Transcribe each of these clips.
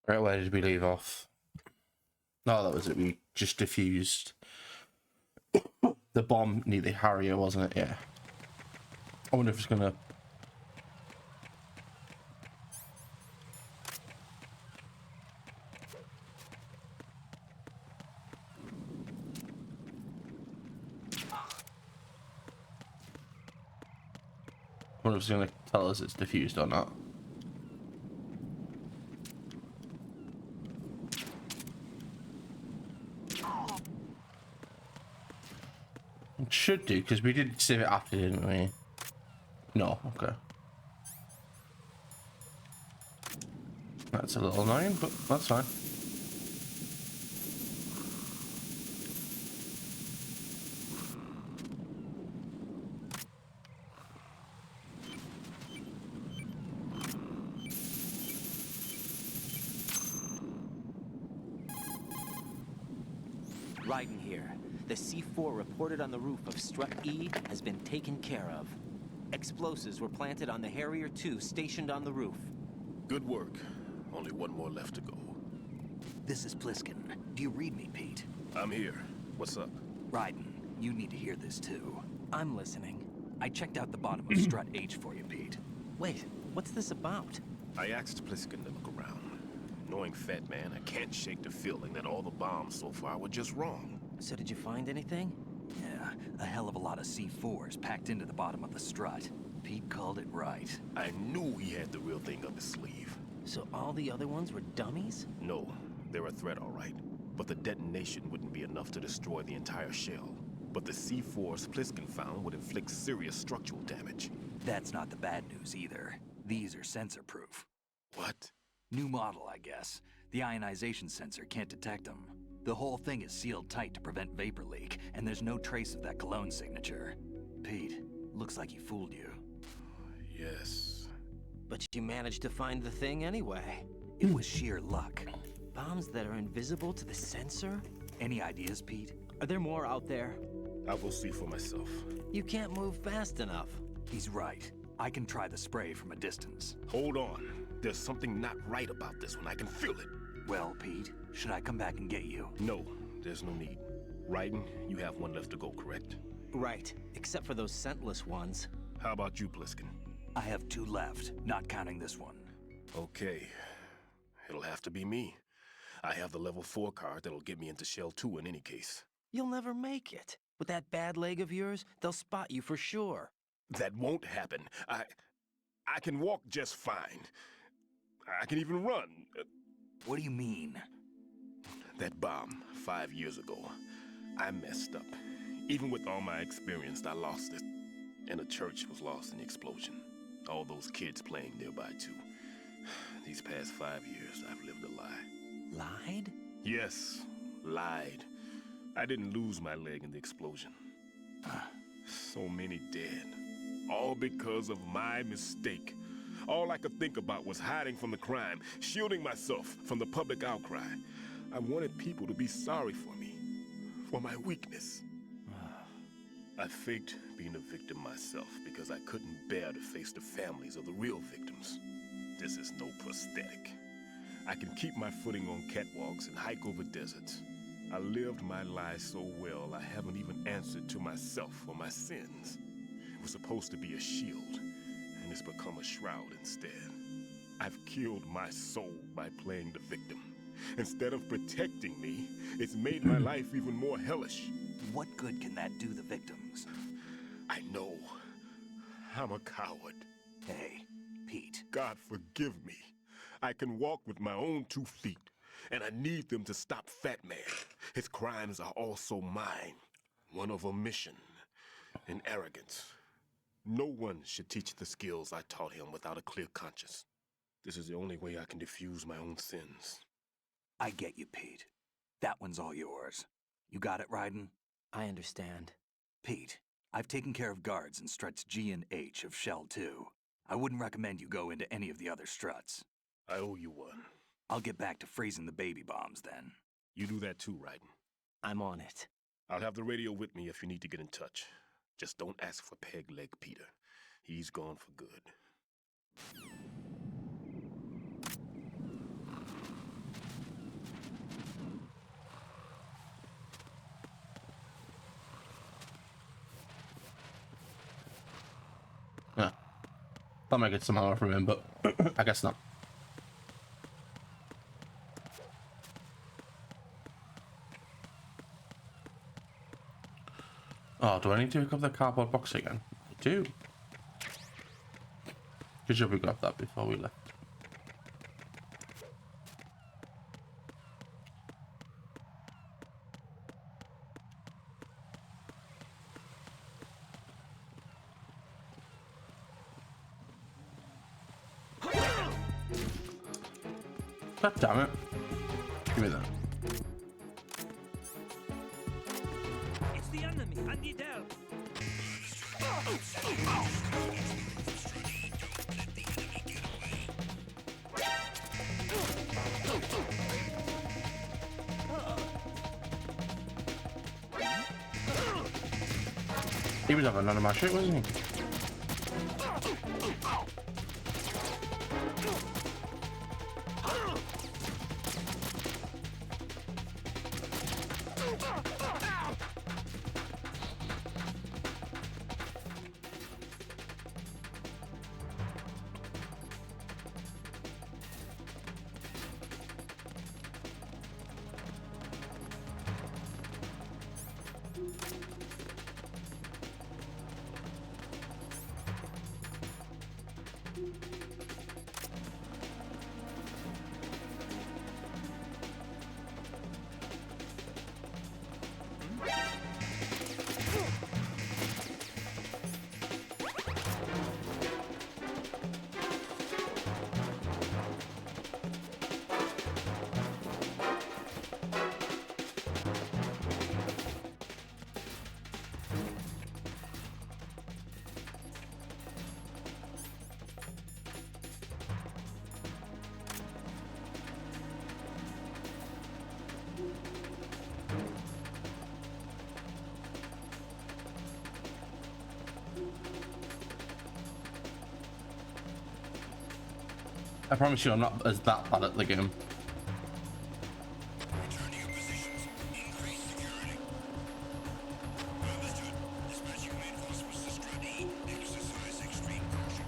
Right, where did we leave off? No, that was it. We just defused the bomb near the Harrier, wasn't it? Yeah. I wonder if it's gonna. I wonder if it's gonna tell us it's defused or not. It should do, because we did save it after, didn't we? No, okay. That's a little annoying, but that's fine. Raiden here. The C4 reported on the roof of Strut E has been taken care of. Explosives were planted on the Harrier 2 stationed on the roof. Good work. Only one more left to go. This is Pliskin. Do you read me, Pete? I'm here. What's up? Raiden, you need to hear this too. I'm listening. I checked out the bottom of Strut H for you, Pete. Wait, what's this about? I asked Pliskin to look around. Knowing Fat Man, I can't shake the feeling that all the bombs so far were just wrong. So did you find anything? Yeah, a hell of a lot of C4s packed into the bottom of the strut. Pete called it right. I knew he had the real thing up his sleeve. So all the other ones were dummies? No, they're a threat, all right. But the detonation wouldn't be enough to destroy the entire shell. But the C4s Pliskin found would inflict serious structural damage. That's not the bad news either. These are sensor-proof. What? New model, I guess. The ionization sensor can't detect them. The whole thing is sealed tight to prevent vapor leak, and there's no trace of that cologne signature. Pete, looks like he fooled you. Yes. But you managed to find the thing anyway. It was sheer luck. Bombs that are invisible to the sensor? Any ideas, Pete? Are there more out there? I'll go see for myself. You can't move fast enough. He's right. I can try the spray from a distance. Hold on. There's something not right about this one. I can feel it. Well, Pete, should I come back and get you? No, there's no need. Raiden, you have one left to go, correct? Right, except for those scentless ones. How about you, Pliskin? I have 2 left, not counting this one. Okay. It'll have to be me. I have the level 4 card that'll get me into Shell 2 in any case. You'll never make it. With that bad leg of yours, they'll spot you for sure. That won't happen. I can walk just fine. I can even run. What do you mean? That bomb 5 years ago, I messed up. Even with all my experience, I lost it. And the church was lost in the explosion. All those kids playing nearby too. These past 5 years, I've lived a lie. Lied? Yes, lied. I didn't lose my leg in the explosion. So many dead. All because of my mistake. All I could think about was hiding from the crime, shielding myself from the public outcry. I wanted people to be sorry for me, for my weakness. I faked being a victim myself because I couldn't bear to face the families of the real victims. This is no prosthetic. I can keep my footing on catwalks and hike over deserts. I lived my life so well I haven't even answered to myself for my sins. It was supposed to be a shield, and it's become a shroud instead. I've killed my soul by playing the victim. Instead of protecting me, it's made my life even more hellish. What good can that do the victims? I know. I'm a coward. Hey, Pete. God forgive me. I can walk with my own 2 feet, and I need them to stop Fat Man. His crimes are also mine. One of omission and arrogance. No one should teach the skills I taught him without a clear conscience. This is the only way I can diffuse my own sins. I get you, Pete. That one's all yours. You got it, Raiden? I understand. Pete, I've taken care of guards in struts G and H of Shell 2. I wouldn't recommend you go into any of the other struts. I owe you one. I'll get back to freezing the baby bombs then. You do that too, Raiden. I'm on it. I'll have the radio with me if you need to get in touch. Just don't ask for Peg Leg Peter. He's gone for good. Thought I might get some ammo from him, but I guess not. Oh, do I need to pick up the cardboard box again? I do. Good job we grabbed that before we left. God damn it. Give me that. It's the enemy. I need help. He was having none of my shit, wasn't he? I promise you I'm not as that bad at the game. Return to your positions. Increase security. Understood. Dispatching reinforcements to Strut E. Exercise extreme caution.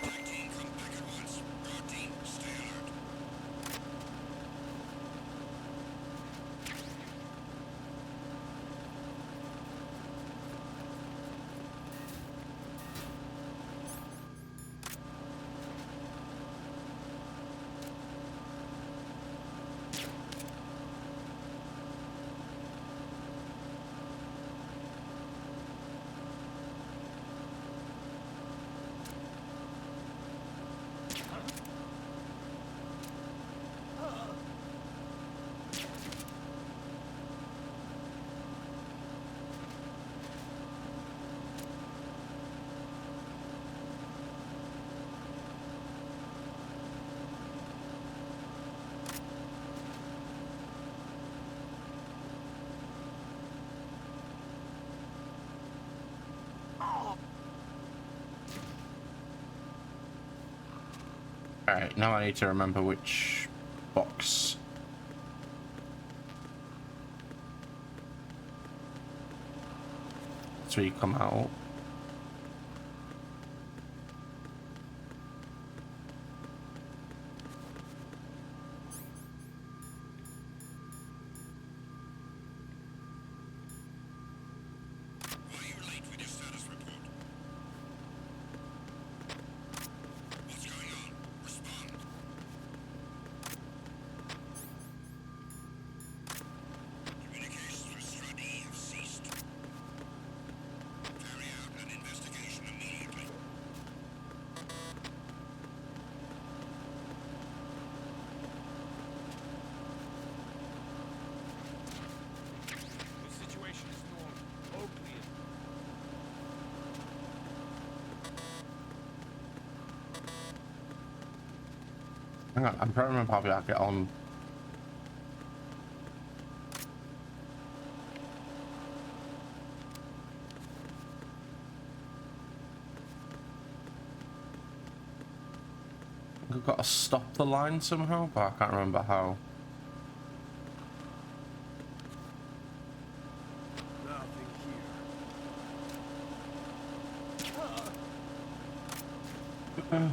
Black team, come back at once. Broad team, stay alert. Alright, now I need to remember which box. That's where you come out. Why are you late with your status report? What's going on? Respond. Communications with Strut E have ceased. Hang on, I'm trying to remember how I get on. I've got to stop the line somehow, but I can't remember how. Nothing here.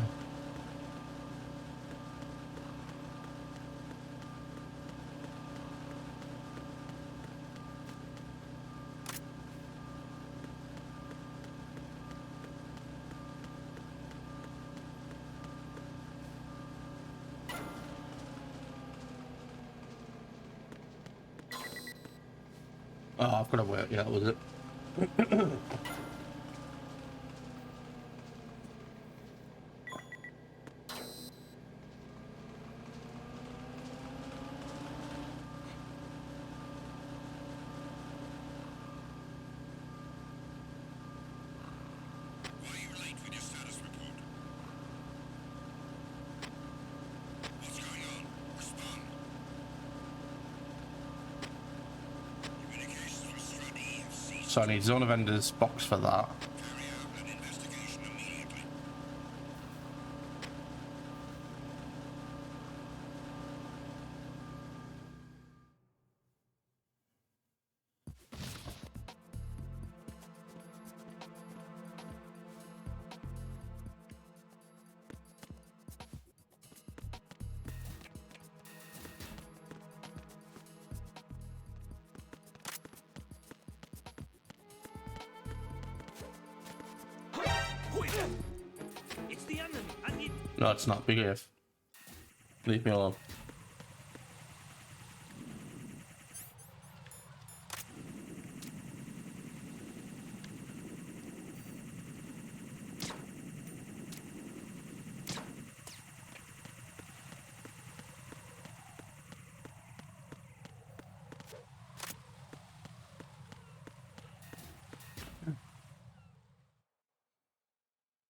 Oh, I've got to wait. Yeah, that was it. Why are you late with your status report? What's going on? Respond. Communications with Strut E have ceased. So I need Zone of Enders box for that. Carry out an investigation immediately. It's the enemy. I need. No, it's not. Big if. Leave me alone.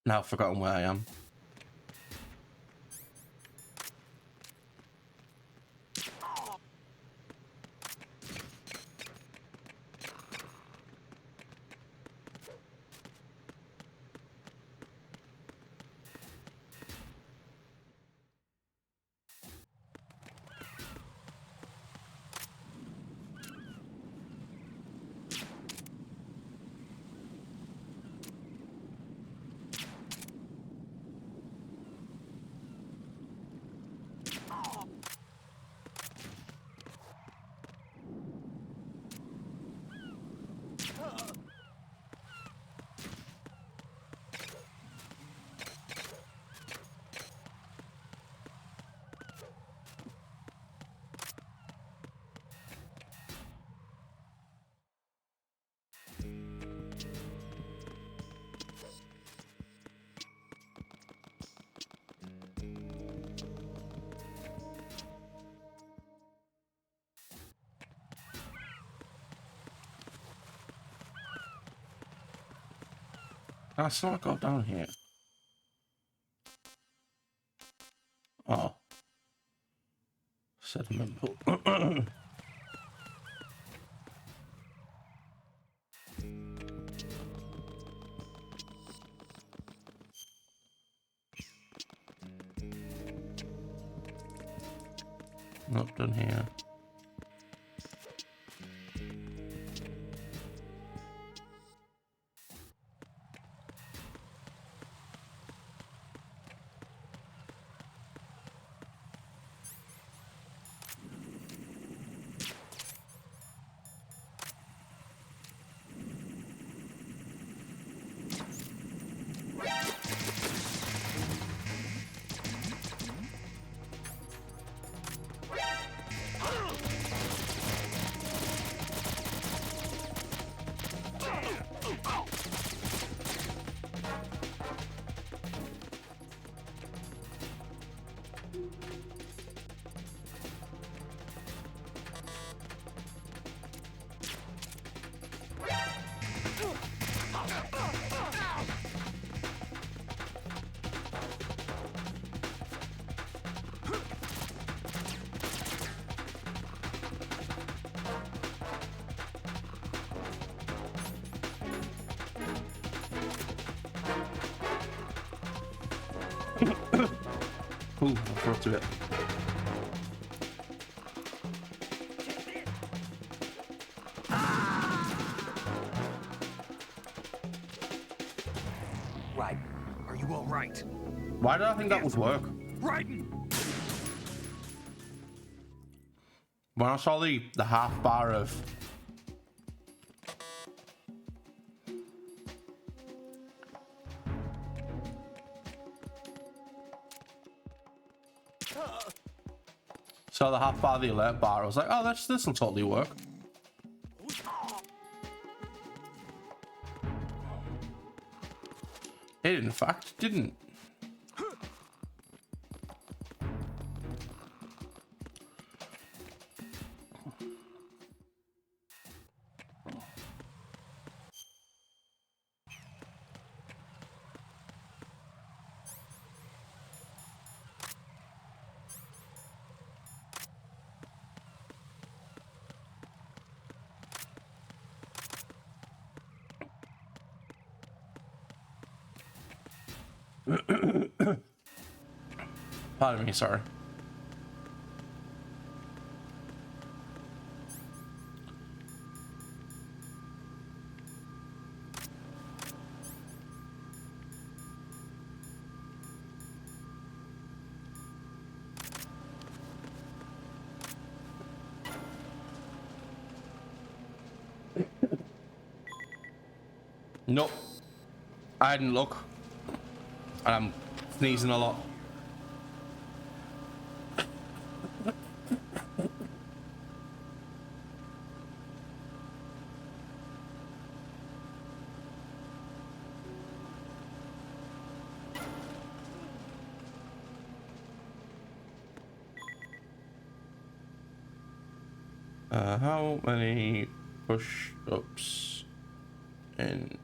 Now I've forgotten where I am. I still not go down here. Oh. Sediment pool. Not done here. Ooh, I forgot to it. Right. Are you all right? Why did I think that would work? Raiden! When I saw the half bar of the half bar of the alert bar, I was like, oh, this will totally work. It in fact didn't. Pardon me, sorry. Nope. I didn't look. And I'm sneezing a lot. How many push-ups in?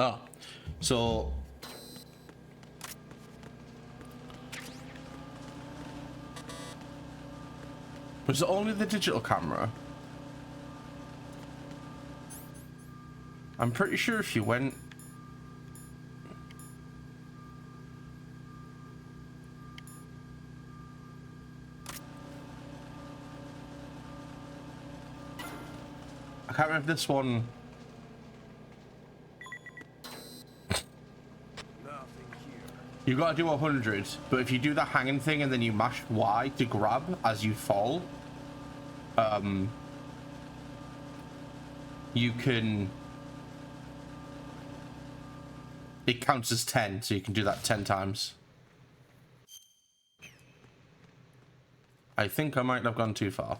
Ah, so was it only the digital camera? I'm pretty sure if you went I can't remember if this one you gotta do 100, but if you do the hanging thing and then you mash Y to grab as you fall, you can, it counts as 10, so you can do that 10 times. I think I might have gone too far.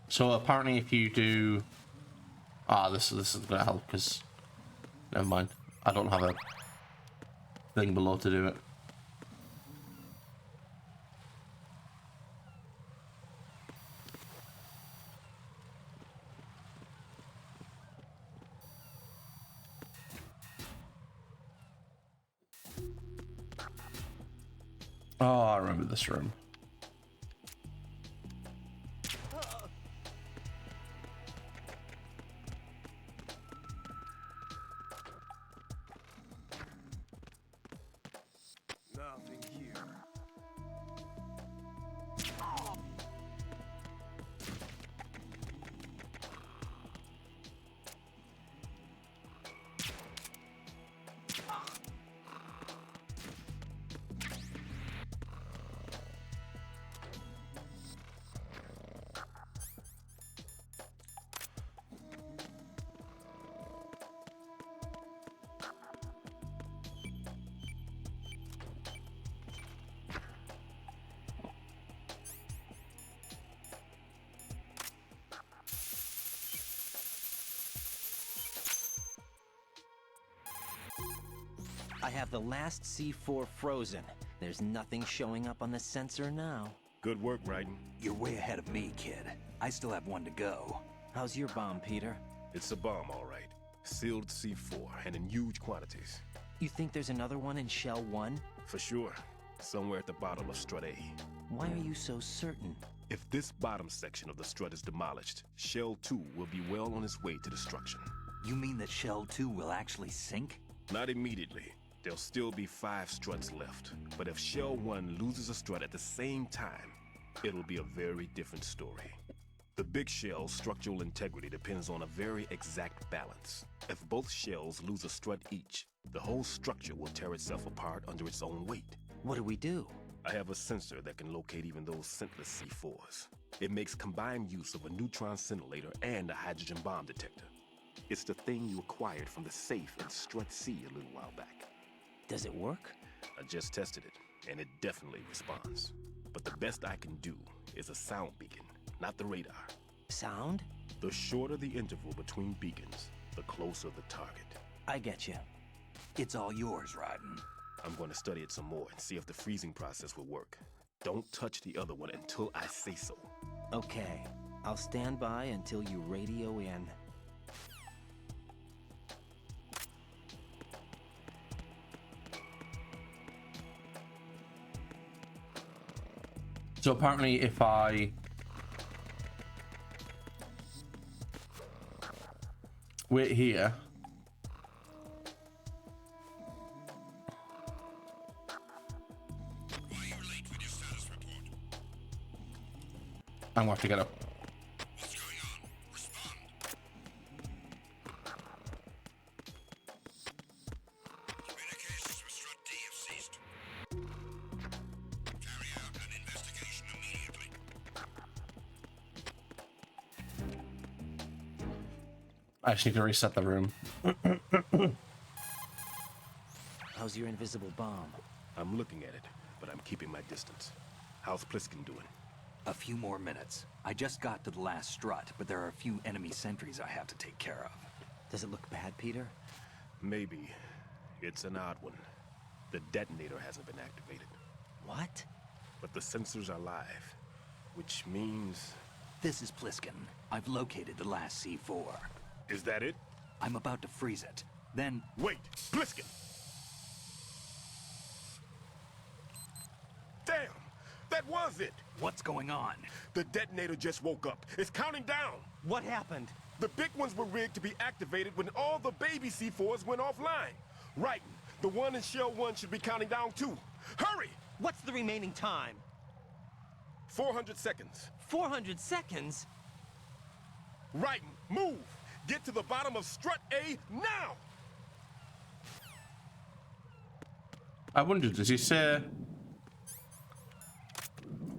So apparently if you do this is gonna help because never mind. I don't have a thing below to do it. Oh, I remember this room. Nothing here. I have the last C4 frozen. There's nothing showing up on the sensor now. Good work, Raiden. You're way ahead of me, kid. I still have one to go. How's your bomb, Peter? It's a bomb, all right. Sealed C4, and in huge quantities. You think there's another one in Shell 1? For sure. Somewhere at the bottom of Strut A. Why are you so certain? If this bottom section of the strut is demolished, Shell 2 will be well on its way to destruction. You mean that Shell 2 will actually sink? Not immediately. There'll still be 5 struts left. But if Shell 1 loses a strut at the same time, it'll be a very different story. The big shell's structural integrity depends on a very exact balance. If both shells lose a strut each, the whole structure will tear itself apart under its own weight. What do we do? I have a sensor that can locate even those scentless C4s. It makes combined use of a neutron scintillator and a hydrogen bomb detector. It's the thing you acquired from the safe in Strut C a little while back. Does it work? I just tested it, and it definitely responds. But the best I can do is a sound beacon, not the radar. Sound? The shorter the interval between beacons, the closer the target. I get you. It's all yours, Raiden. I'm going to study it some more and see if the freezing process will work. Don't touch the other one until I say so. Okay. I'll stand by until you radio in. So apparently if I wait here, Why are you late with your status report? I'm gonna have to get up. What's going on? Respond. Communications with Strut D have ceased. Carry out an investigation immediately. I just need to reset the room. How's your invisible bomb? I'm looking at it, but I'm keeping my distance. How's Pliskin doing? A few more minutes. I just got to the last strut, but there are a few enemy sentries I have to take care of. Does it look bad, Peter? Maybe. It's an odd one. The detonator hasn't been activated, What? but the sensors are live, which means... This is Pliskin. I've located the last C4. Is that it? I'm about to freeze it. Then, Wait! Pliskin! Damn! That was it! what's going on? The detonator just woke up. It's counting down! What happened? The big ones were rigged to be activated when all the baby C4s went offline. Right. The one in Shell 1 should be counting down too. Hurry! What's the remaining time? 400 seconds. 400 seconds? Right. Move! Get to the bottom of Strut A now! I wondered, does he say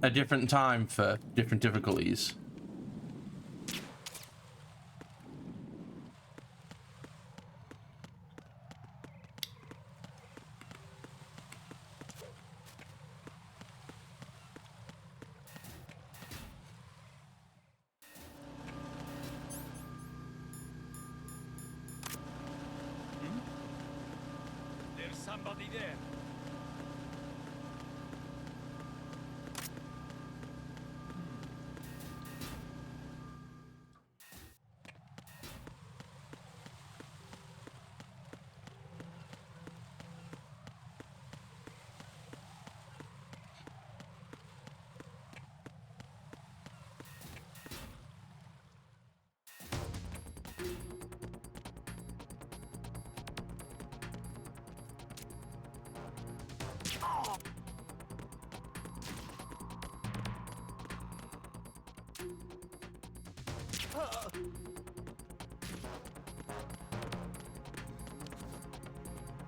a different time for different difficulties? There's somebody there.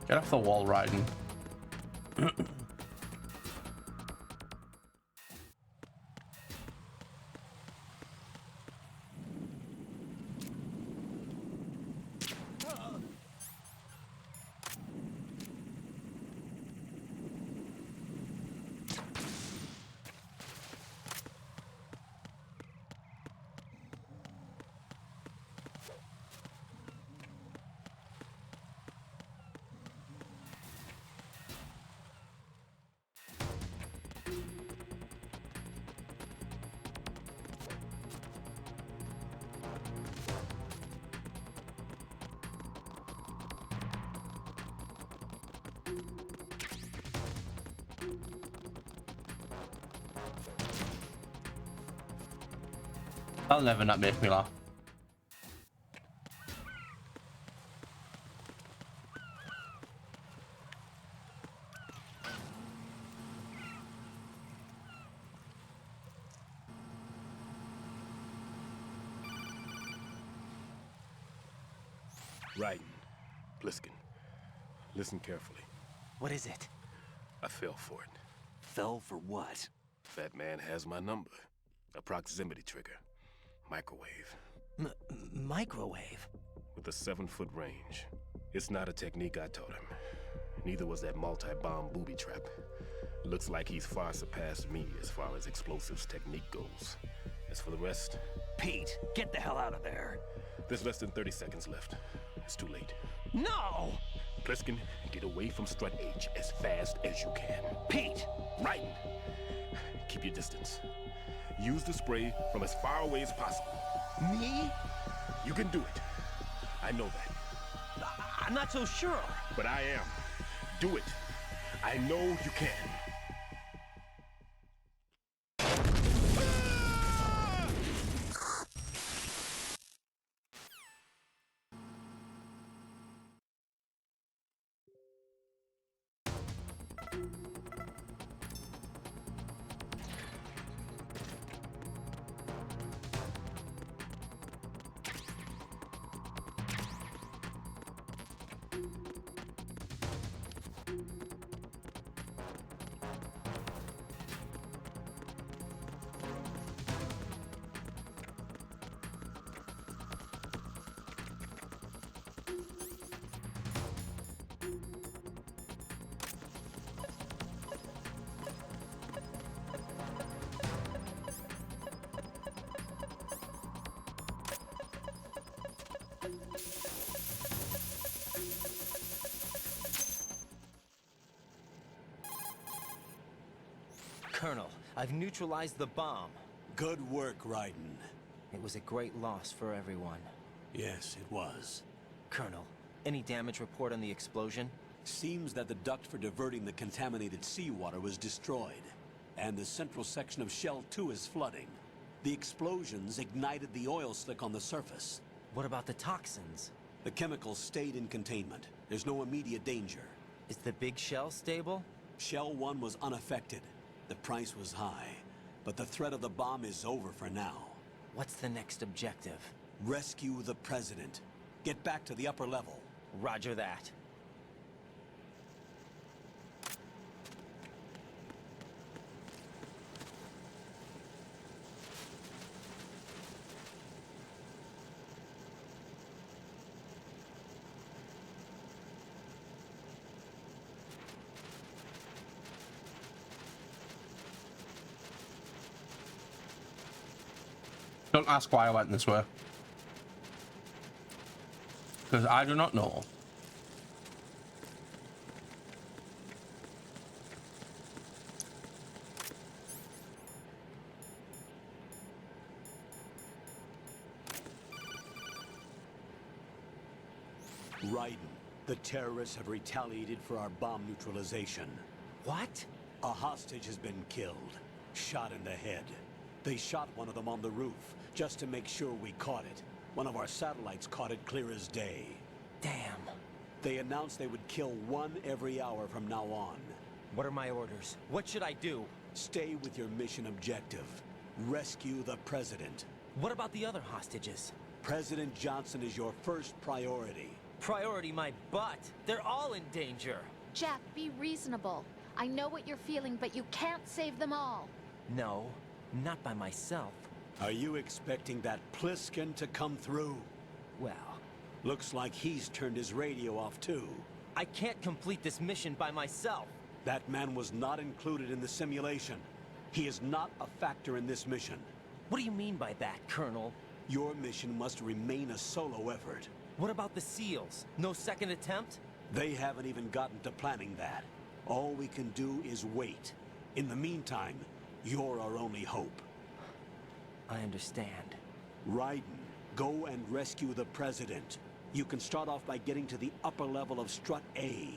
Get off the wall, Raiden. That'll never not make me laugh. Raiden, Bliskin, listen carefully. What is it? I fell for it. Fell for what? That man has my number. A proximity trigger. Microwave. Microwave? With a 7-foot range. It's not a technique I taught him. Neither was that multi-bomb booby trap. Looks like he's far surpassed me as far as explosives technique goes. As for the rest... Pete, get the hell out of there. There's less than 30 seconds left. It's too late. No! Pliskin, get away from Strut H as fast as you can. Pete! Raiden, keep your distance. Use the spray from as far away as possible. Me? You can do it. I know that. I'm not so sure. But I am. Do it. I know you can. Colonel, I've neutralized the bomb. Good work, Raiden. It was a great loss for everyone. Yes, it was. Colonel, any damage report on the explosion? Seems that the duct for diverting the contaminated seawater was destroyed, and the central section of Shell 2 is flooding. The explosions ignited the oil slick on the surface. What about the toxins? The chemicals stayed in containment. There's no immediate danger. Is the big shell stable? Shell 1 was unaffected. The price was high, but the threat of the bomb is over for now. What's the next objective? Rescue the President. Get back to the upper level. Roger that. Don't ask why I went this way. Because I do not know. Raiden, the terrorists have retaliated for our bomb neutralization. What? A hostage has been killed, shot in the head. They shot one of them on the roof, just to make sure we caught it. One of our satellites caught it clear as day. Damn. They announced they would kill one every hour from now on. What are my orders? What should I do? Stay with your mission objective. Rescue the President. What about the other hostages? President Johnson is your first priority. Priority my butt. They're all in danger. Jack, be reasonable. I know what you're feeling, but you can't save them all. No, not by myself. Are you expecting that Pliskin to come through? Well, Looks like he's turned his radio off too. I can't complete this mission by myself. That man was not included in the simulation. He is not a factor in this mission. What do you mean by that, Colonel? Your mission must remain a solo effort. What about the SEALs? No second attempt? They haven't even gotten to planning that. All we can do is wait. In the meantime, you're our only hope. I understand. Raiden, go and rescue the President. You can start off by getting to the upper level of Strut A.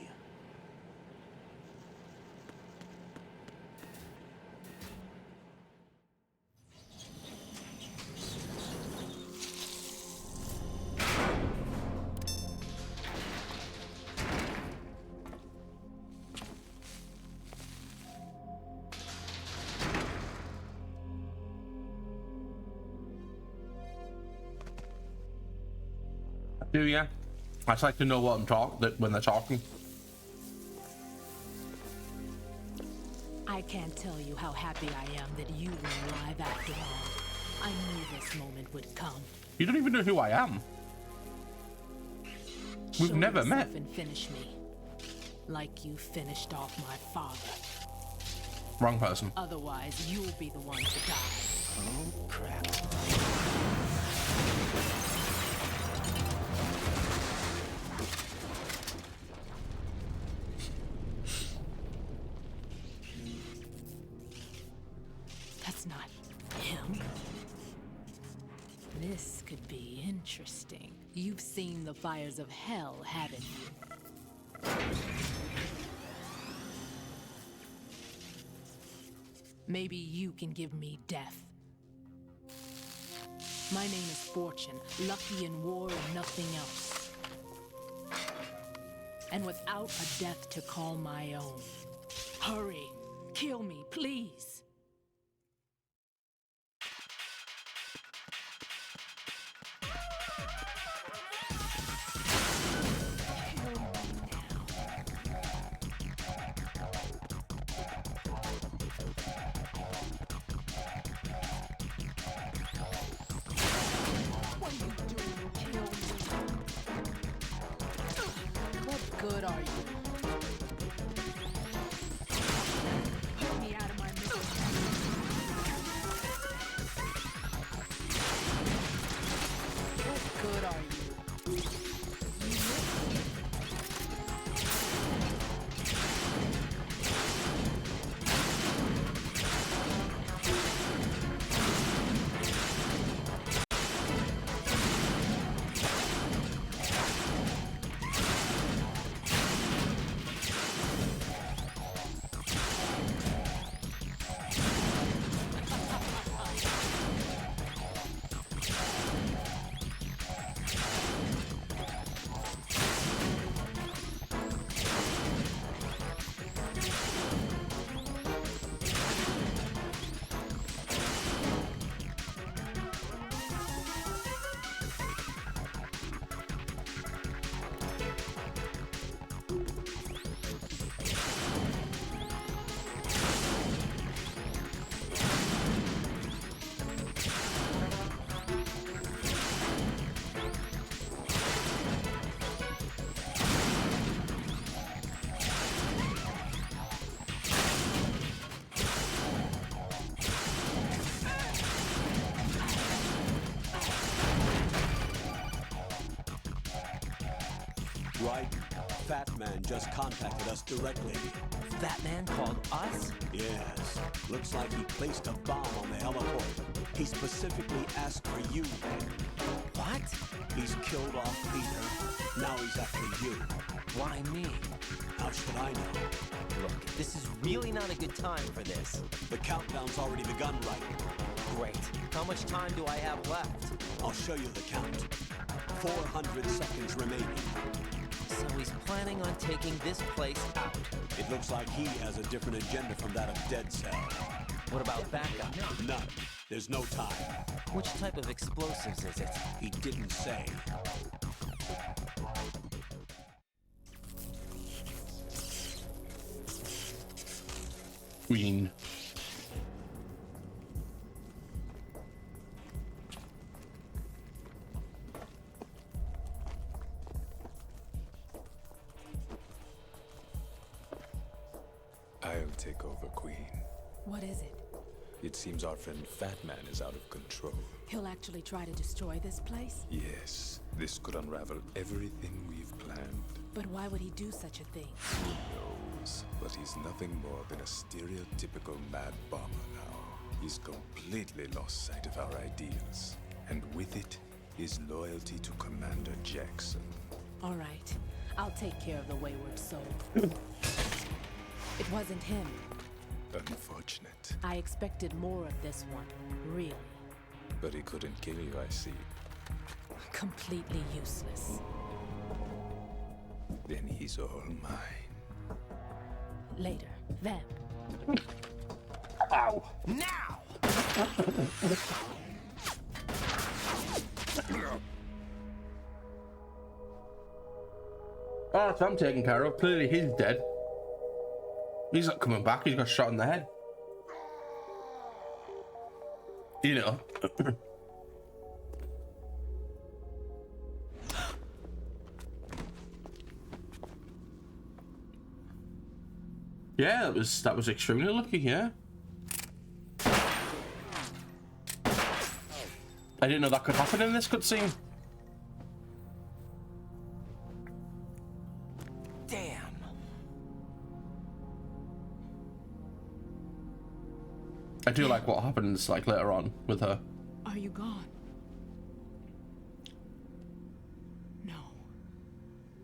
Do ya? I just like to know what when they're talking. I can't tell you how happy I am that you were alive after all. I knew this moment would come. You don't even know who I am. We've Show never yourself met. and finish me, like you finished off my father. Wrong person. Otherwise, you'll be the one to die. Oh, crap. That's not him. This could be interesting. You've seen the fires of hell, haven't you? Maybe you can give me death. My name is Fortune, lucky in war and nothing else. And without a death to call my own. Hurry, kill me, please. Good are you? Get me out of my misery. What good are you? Right? Fat Man just contacted us directly. That man called us? Yes. Looks like he placed a bomb on the heliport. He specifically asked for you. What? He's killed off Peter. Now he's after you. Why me? How should I know? Look, this is really not a good time for this. The countdown's already begun, right? Great. How much time do I have left? I'll show you the count. 400 seconds remaining. So he's planning on taking this place out. It looks like he has a different agenda from that of Dead Cell. What about backup? None. There's no time. Which type of explosives is it? He didn't say. Queen. I'll take over, Queen. What is it? It seems our friend Fat Man is out of control. He'll actually try to destroy this place? Yes, this could unravel everything we've planned. But why would he do such a thing? Who knows? But he's nothing more than a stereotypical mad bomber now. He's completely lost sight of our ideals. And with it, his loyalty to Commander Jackson. All right. I'll take care of the wayward soul. It wasn't him. Unfortunate. I expected more of this one. Really. But he couldn't kill you, I see. Completely useless. Then he's all mine. Later. Then. Ow! Now! Oh, so I'm taken care of. Clearly he's dead. He's not coming back. He's got shot in the head. You know. Yeah, that was extremely lucky, yeah. I didn't know that could happen in this cutscene. Damn. I do like what happens like later on with her. Are you gone? No.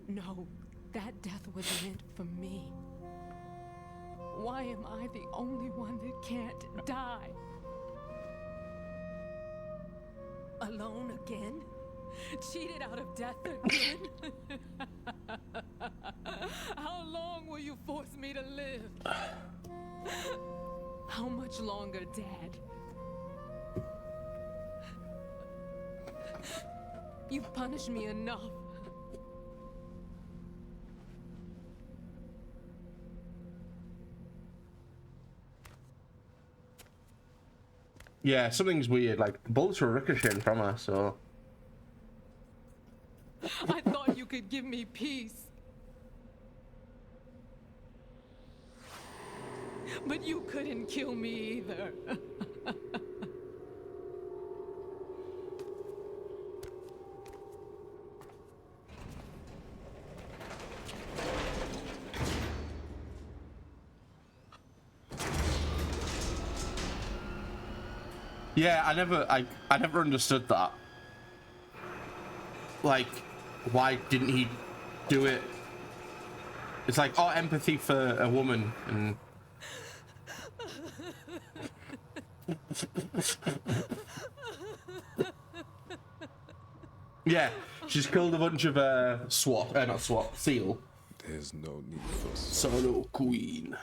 No, that death was meant for me. Why am I the only one that can't die? Alone again? Cheated out of death again? How long will you force me to live? How much longer, Dad? You've punished me enough. Yeah, something's weird. Like bullets were ricocheting from her, so. I thought you could give me peace. But you couldn't kill me either. Yeah, I never understood that. Like, why didn't he do it? It's like, oh, empathy for a woman and. Yeah, she's killed a bunch of SEAL. There's no need for Solo Queen.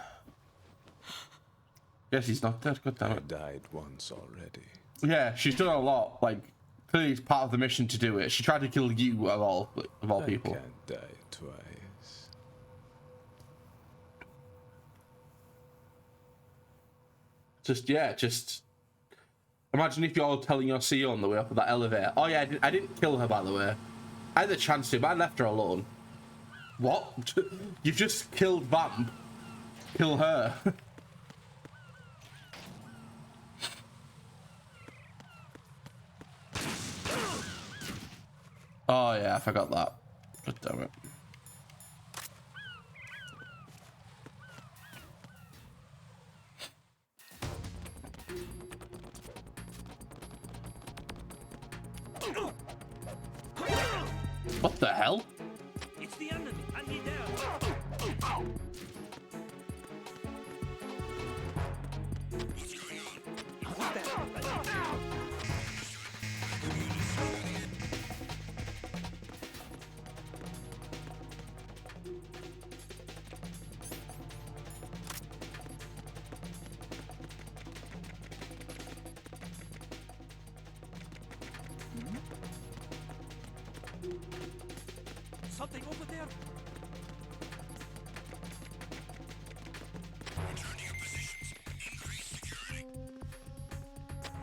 Yes, he's not dead. God damn I it. died once already. Yeah, she's done a lot. Like, clearly it's part of the mission to do it. She tried to kill you of all people. I can't die twice. Just imagine if you're telling your CEO on the way up of that elevator. Oh yeah, I didn't kill her, by the way. I had the chance to, but I left her alone. What? You've just killed Vamp. Kill her. Oh yeah, I forgot that. God damn it. What the hell? It's the enemy. I need help. What's that? something over there? Return to your positions. Increase security.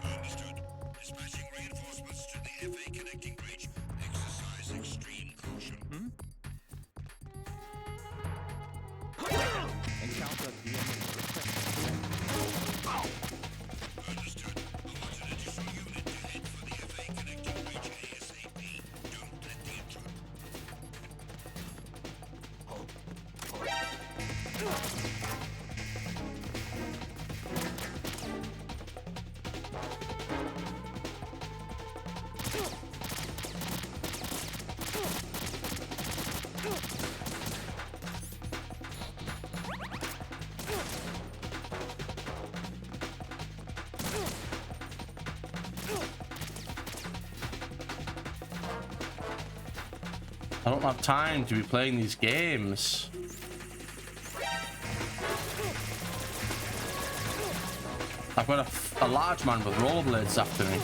Understood. Dispatching reinforcements to the FA connecting bridge. Exercise extreme caution. Encounter DNA. Understood. I want an additional unit to head for the FA connecting bridge ASAP. Don't let the intruder... I don't have time to be playing these games. I've got a large man with rollerblades after me.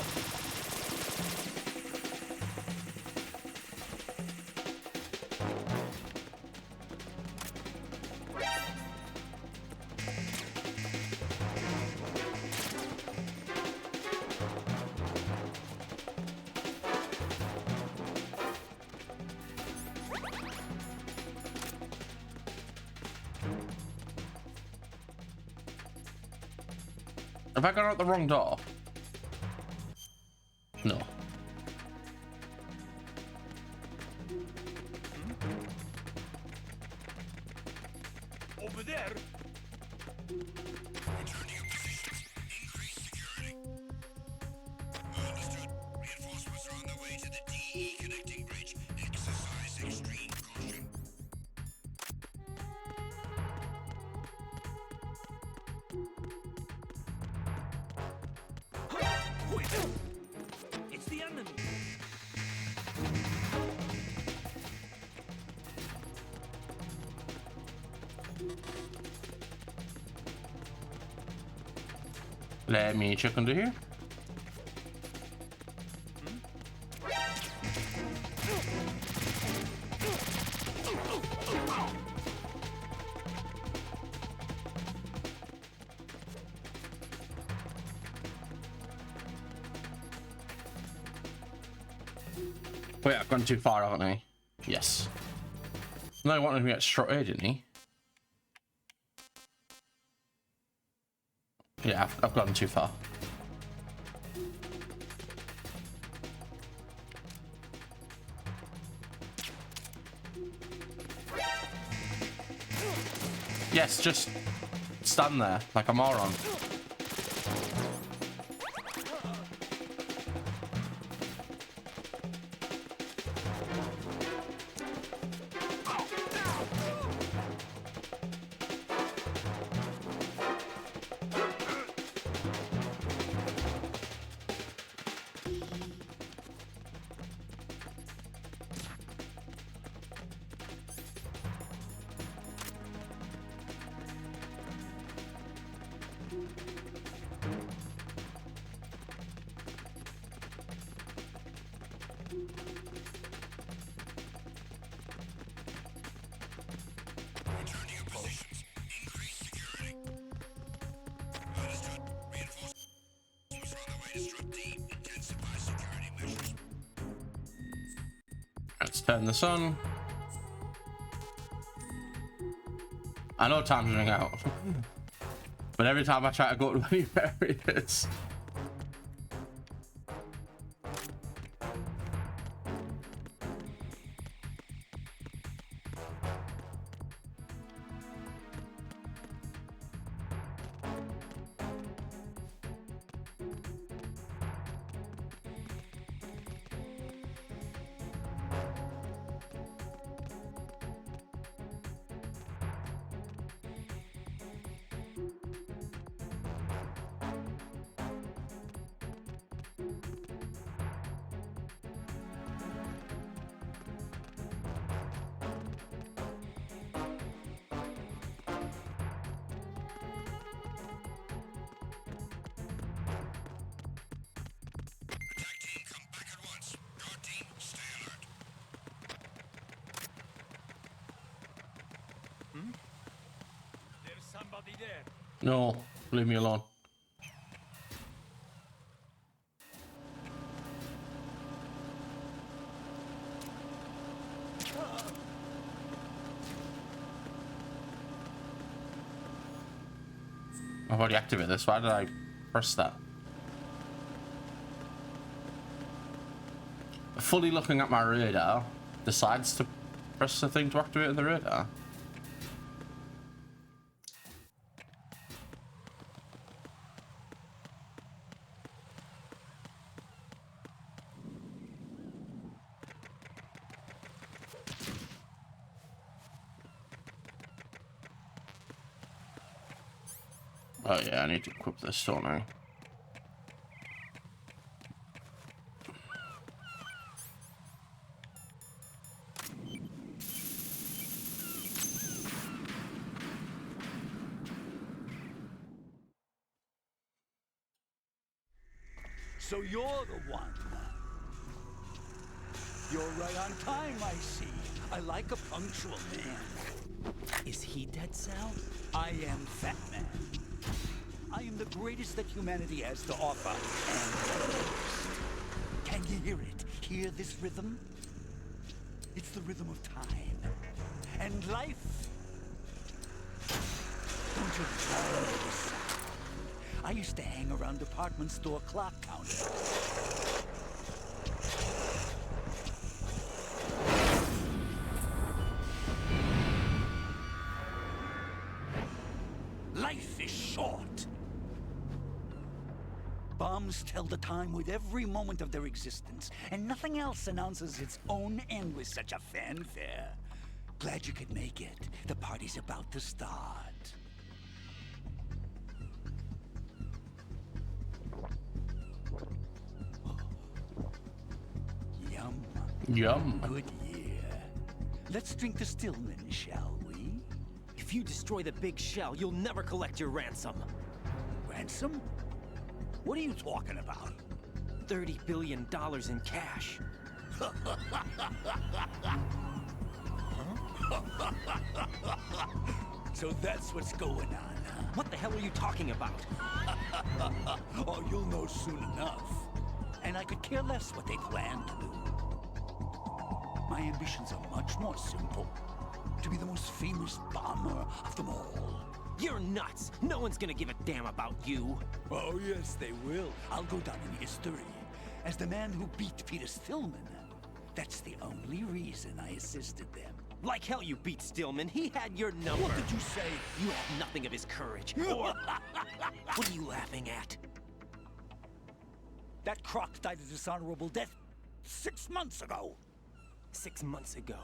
Have I gone out the wrong door? No. Over there? Return to your positions. Increase security. Understood. Reinforcements are on their way to the DE connecting bridge. Exercise extreme caution. Quick! It's the enemy. Let me check under here. Wait, I've gone too far, haven't I? Yes. No, he wanted me to get struck here, didn't he? Yeah, I've gone too far. Yes, just stand there like a moron. Return to your positions. Increase security. Understood. Reinforcements are on their way to Strut D. Intensify security measures. Let's turn this on. I know time's running out, but every time I try to go to any areas. No, leave me alone. I've already activated this. Why did I press that? Fully looking at my radar, decides to press the thing to activate the radar. Oh yeah, I need to equip this, don't I? So you're the one. You're right on time, I see. I like a punctual man. Is he Dead Cell? I am Fat Man. I am the greatest that humanity has to offer, and can you hear it? Hear this rhythm? It's the rhythm of time and life. Don't you love this? I used to hang around department store clock counters. Life is short. Bombs tell the time with every moment of their existence, and nothing else announces its own end with such a fanfare. Glad you could make it. The party's about to start. Yum. Yum. Good year. Let's drink to Stillman, shall we? If you destroy the big shell, you'll never collect your ransom. Ransom? What are you talking about? $30 billion in cash. So that's what's going on, huh? What the hell are you talking about? Oh, you'll know soon enough. And I could care less what they plan to do. My ambitions are much more simple. To be the most famous bomber of them all. You're nuts! No one's gonna give a damn about you. Oh, yes, they will. I'll go down in history as the man who beat Peter Stillman. That's the only reason I assisted them. Like hell you beat Stillman. He had your number. What did you say? You have nothing of his courage. Or... What are you laughing at? That croc died a dishonorable death 6 months ago. 6 months ago.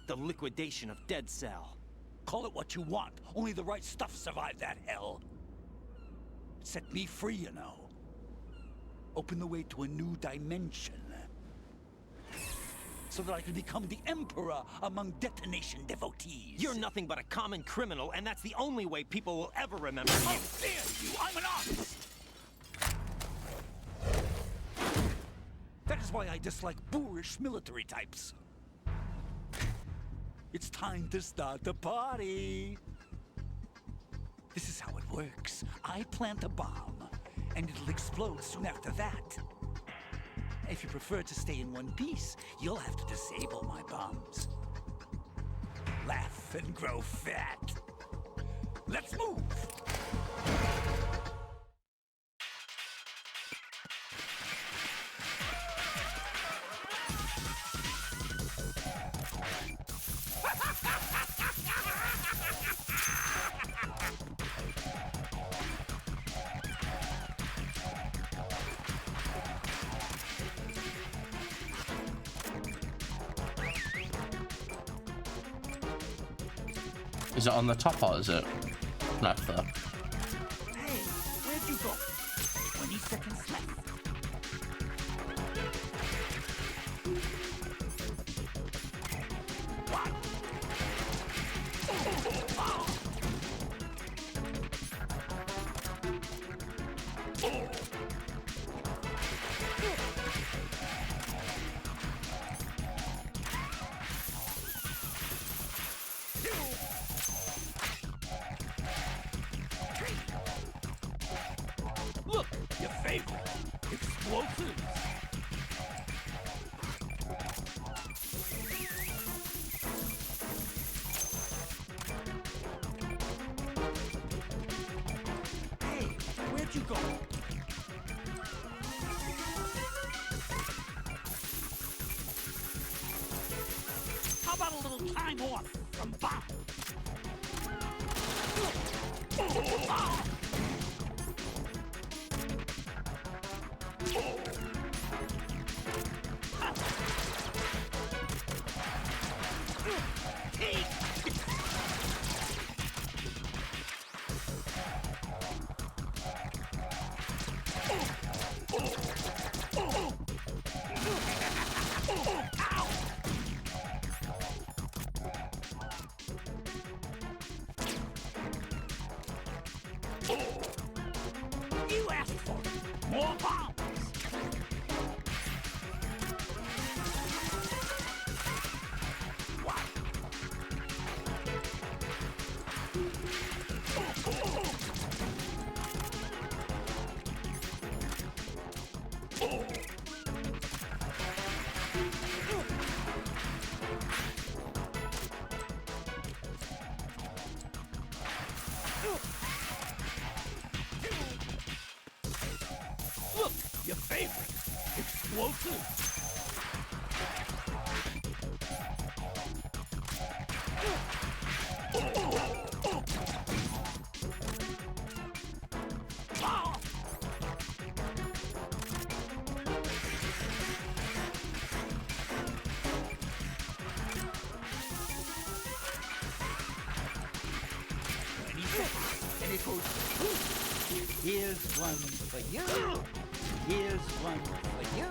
The liquidation of Dead Cell. Call it what you want. Only the right stuff survived that hell. Set me free, you know. Open the way to a new dimension. So that I can become the Emperor among detonation devotees. You're nothing but a common criminal, and that's the only way people will ever remember you. How dare you! I'm an artist! That is why I dislike boorish military types. It's time to start the party. This is how it works. I plant a bomb, and it'll explode soon after that. If you prefer to stay in one piece, you'll have to disable my bombs. Laugh and grow fat. Let's move! Is it on the top or is it left there? Hey, where'd you go? 20 seconds left. What? you go? How about a little time off from Bob? You asked for it. More bombs. What? Look, your favorite. Explosive. And it goes. Here's one for you. Here's one for you.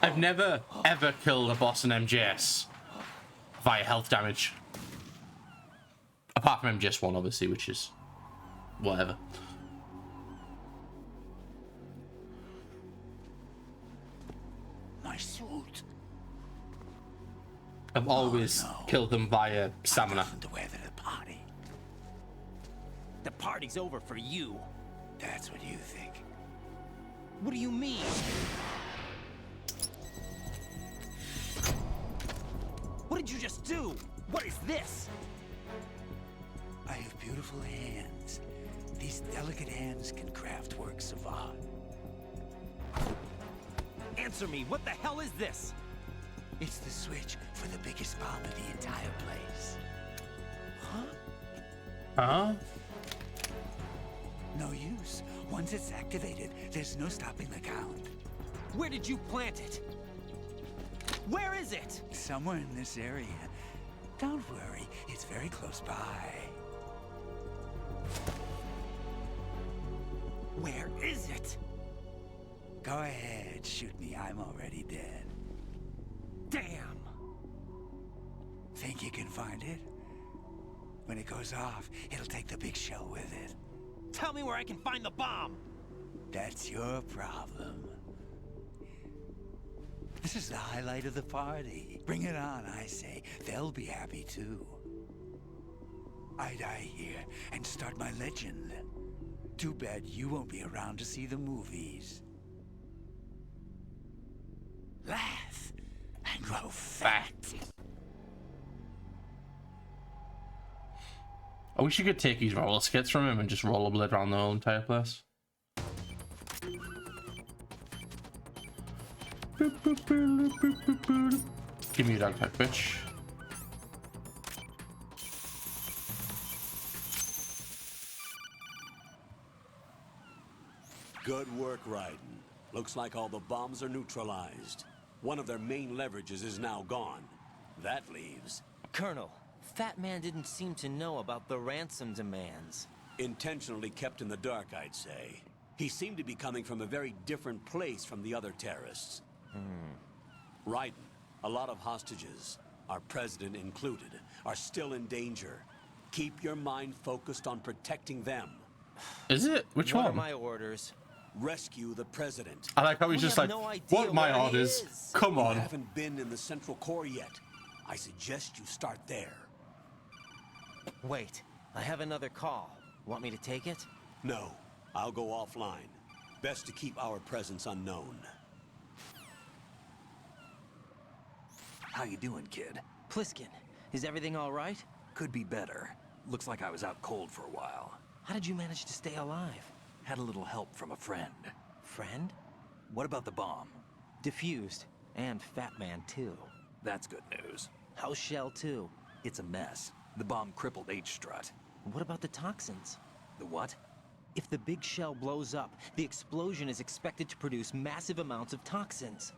I've never ever killed a boss in MGS via health damage. Apart from MGS1, obviously, which is whatever. My suit. I've always killed them via stamina. To wear to the party. The party's over for you. That's what you think. What do you mean? What did you just do? What is this? I have beautiful hands. These delicate hands can craft works of art. Answer me, what the hell is this? It's the switch for the biggest bomb in the entire place. Huh? No use. Once it's activated, there's no stopping the count. Where did you plant it? Where is it? Somewhere in this area. Don't worry, it's very close by. Where is it? Go ahead, shoot me. I'm already dead. Damn! Think you can find it? When it goes off, it'll take the big show with it. Tell me where I can find the bomb! That's your problem. This is the highlight of the party. Bring it on, I say. They'll be happy too. I die here and start my legend. Too bad you won't be around to see the movies. Laugh and grow fat. I wish you could take these roller skates from him and just rollerblade around the whole entire place. Give me that type, bitch. Good work, Raiden. Looks like all the bombs are neutralized. One of their main leverages is now gone. That leaves... Colonel, Fat Man didn't seem to know about the ransom demands. Intentionally kept in the dark, I'd say. He seemed to be coming from a very different place from the other terrorists. Right. A lot of hostages, our president included, are still in danger. Keep your mind focused on protecting them. Is it? Which What one? are my orders? Rescue the president. I like how he's We just have like, no idea what my where he orders? is. Come You on. haven't been in the Central Core yet. I suggest you start there. Wait, I have another call. Want me to take it? No, I'll go offline. Best to keep our presence unknown. How you doing, kid? Pliskin, is everything all right? Could be better. Looks like I was out cold for a while. How did you manage to stay alive? Had a little help from a friend. Friend? What about the bomb? Diffused. And Fat Man, too. That's good news. How's Shell 2? It's a mess. The bomb crippled H-Strut. What about the toxins? The what? If the big shell blows up, the explosion is expected to produce massive amounts of toxins.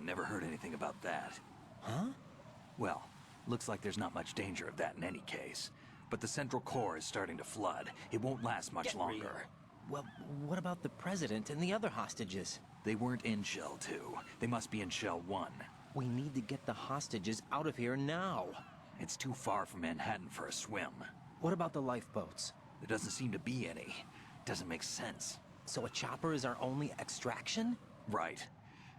Never heard anything about that. Huh? Well, looks like there's not much danger of that in any case. But the Central Core is starting to flood. It won't last much Get longer. real. Well, what about the president and the other hostages? They weren't in Shell 2. They must be in Shell 1. We need to get the hostages out of here now. It's too far from Manhattan for a swim. What about the lifeboats? There doesn't seem to be any. Doesn't make sense. So a chopper is our only extraction? Right.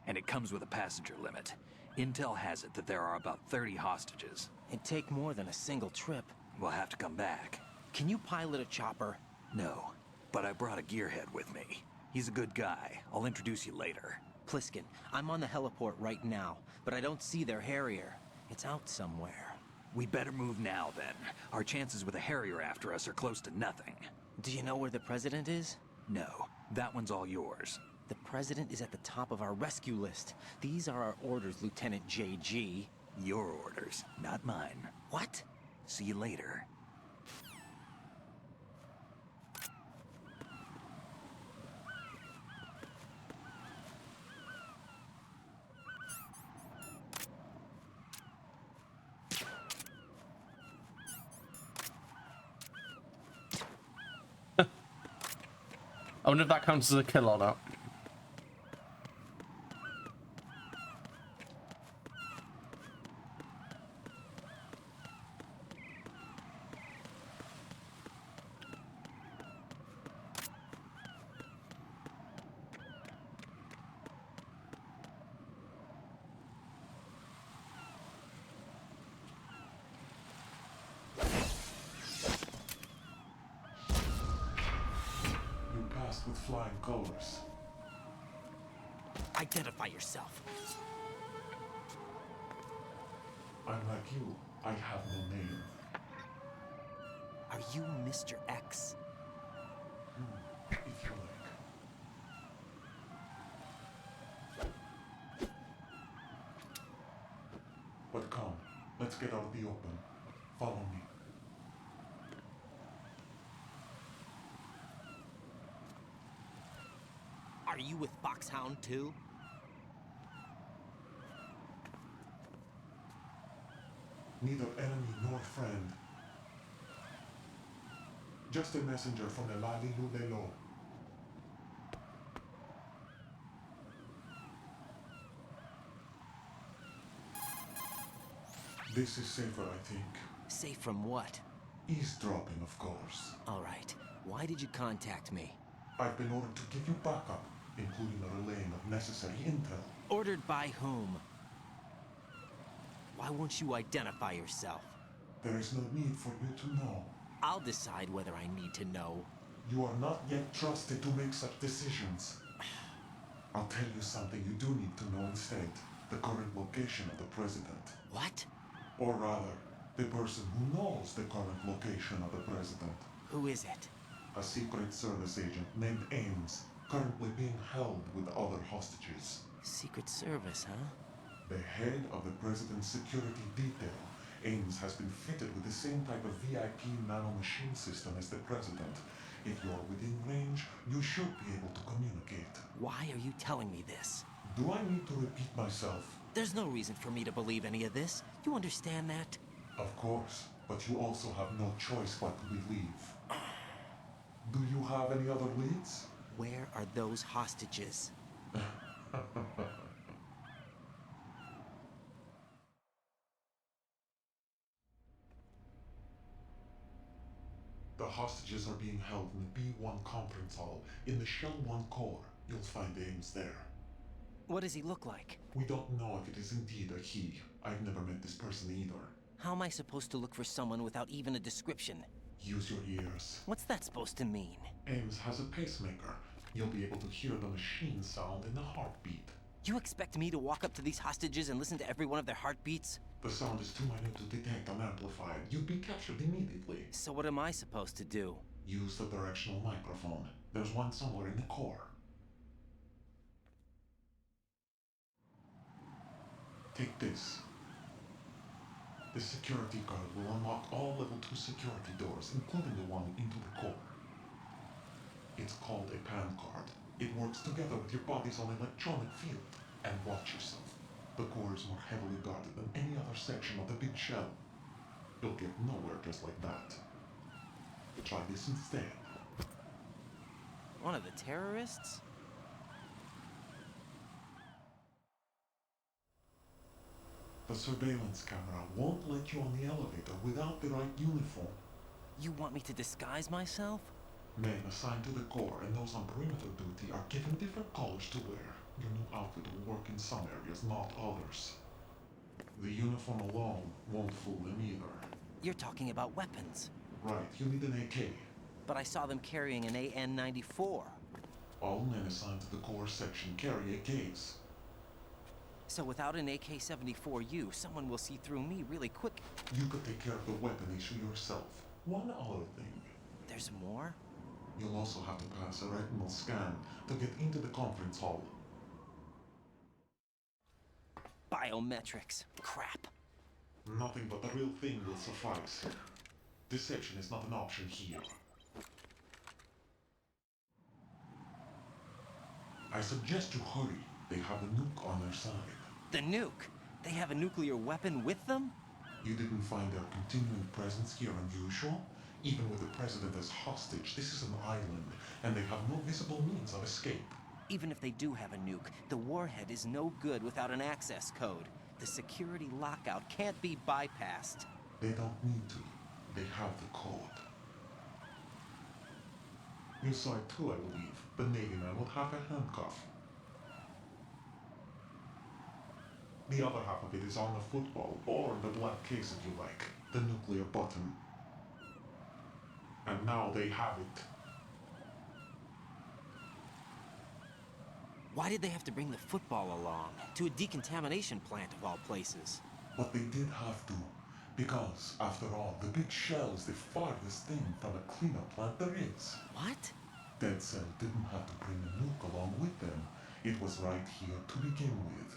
And it comes with a passenger limit. Intel has it that there are about 30 hostages. It'd take more than a single trip. We'll have to come back. Can you pilot a chopper? No, but I brought a gearhead with me. He's a good guy. I'll introduce you later. Pliskin, I'm on the heliport right now, but I don't see their Harrier. It's out somewhere. We better move now, then. Our chances with a Harrier after us are close to nothing. Do you know where the president is? No, that one's all yours. The president is at the top of our rescue list. These are our orders, Lieutenant JG. Your orders, not mine. What? See you later. I wonder if that counts as a kill or not. With flying colors. Identify yourself. I'm like you. I have no name. Are you Mr. X? If you like. But come, let's get out of the open. Follow me. Are you with Foxhound too? Neither enemy nor friend. Just a messenger from Elali Lulelo. This is safer, I think. Safe from what? Eavesdropping, of course. All right. Why did you contact me? I've been ordered to give you backup, including the relaying of necessary intel. Ordered by whom? Why won't you identify yourself? There is no need for you to know. I'll decide whether I need to know. You are not yet trusted to make such decisions. I'll tell you something you do need to know instead. The current location of the president. What? Or rather, the person who knows the current location of the president. Who is it? A Secret Service agent named Ames, currently being held with other hostages. Secret Service, huh? The head of the president's security detail, Ames has been fitted with the same type of VIP nanomachine system as the president. If you're within range, you should be able to communicate. Why are you telling me this? Do I need to repeat myself? There's no reason for me to believe any of this. You understand that? Of course, but you also have no choice but to believe. Do you have any other leads? Where are those hostages? The hostages are being held in the B1 conference hall in the Shell 1 core. You'll find Ames there. What does he look like? We don't know if it is indeed a he. I've never met this person either. How am I supposed to look for someone without even a description? Use your ears. What's that supposed to mean? Ames has a pacemaker. You'll be able to hear the machine sound in the heartbeat. You expect me to walk up to these hostages and listen to every one of their heartbeats? The sound is too minute to detect unamplified. You'd be captured immediately. So what am I supposed to do? Use the directional microphone. There's one somewhere in the core. Take this. This security card will unlock all level 2 security doors, including the one into the core. It's called a PAN card. It works together with your body's own electronic field. And watch yourself. The core is more heavily guarded than any other section of the big shell. You'll get nowhere just like that. Try this instead. One of the terrorists? The surveillance camera won't let you on the elevator without the right uniform. You want me to disguise myself? Men assigned to the core and those on perimeter duty are given different colors to wear. Your new outfit will work in some areas, not others. The uniform alone won't fool them either. You're talking about weapons. Right, you need an AK. But I saw them carrying an AN-94. All men assigned to the core section carry AKs. So without an AK-74U, someone will see through me really quick. You could take care of the weapon issue yourself. One other thing. There's more? You'll also have to pass a retinal scan to get into the conference hall. Biometrics. Crap. Nothing but the real thing will suffice. Deception is not an option here. I suggest you hurry. They have a nuke on their side. The nuke? They have a nuclear weapon with them? You didn't find their continuing presence here unusual? Even with the president as hostage, this is an island, and they have no visible means of escape. Even if they do have a nuke, the warhead is no good without an access code. The security lockout can't be bypassed. They don't need to. They have the code. You saw it too, I believe. The Navy man with half a handcuff. The other half of it is on the football, or the black case if you like. The nuclear button. And now they have it. Why did they have to bring the football along? To a decontamination plant of all places. But they did have to. Because, after all, the big shell is the farthest thing from a cleanup plant there is. What? Dead Cell didn't have to bring a nuke along with them. It was right here to begin with.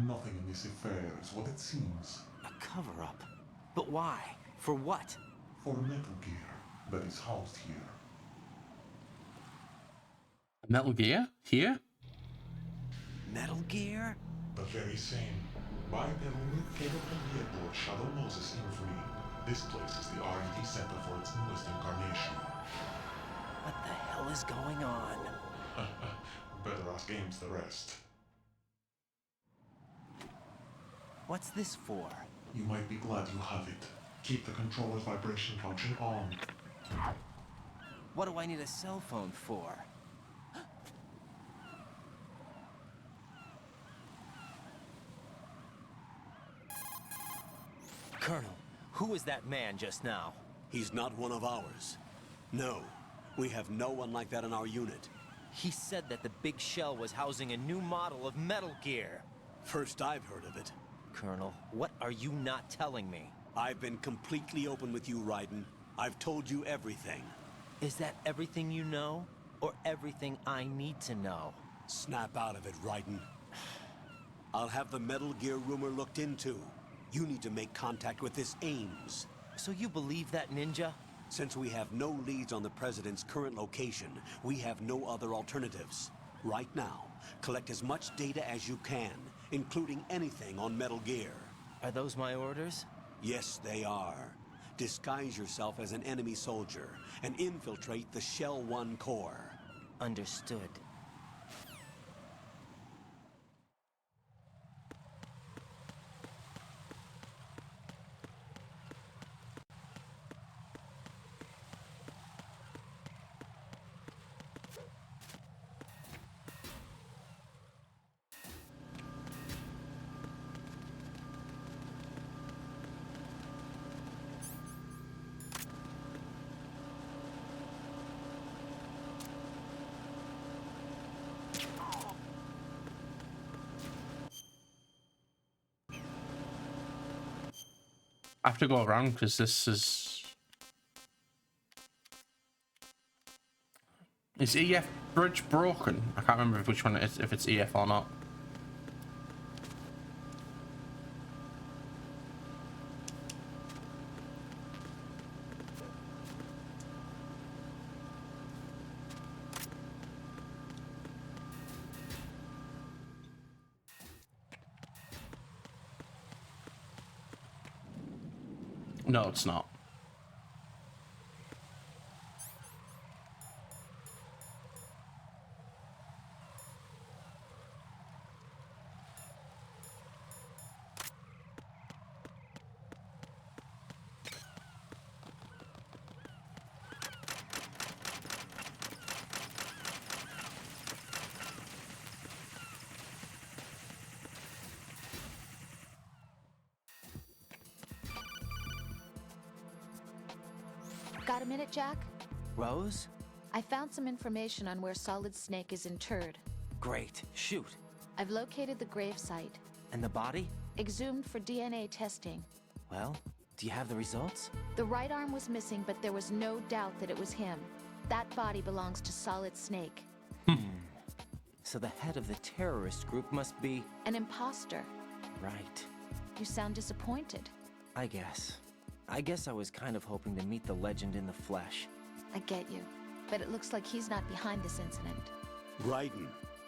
Nothing in this affair is what it seems. A cover-up? But why? For what? For Metal Gear that is housed here. Metal Gear? Here? Metal Gear? The very same. Bipedal nuke came from the airport Shadow Moses infamy. This place is the R&D center for its newest incarnation. What the hell is going on? Better ask Ames the rest. What's this for? You might be glad you have it. Keep the controller's vibration function on. What do I need a cell phone for? Colonel, who was that man just now? He's not one of ours. No, we have no one like that in our unit. He said that the big shell was housing a new model of Metal Gear. First I've heard of it. Colonel, what are you not telling me? I've been completely open with you, Raiden. I've told you everything. Is that everything you know? Or everything I need to know? Snap out of it, Raiden. I'll have the Metal Gear rumor looked into. You need to make contact with this Ames. So you believe that ninja? Since we have no leads on the President's current location, we have no other alternatives. Right now, collect as much data as you can, including anything on Metal Gear. Are those my orders? Yes, they are. Disguise yourself as an enemy soldier and infiltrate the Shell 1 core. Understood. I have to go around because this is EF bridge broken? I can't remember which one it is, if it's EF or not. No, it's not. Got a minute, Jack? Rose? I found some information on where Solid Snake is interred. Great. Shoot. I've located the grave site. And the body? Exhumed for DNA testing. Well, do you have the results? The right arm was missing, but there was no doubt that it was him. That body belongs to Solid Snake. So the head of the terrorist group must be... An imposter. Right. You sound disappointed. I guess I was kind of hoping to meet the legend in the flesh. I get you. But it looks like he's not behind this incident. Raiden,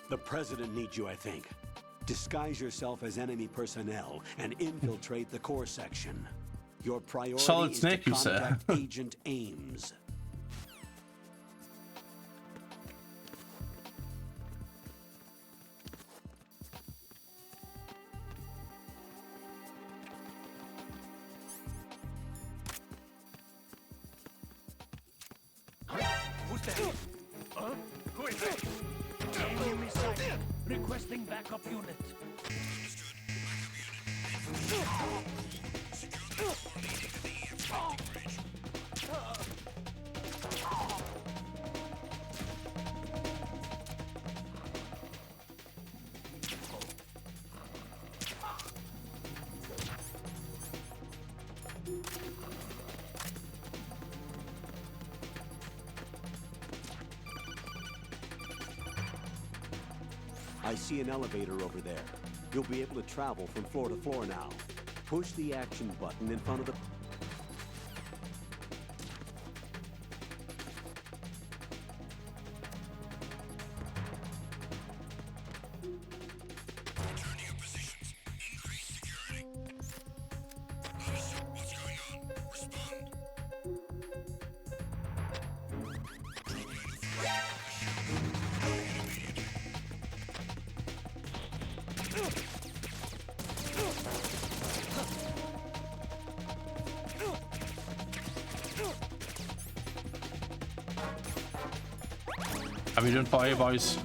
the president needs you, I think. Disguise yourself as enemy personnel and infiltrate the core section. Your priority Solid is Snake, to you say? contact Agent Ames. Who's that? Huh? Who is that? Enemy sighted. Requesting backup unit. I see an elevator over there. You'll be able to travel from floor to floor now. Push the action button in front of the... Return to your positions. Increase security. Officer, what's going on? Respond. How we doing for you, boys?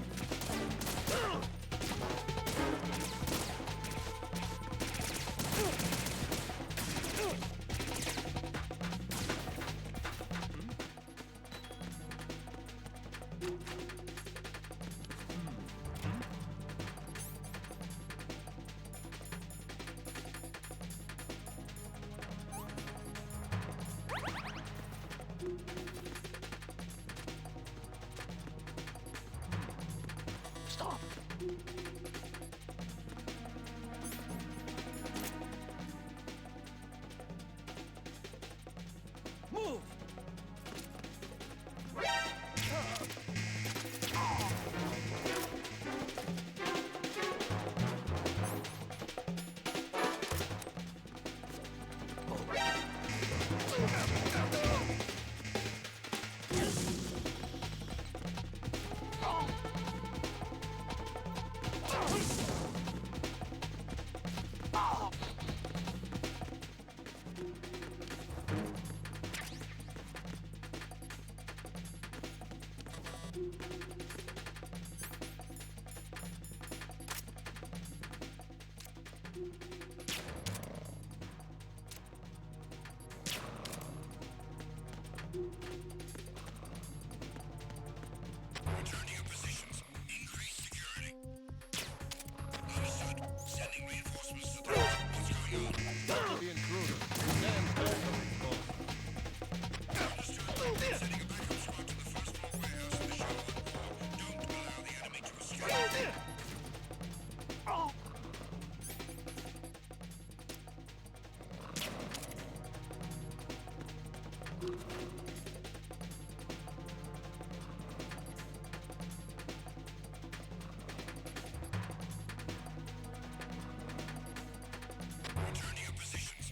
Return to your positions.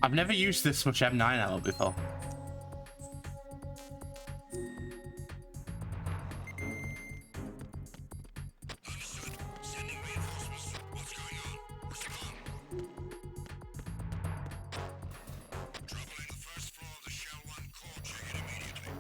I've never used this much M9 ammo before. Understood. Sending reinforcements. What's going on? Where's the bomb? Trouble in the first floor of the Shell 1 core. Check it immediately.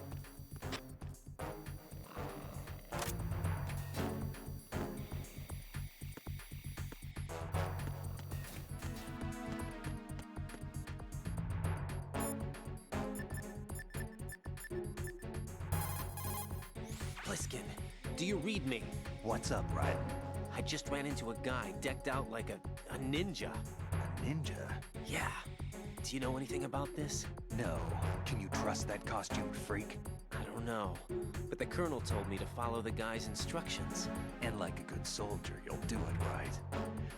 Pliskin, do you read me? What's up, Raiden? I just ran into a guy decked out like a ninja. A ninja? Yeah. Do you know anything about this? No. Can you trust that costumed freak? I don't know. But the colonel told me to follow the guy's instructions. And like a good soldier, you'll do it right.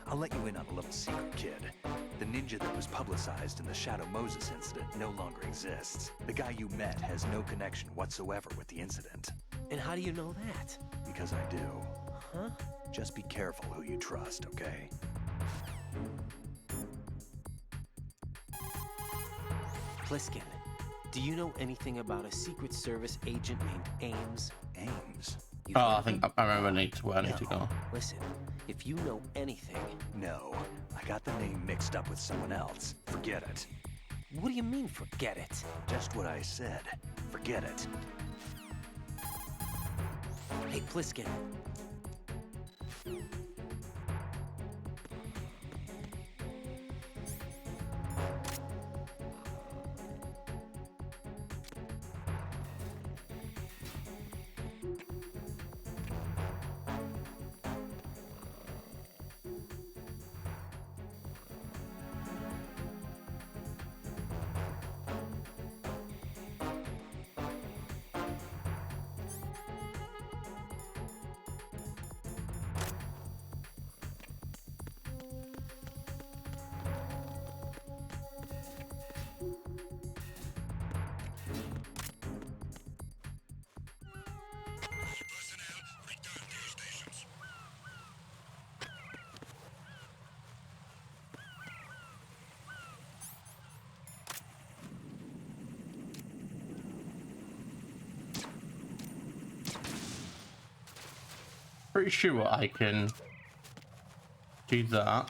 I'll let you in on a little secret, kid. The ninja that was publicized in the Shadow Moses incident no longer exists. The guy you met has no connection whatsoever with the incident. And how do you know that? Because I do. Huh? Just be careful who you trust, okay? Pliskin, do you know anything about a Secret Service agent named Ames? Ames? You've Oh, heard I of think him? I remember where I need to go. Listen, if you know anything... No. I got the name mixed up with someone else. Forget it. What do you mean, forget it? Just what I said. Forget it. Hey, Pliskin. Personnel, return to your stations. Pretty sure I can do that.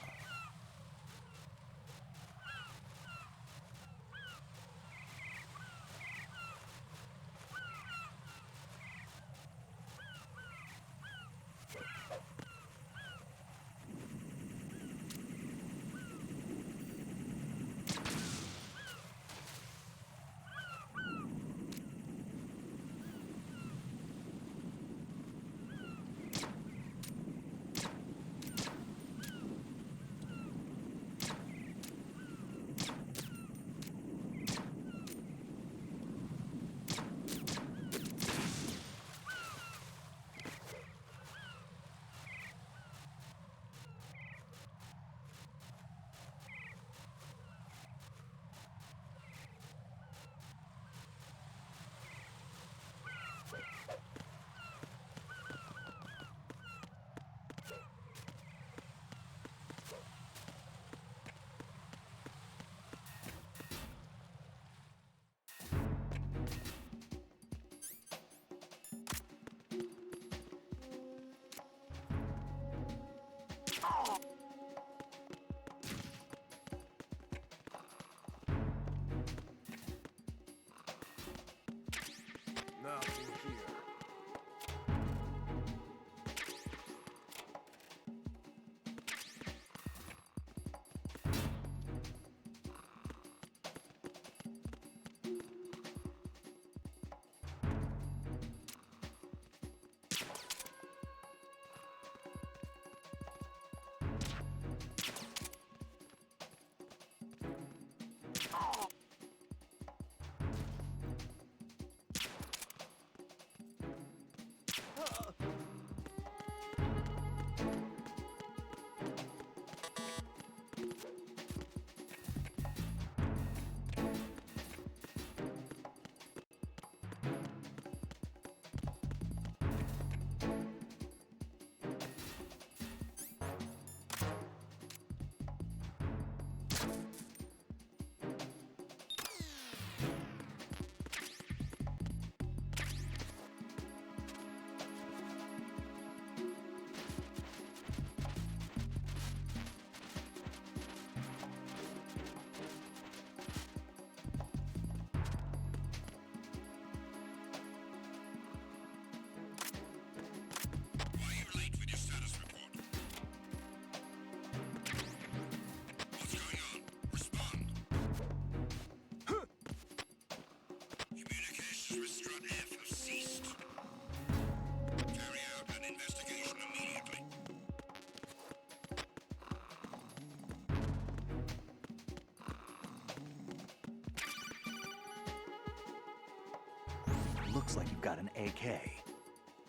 looks like you've got an AK.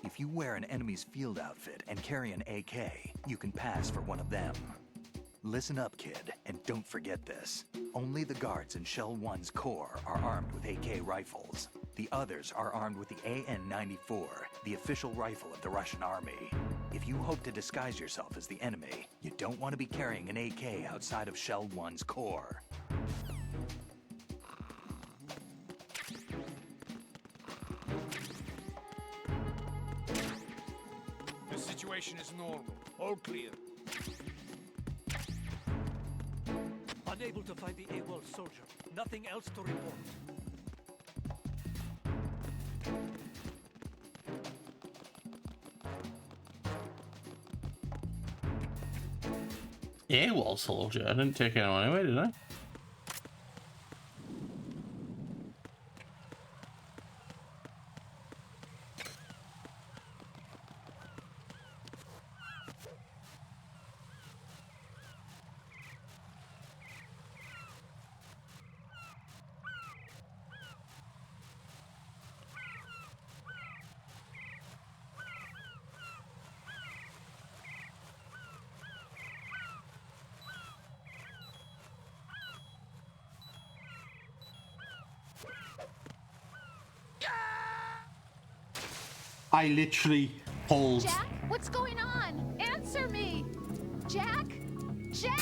If you wear an enemy's field outfit and carry an AK, you can pass for one of them. Listen up, kid, and don't forget this. Only the guards in Shell 1's core are armed with AK rifles. The others are armed with the AN-94, the official rifle of the Russian army. If you hope to disguise yourself as the enemy, you don't want to be carrying an AK outside of Shell 1's core. The situation is normal. All clear. Unable to find the AWOL soldier. Nothing else to report. AWOL soldier? I didn't take anyone away, did I? I literally pulled. Jack, what's going on? Answer me! Jack? Jack!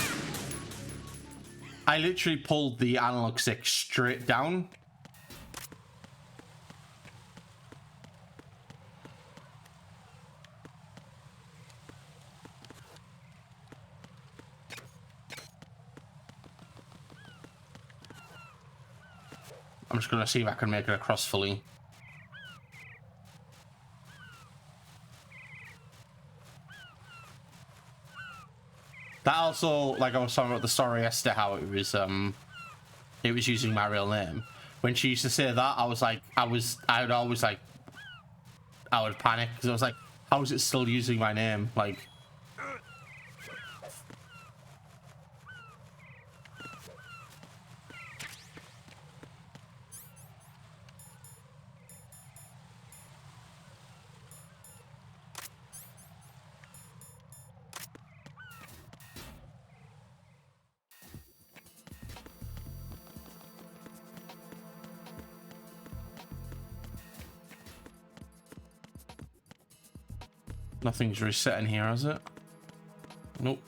I literally pulled the analog stick straight down. I'm just gonna see if I can make it across fully. That also, like I was talking about the story yesterday, how it was using my real name. When she used to say that, I was like, I would panic because I was like, how is it still using my name? Like, nothing's resetting here, is it? Nope.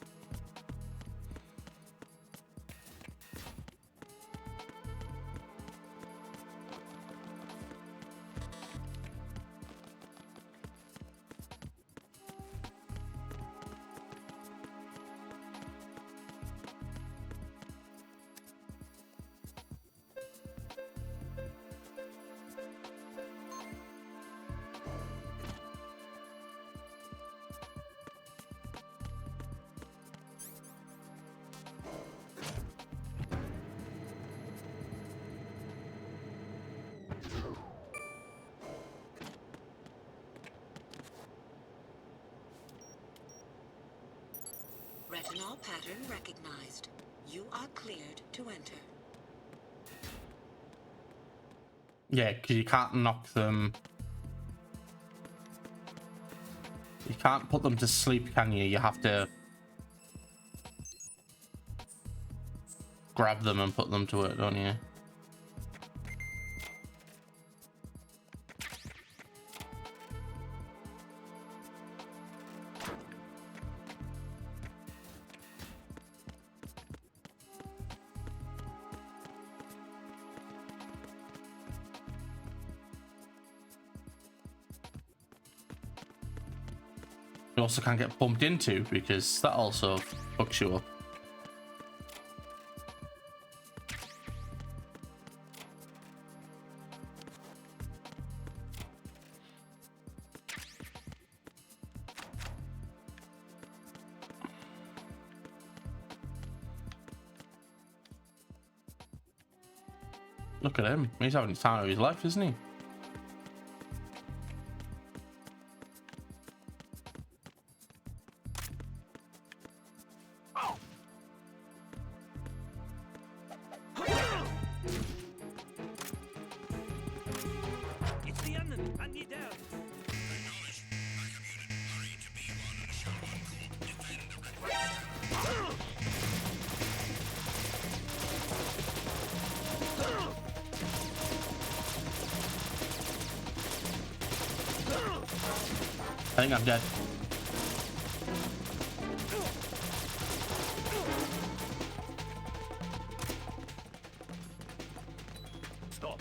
Retinol pattern recognized. You are cleared to enter. Yeah, because you can't knock them. You can't put them to sleep, can you? You have to grab them and put them to it, don't you? You also can't get bumped into because that also fucks you up. Look at him. He's having the time of his life, isn't he? It's the enemy. I think I'm dead. Stop.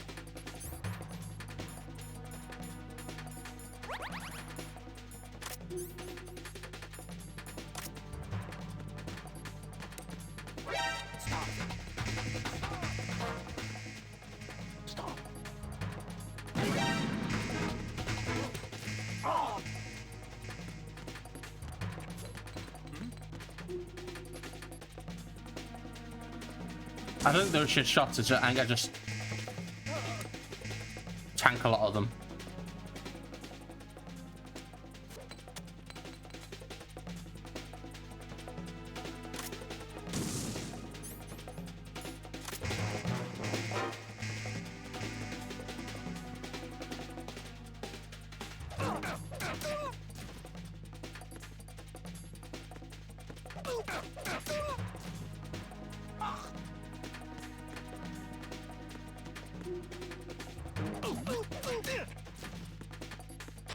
Stop. Oh. I don't think those shit shots. It's just, I think I just tank a lot of them.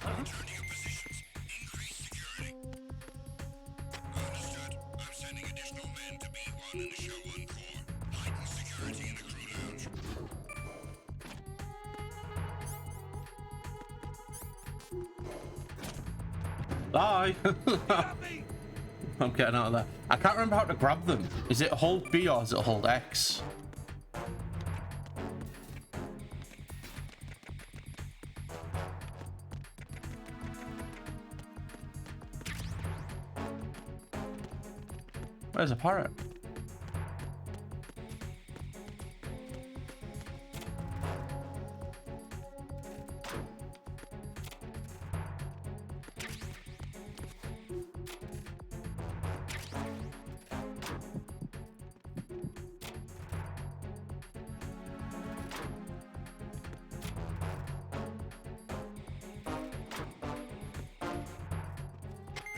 Return to your positions. Increase security. Understood. I'm sending additional men to B1 and the Show 1 core. Heighten security in the crew lounge. Bye. I'm getting out of there. I can't remember how to grab them. Is it hold B or is it hold X? Where's a parrot?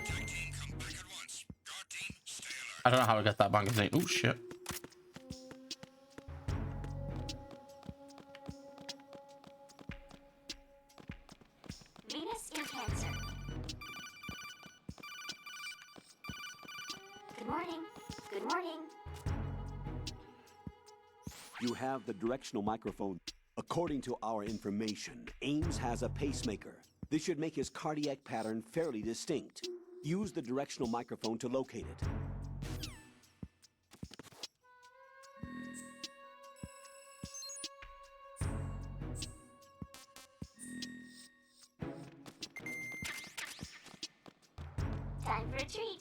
Attack team, come back at once. Guard team, stay alert. I don't know how to get that magazine. Oh shit. Venus in Cancer. Good morning. Good morning. You have the directional microphone. According to our information, Ames has a pacemaker. This should make his cardiac pattern fairly distinct. Use the directional microphone to locate it. Time for a treat.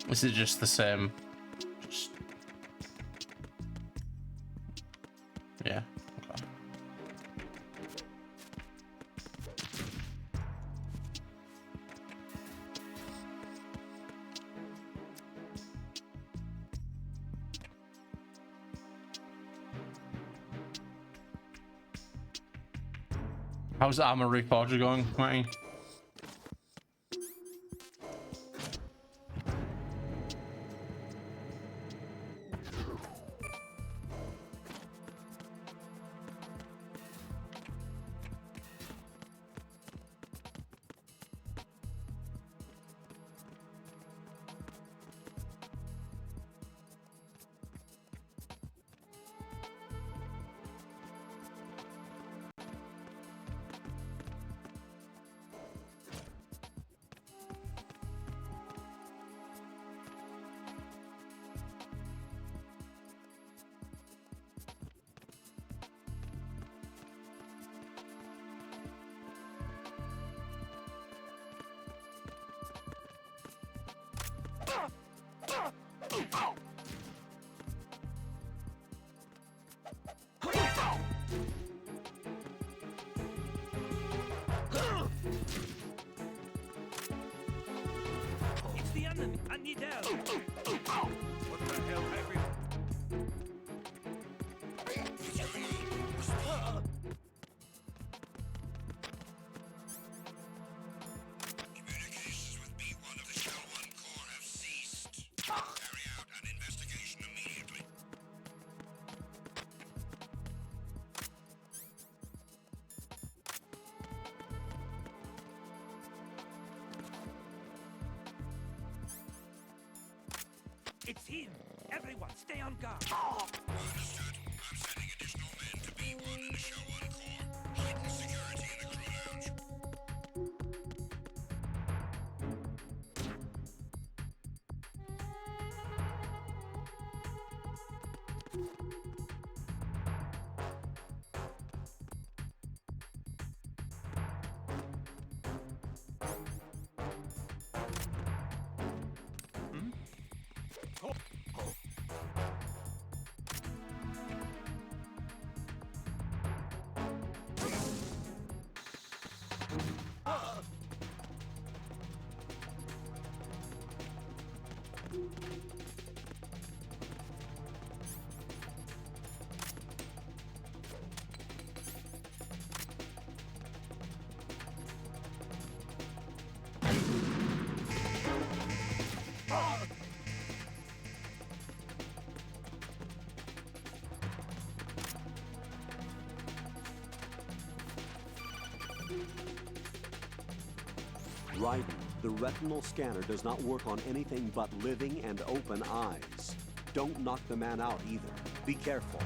This is just the same. Just... Yeah. Okay. How's the armor reforger going, Matty? Listen, I need help. What the hell, Harry? Communications with B1 of the Shell 1 Corps have ceased. Carry out an investigation immediately. It's him. Everyone, stay on guard. Understood. I'm sending additional men to B1 and the Shell 1 Corps. Heighten security in the crew lounge. Raiden, the retinal scanner does not work on anything but living and open eyes. Don't knock the man out either. Be careful.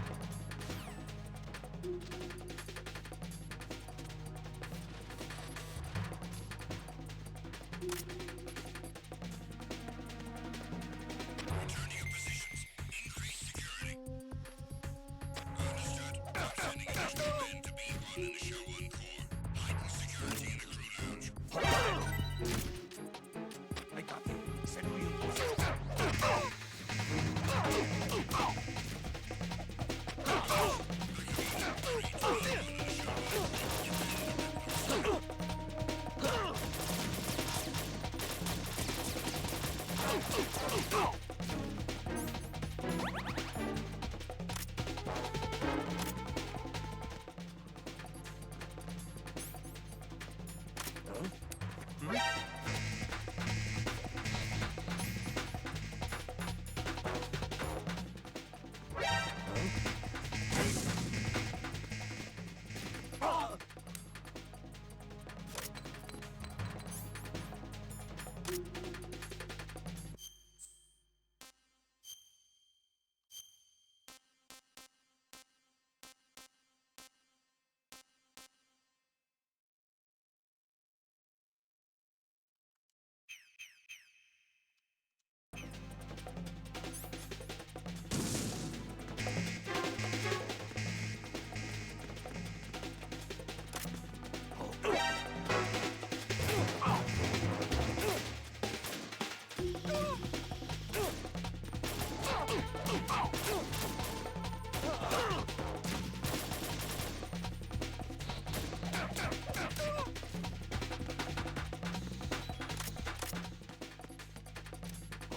Return to your positions. Increase security. Understood. I'm sending additional men to B1 and the Shell 1 Corps. Heighten security in the crew lounge. I got him. Send me.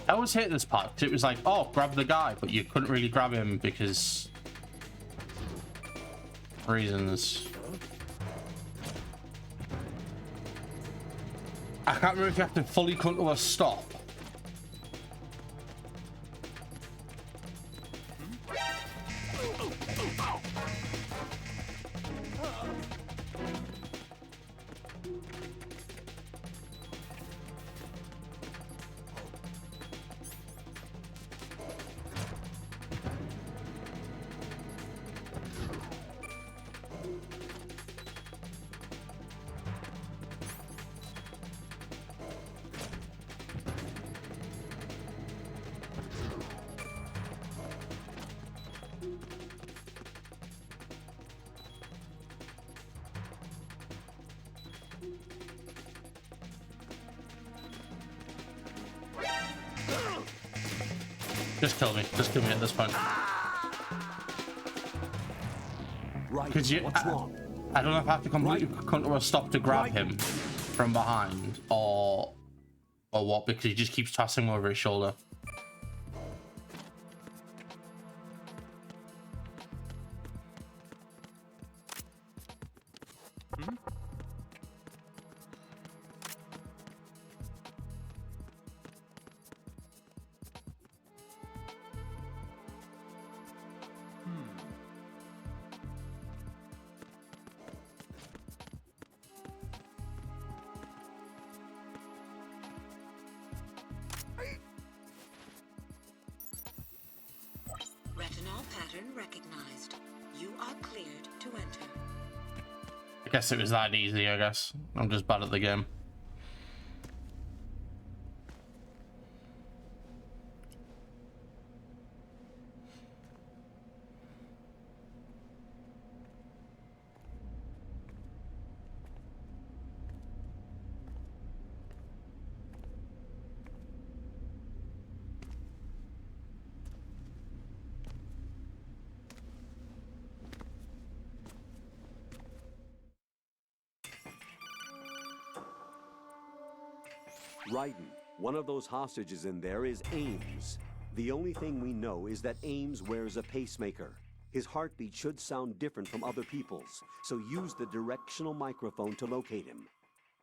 I always hate this part because it was like, oh, grab the guy, but you couldn't really grab him because reasons. I can't remember if you have to fully come to a stop. Just kill me. Just kill me at this point. Because you, I don't know if I have to completely come to a stop to grab him from behind, or Or what? Because he just keeps tossing him over his shoulder. Retinol pattern recognized. You are cleared to enter. I guess it was that easy, I guess. I'm just bad at the game. Raiden, one of those hostages in there is Ames. The only thing we know is that Ames wears a pacemaker. His heartbeat should sound different from other people's, so use the directional microphone to locate him.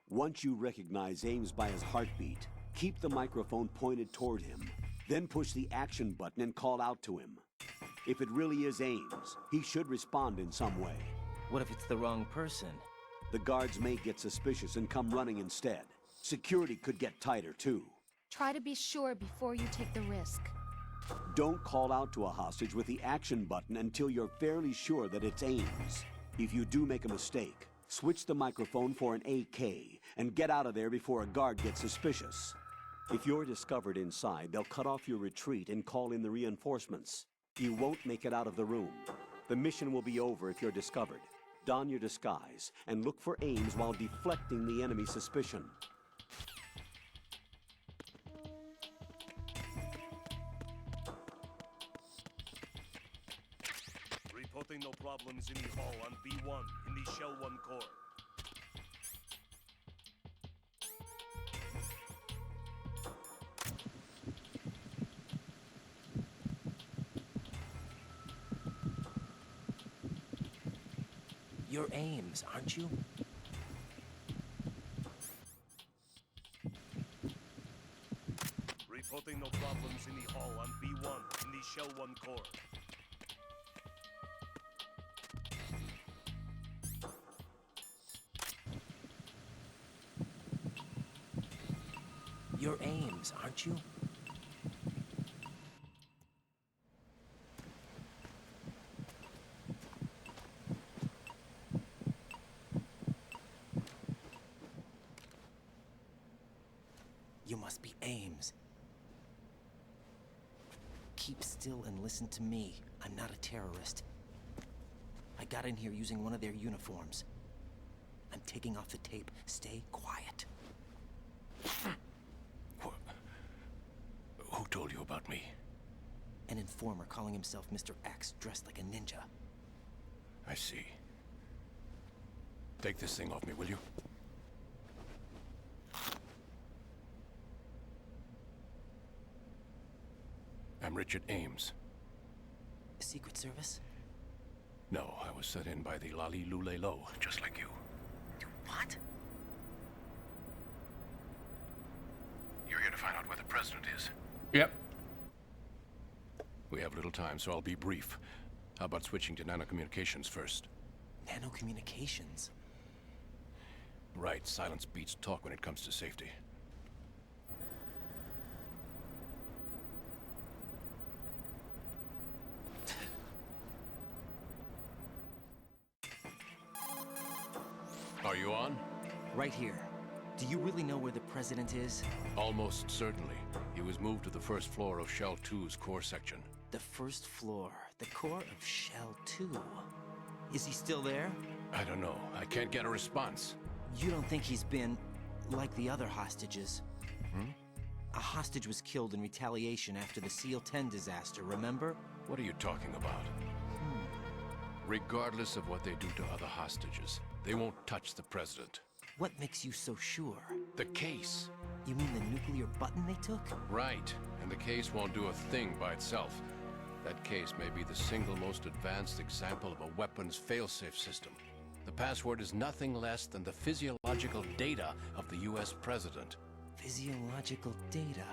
Once you recognize Ames by his heartbeat, keep the microphone pointed toward him. Then push the action button and call out to him. If it really is Ames, he should respond in some way. What if it's the wrong person? The guards may get suspicious and come running instead. Security could get tighter, too. Try to be sure before you take the risk. Don't call out to a hostage with the action button until you're fairly sure that it's Ames. If you do make a mistake, switch the microphone for an AK and get out of there before a guard gets suspicious. If you're discovered inside, they'll cut off your retreat and call in the reinforcements. You won't make it out of the room. The mission will be over if you're discovered. Don your disguise and look for Ames while deflecting the enemy's suspicion. Reporting no problems in the hall on B1 in the Shell 1 core. You're Ames, aren't you? Reporting no problems in the hall on B1 in the Shell 1 core. You're Ames, aren't you? You must be Ames. Keep still and listen to me. I'm not a terrorist. I got in here using one of their uniforms. I'm taking off the tape. Stay quiet. Who told you about me? An informer calling himself Mr. X, dressed like a ninja. I see. Take this thing off me, will you? I'm Richard Ames. Secret Service? No, I was set in by the Lali Lule Lo, just like you. What? You're here to find out where the president is. Yep. We have little time, so I'll be brief. How about switching to nanocommunications first? Nanocommunications? Right, silence beats talk when it comes to safety. Are you on? Right here. Do you really know where the president is? Almost certainly. He was moved to the first floor of Shell 2's core section. The first floor. The core of Shell 2. Is he still there? I don't know. I can't get a response. You don't think he's been like the other hostages? A hostage was killed in retaliation after the SEAL 10 disaster, remember? What are you talking about? Regardless of what they do to other hostages, they won't touch the president. What makes you so sure? The case. You mean the nuclear button they took? Right, and the case won't do a thing by itself. That case may be the single most advanced example of a weapons failsafe system. The password is nothing less than the physiological data of the US president. Physiological data?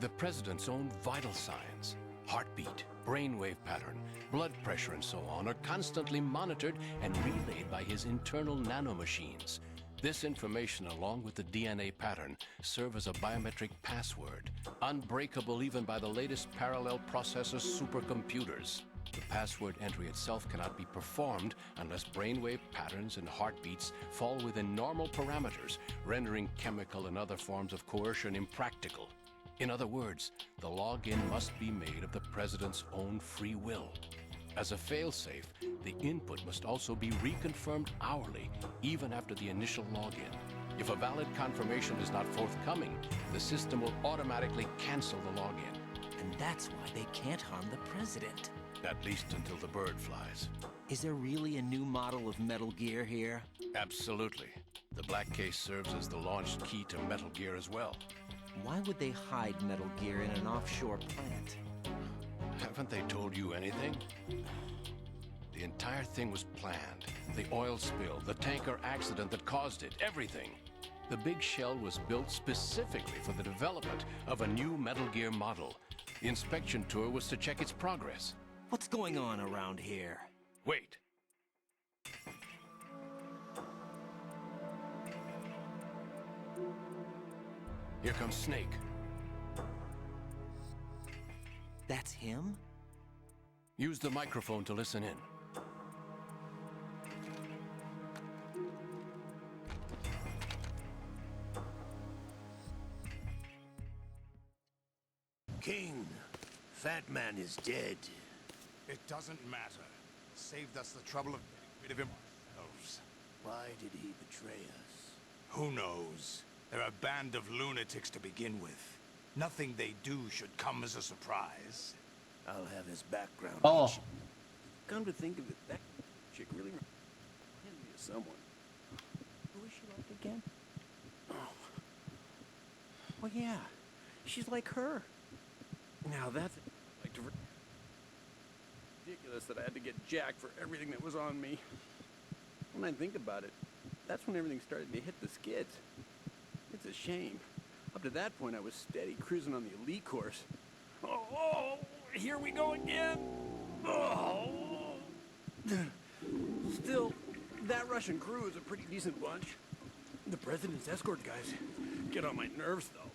The president's own vital signs, heartbeat, brainwave pattern, blood pressure and so on are constantly monitored and relayed by his internal nanomachines. This information, along with the DNA pattern, serve as a biometric password, unbreakable even by the latest parallel processor supercomputers. The password entry itself cannot be performed unless brainwave patterns and heartbeats fall within normal parameters, rendering chemical and other forms of coercion impractical. In other words, the login must be made of the president's own free will. As a failsafe, the input must also be reconfirmed hourly, even after the initial login. If a valid confirmation is not forthcoming, the system will automatically cancel the login. And that's why they can't harm the president. At least until the bird flies. Is there really a new model of Metal Gear here? Absolutely. The black case serves as the launch key to Metal Gear as well. Why would they hide Metal Gear in an offshore plant? Haven't they told you anything? The entire thing was planned. The oil spill, the tanker accident that caused it, everything. The big shell was built specifically for the development of a new Metal Gear model. The inspection tour was to check its progress. What's going on around here? Wait. Here comes Snake. That's him? Use the microphone to listen in. King, Fat Man is dead. It doesn't matter. Saved us the trouble of getting rid of him ourselves. Why did he betray us? Who knows? They're a band of lunatics to begin with. Nothing they do should come as a surprise. I'll have his background. Oh. Come to think of it, that chick really reminded me of someone. Who is she like again? Oh. Well, yeah. She's like her. Now that's like to ridiculous that I had to get jacked for everything that was on me. When I think about it, that's when everything started to hit the skids. It's a shame. Up to that point, I was steady cruising on the elite course. Oh, here we go again. Oh. Still, that Russian crew is a pretty decent bunch. The president's escort guys get on my nerves, though.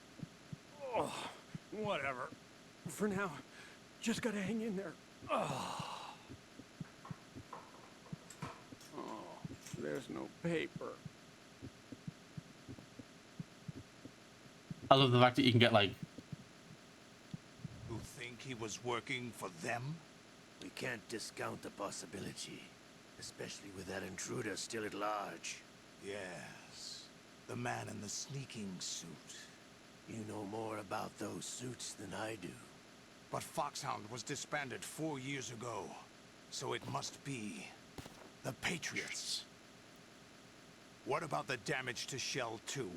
Oh, whatever. For now, just gotta hang in there. Oh, there's no paper. I love the fact that you can get like... You think he was working for them? We can't discount the possibility, especially with that intruder still at large. Yes, the man in the sneaking suit. You know more about those suits than I do. But Foxhound was disbanded 4 years ago, so it must be the Patriots. What about the damage to Shell 2?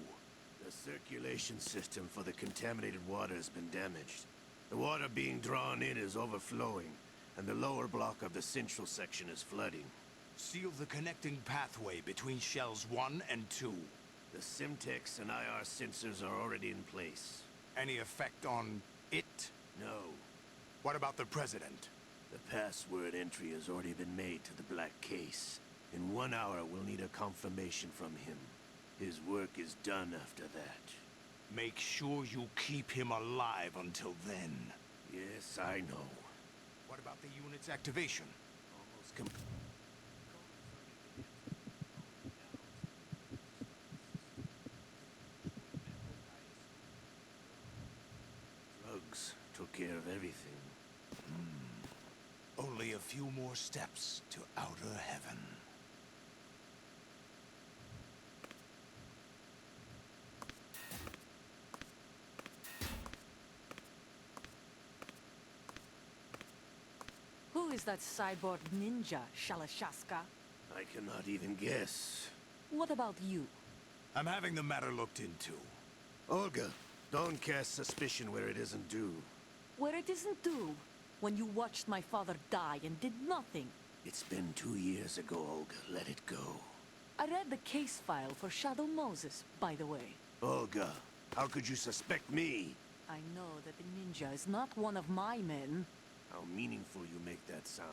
The circulation system for the contaminated water has been damaged. The water being drawn in is overflowing, and the lower block of the central section is flooding. Seal the connecting pathway between Shells 1 and 2. The Simtex and IR sensors are already in place. Any effect on it? No. What about the President? The password entry has already been made to the black case. In 1 hour, we'll need a confirmation from him. His work is done after that. Make sure you keep him alive until then. Yes, I know. What about the unit's activation? Almost complete. Drugs took care of everything. Only a few more steps to outer heaven. Who is that cyborg ninja, Shalashaska? I cannot even guess. What about you? I'm having the matter looked into. Olga, don't cast suspicion where it isn't due. Where it isn't due, when you watched my father die and did nothing. It's been 2 years ago, Olga. Let it go. I read the case file for Shadow Moses, by the way. Olga, how could you suspect me? I know that the ninja is not one of my men. How meaningful you make that sound.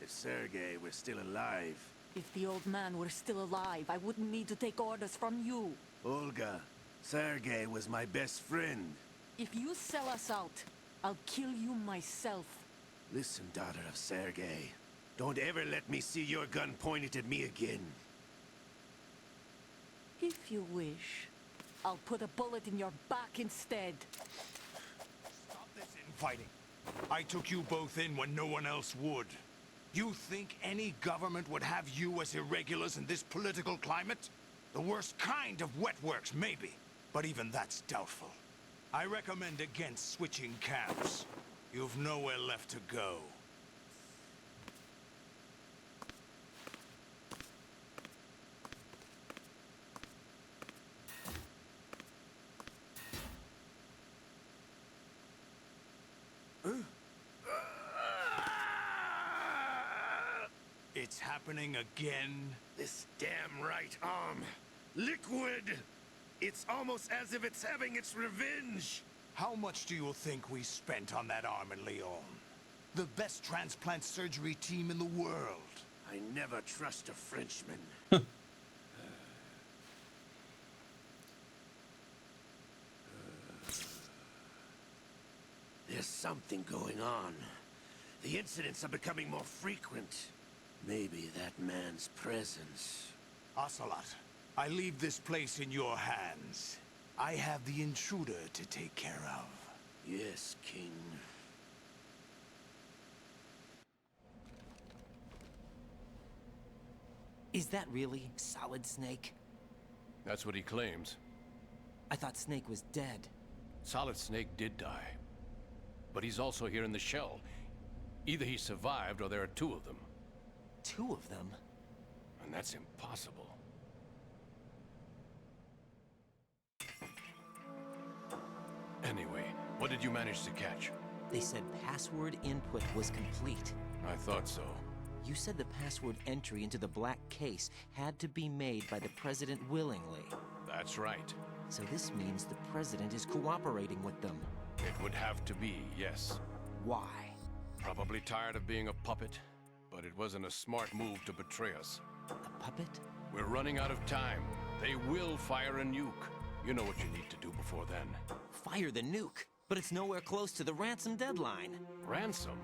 If Sergei were still alive... If the old man were still alive, I wouldn't need to take orders from you. Olga, Sergei was my best friend. If you sell us out, I'll kill you myself. Listen, daughter of Sergei. Don't ever let me see your gun pointed at me again. If you wish, I'll put a bullet in your back instead. Stop this infighting. I took you both in when no one else would. You think any government would have you as irregulars in this political climate? The worst kind of wet works, maybe. But even that's doubtful. I recommend against switching camps. You've nowhere left to go. It's happening again? This damn right arm. Liquid! It's almost as if it's having its revenge. How much do you think we spent on that arm in Lyon? The best transplant surgery team in the world. I never trust a Frenchman. There's something going on. The incidents are becoming more frequent. Maybe that man's presence. Ocelot, I leave this place in your hands. I have the intruder to take care of. Yes, King. Is that really Solid Snake? That's what he claims. I thought Snake was dead. Solid Snake did die. But he's also here in the shell. Either he survived or there are two of them. Two of them? And that's impossible. Anyway, what did you manage to catch? They said password input was complete. I thought so. You said the password entry into the black case had to be made by the President willingly. That's right. So this means the President is cooperating with them. It would have to be, yes. Why? Probably tired of being a puppet, but it wasn't a smart move to betray us. A puppet? We're running out of time. They will fire a nuke. You know what you need to do before then. Fire the nuke? But it's nowhere close to the ransom deadline. Ransom?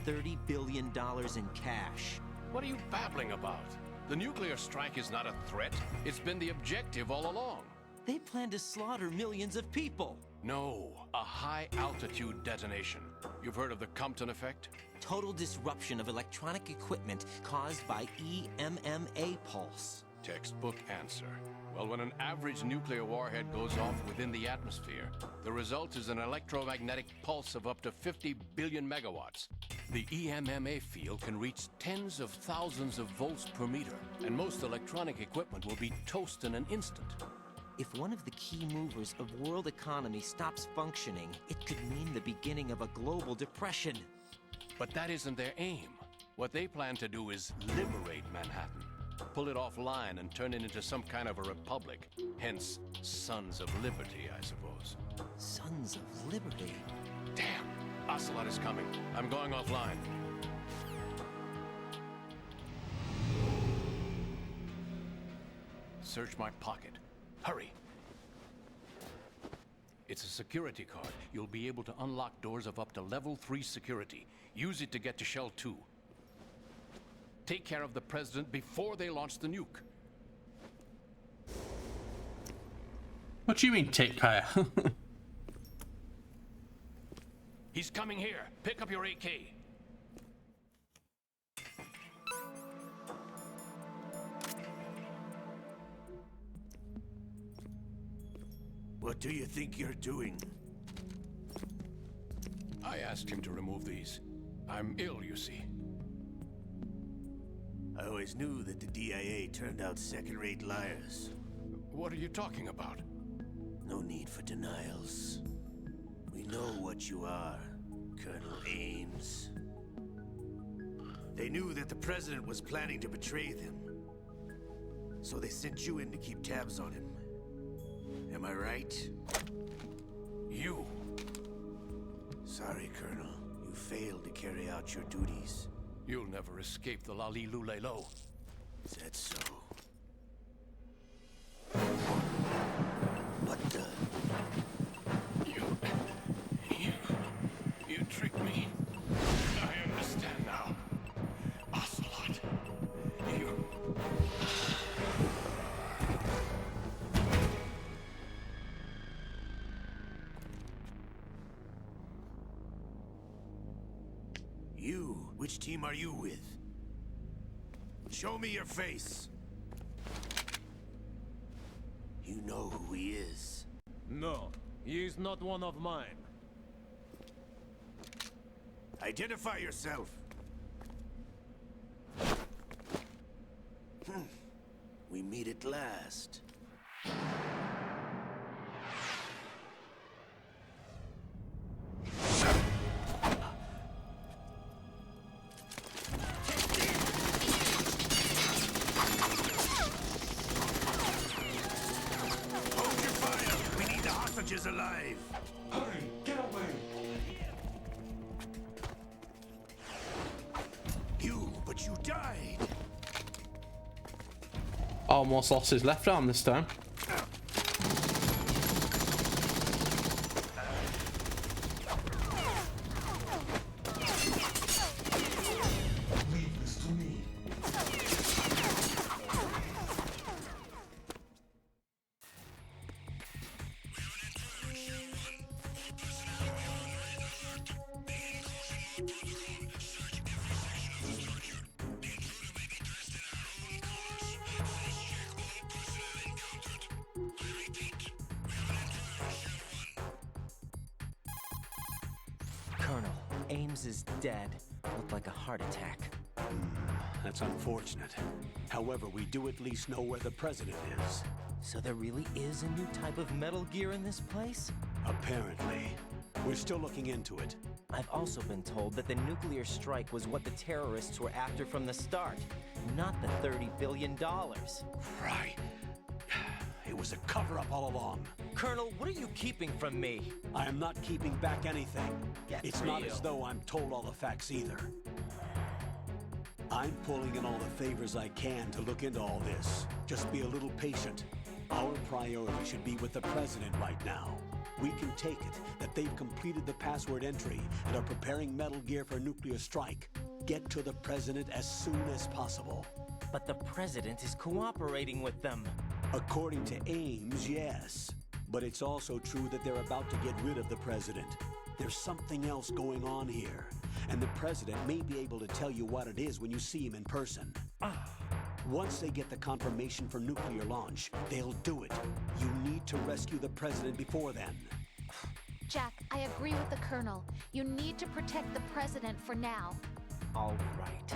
$30 billion in cash. What are you babbling about? The nuclear strike is not a threat. It's been the objective all along. They plan to slaughter millions of people. No, a high-altitude detonation. You've heard of the Compton effect? Total disruption of electronic equipment caused by EMMA pulse. Textbook answer. Well, when an average nuclear warhead goes off within the atmosphere, the result is an electromagnetic pulse of up to 50 billion megawatts. The EMMA field can reach tens of thousands of volts per meter, and most electronic equipment will be toast in an instant. If one of the key movers of world economy stops functioning, it could mean the beginning of a global depression. But that isn't their aim. What they plan to do is liberate Manhattan. Pull it offline and turn it into some kind of a republic. Hence, Sons of Liberty, I suppose. Sons of Liberty? Damn! Ocelot is coming. I'm going offline. Search my pocket. Hurry! It's a security card. You'll be able to unlock doors of up to level 3 security. Use it to get to Shell 2. Take care of the President before they launch the nuke. What do you mean, take care? He's coming here. Pick up your AK. What do you think you're doing? I asked him to remove these. I'm ill, you see. I always knew that the DIA turned out second-rate liars. What are you talking about? No need for denials. We know what you are, Colonel Ames. They knew that the President was planning to betray them. So they sent you in to keep tabs on him. Am I right? You! Sorry, Colonel. You failed to carry out your duties. You'll never escape the Lali Lulelo. Is that so? What the? You tricked me. I understand now. Ocelot. You... You? Which team are you with? Show me your face. You know who he is. No, he is not one of mine. Identify yourself. We meet at last. Hold your fire! We need the hostages alive! Hurry! Get away! But you died! Almost lost his left arm this time. Leave this to me. Colonel, Ames is dead. Looked like a heart attack. That's unfortunate. However, we do at least know where the President is. So there really is a new type of Metal Gear in this place? Apparently. We're still looking into it. I've also been told that the nuclear strike was what the terrorists were after from the start, not the $30 billion. Right. It was a cover-up all along. Colonel, what are you keeping from me? I am not keeping back anything. Get It's real. not as though I'm told all the facts either. I'm pulling in all the favors I can to look into all this. Just be a little patient. Our priority should be with the President right now. We can take it that they've completed the password entry and are preparing Metal Gear for nuclear strike. Get to the President as soon as possible. But the President is cooperating with them. According to Ames, yes. But it's also true that they're about to get rid of the President. There's something else going on here, and the President may be able to tell you what it is when you see him in person. Once they get the confirmation for nuclear launch, they'll do it. You need to rescue the President before then. Jack, I agree with the Colonel. You need to protect the President for now. All right.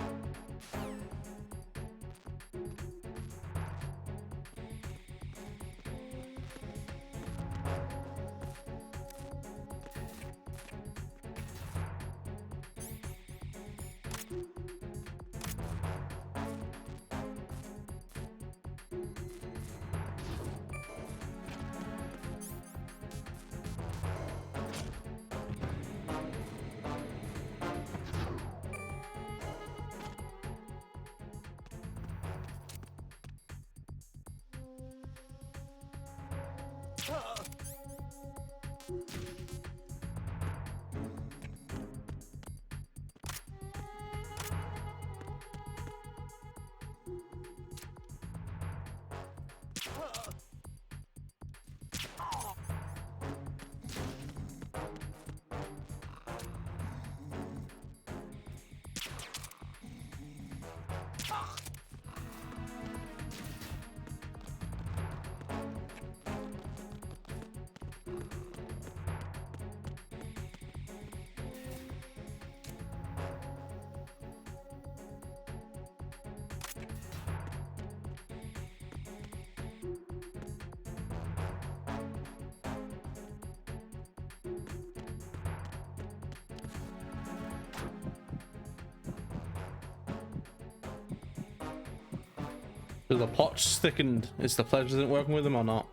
Do the pot's thickened? Is the president working with him or not?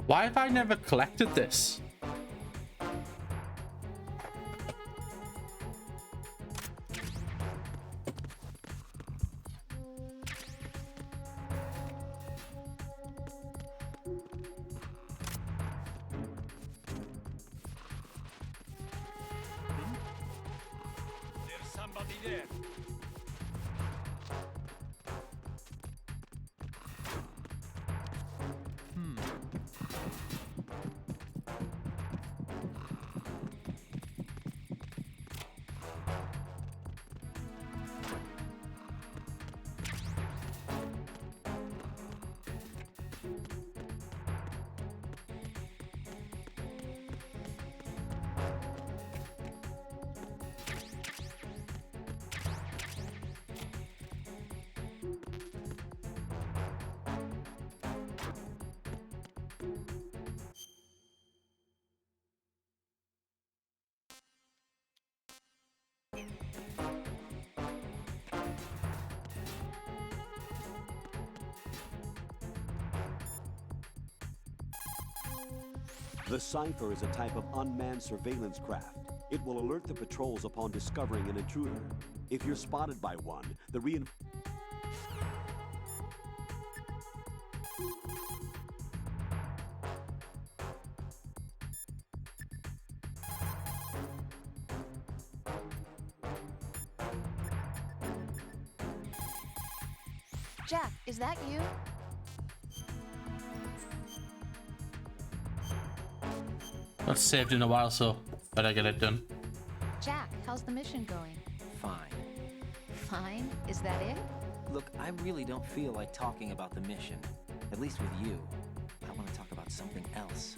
Why have I never collected this? There's somebody there. The Cypher is a type of unmanned surveillance craft. It will alert the patrols upon discovering an intruder. If you're spotted by one, the Jack, is that you? That's saved in a while, so better get it done. Jack, how's the mission going? Fine. Fine? Is that it? Look, I really don't feel like talking about the mission. At least with you. I want to talk about something else.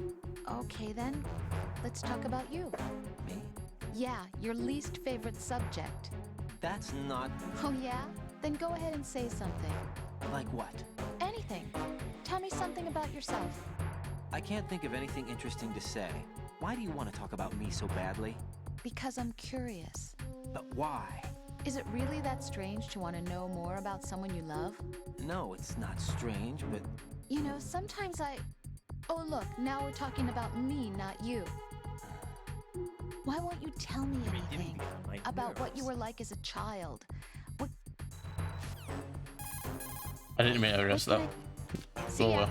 Okay then, let's talk about you. Me? Yeah, your least favorite subject. That's not... Oh yeah? Then go ahead and say something. Like what? Anything. Tell me something about yourself. I can't think of anything interesting to say. Why do you want to talk about me so badly? Because I'm curious. But why? Is it really that strange to want to know more about someone you love? No, it's not strange, but... You know, sometimes I... Oh look, now we're talking about me, not you. Why won't you tell me anything about what you were like as a child? What... I didn't mean to arrest that. See ya.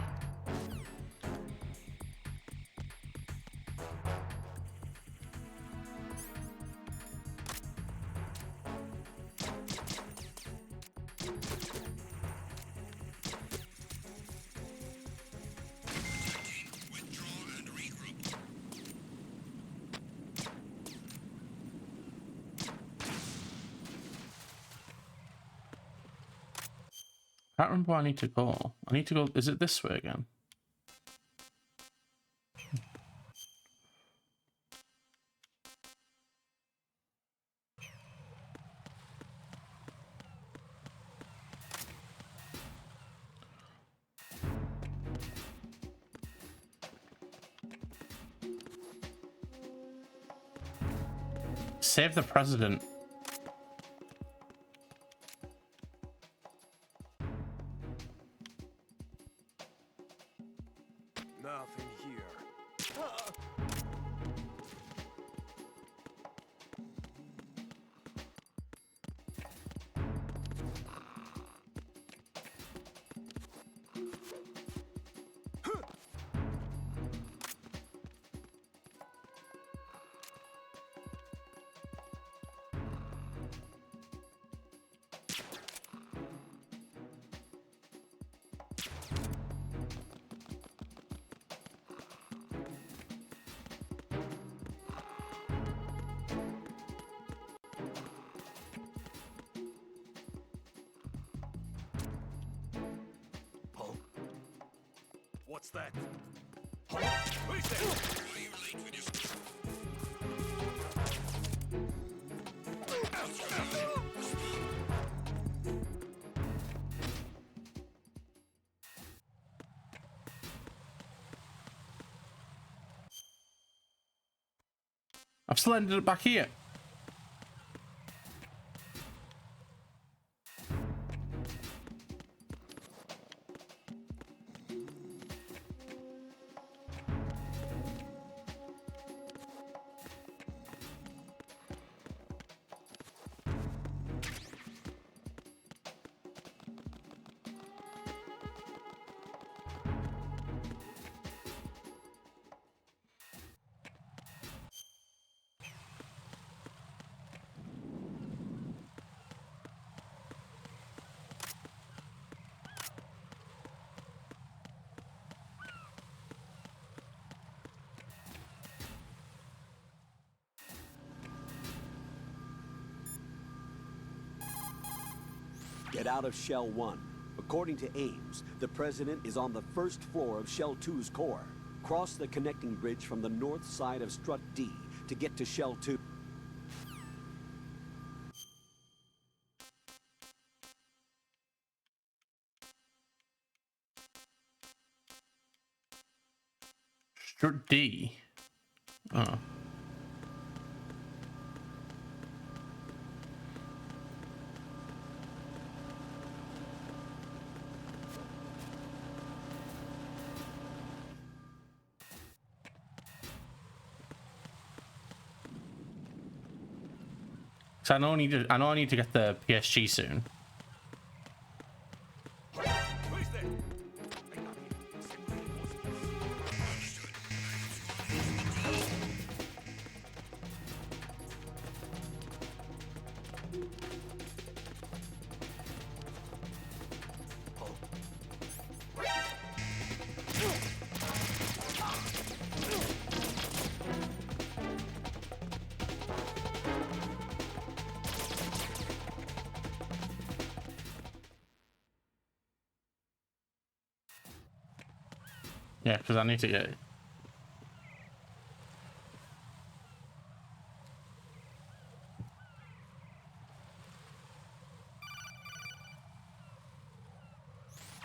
Can't remember where I need to go. I need to go. Is it this way again? Save the president. Nothing here. What's that? Who's there? I've still ended up back here. Get out of Shell 1. According to Ames, the President is on the first floor of Shell 2's core. Cross the connecting bridge from the north side of Strut D to get to Shell 2. Strut D. Oh. So I know I need to get the PSG soon. Yeah, because I need to get it.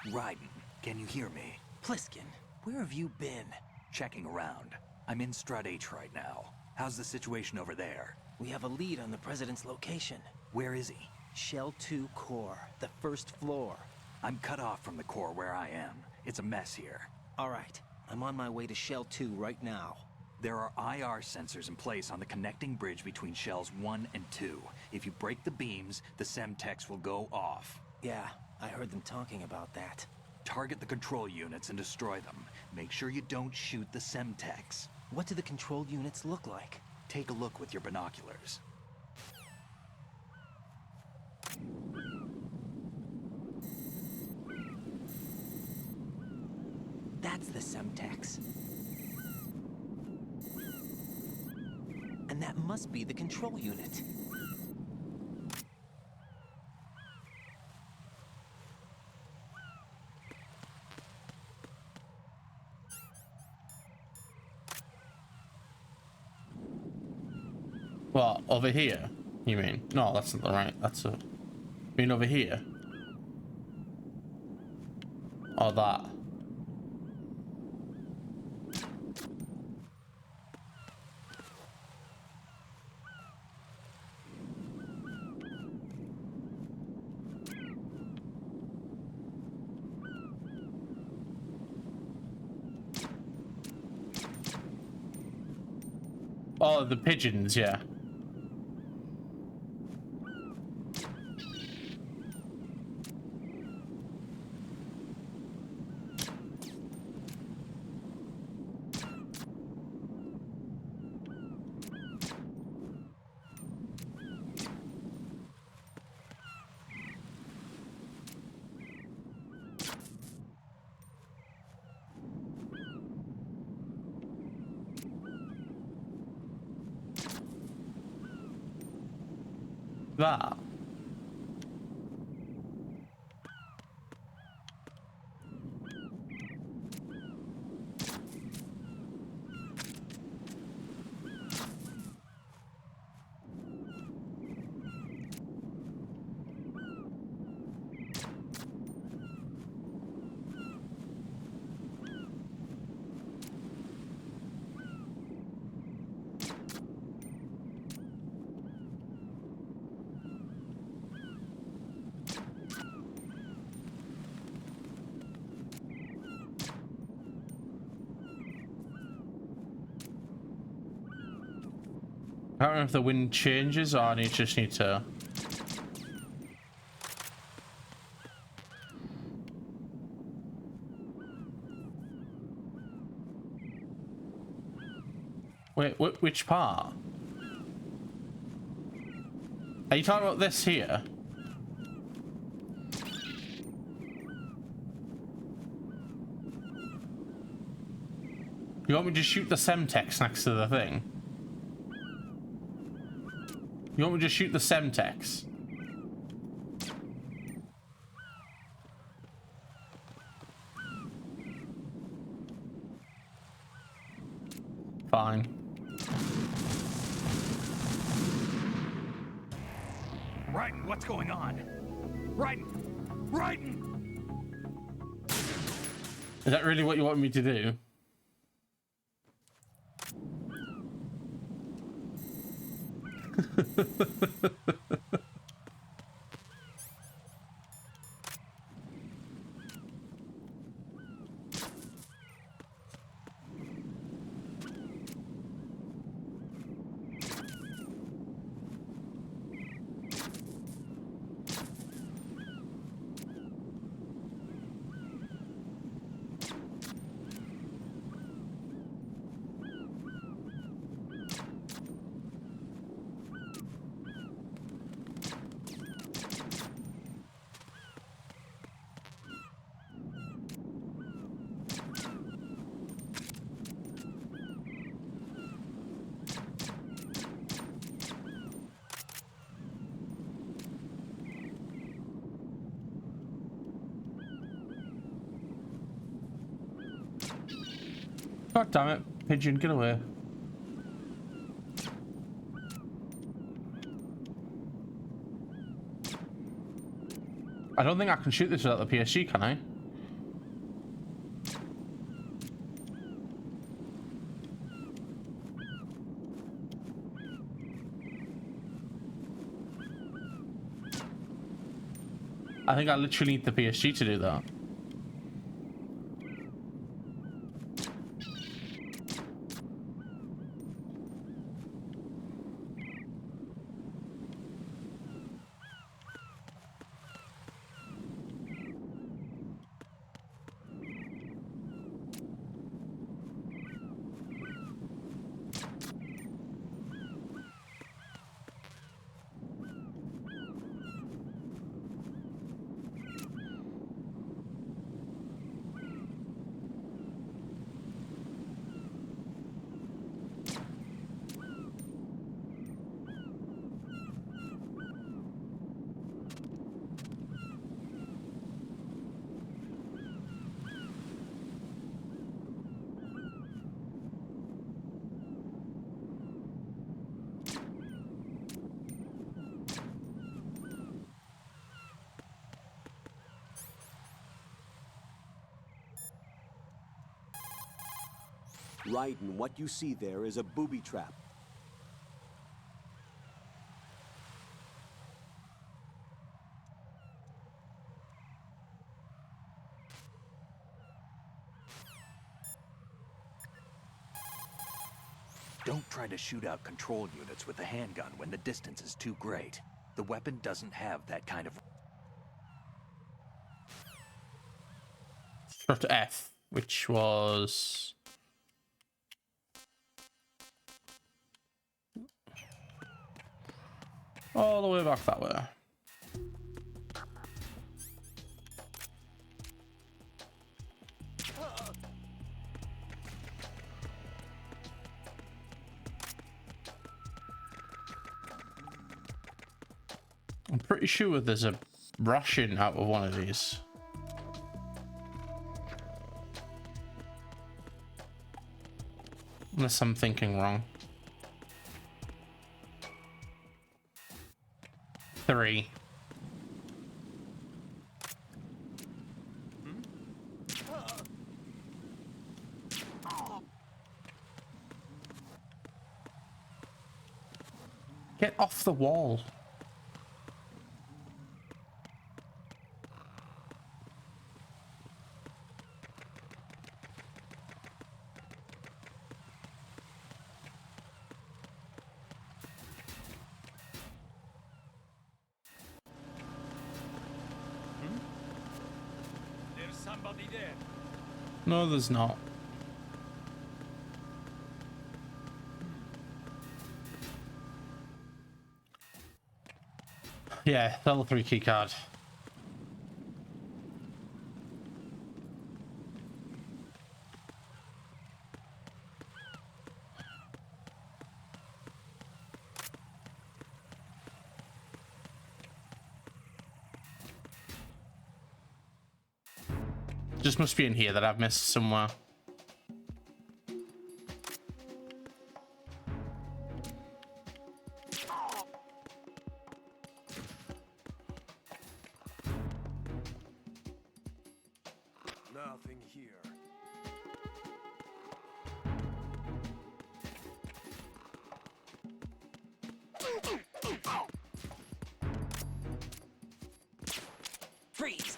Raiden, can you hear me? Pliskin, where have you been? Checking around. I'm in Strut H right now. How's the situation over there? We have a lead on the President's location. Where is he? Shell 2 core, the first floor. I'm cut off from the core where I am. It's a mess here. All right, I'm on my way to Shell 2 right now. There are IR sensors in place on the connecting bridge between Shells 1 and 2. If you break the beams, the Semtex will go off. Yeah, I heard them talking about that. Target the control units and destroy them. Make sure you don't shoot the Semtex. What do the control units look like? Take a look with your binoculars. That's the Semtex. And that must be the control unit. What, over here? You mean? No, that's not the right. That's a. You mean over here? Or that? Oh, the pigeons, yeah. That. I don't know if the wind changes or I just need to. Wait, which part? Are you talking about this here? You want me to shoot the Semtex next to the thing? You want me to shoot the Semtex? Fine. Raiden, what's going on? Raiden! Raiden! Is that really what you want me to do? God damn it, pigeon, get away. I don't think I can shoot this without the PSG, can I? I think I literally need the PSG to do that. Raiden, what you see there is a booby trap. Don't try to shoot out control units with the handgun when the distance is too great. The weapon doesn't have that kind of... Press F, which was... all the way back that way. I'm pretty sure there's a ration out of one of these. Unless I'm thinking wrong. 3. Get off the wall. There's somebody there. No, there's not. Yeah, level 3 key card. Just must be in here that I've missed somewhere. Nothing here. Freeze!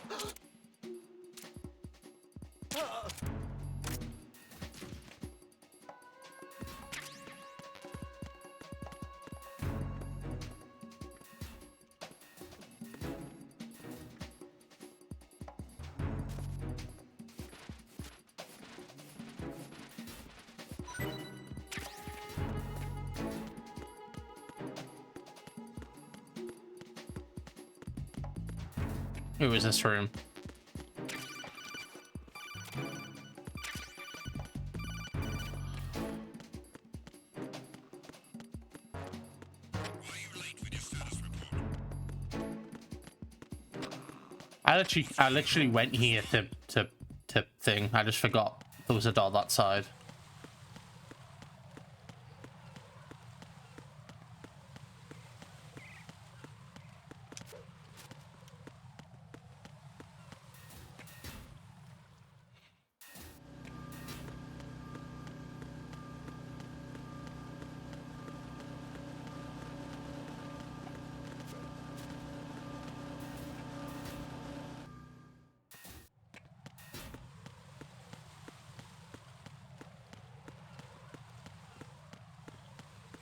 Who is this room? I literally went here to thing. I just forgot there was a door that side.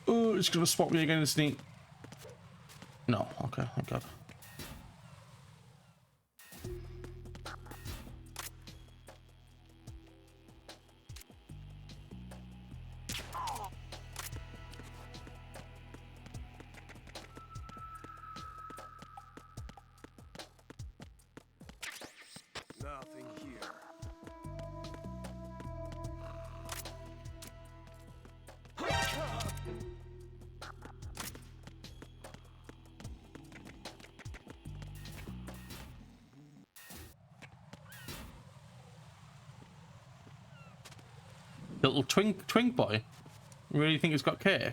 Oh, it's gonna spot me again and sneak. No, okay, thank God. Nothing here. Little twink boy. You really think he's got cake?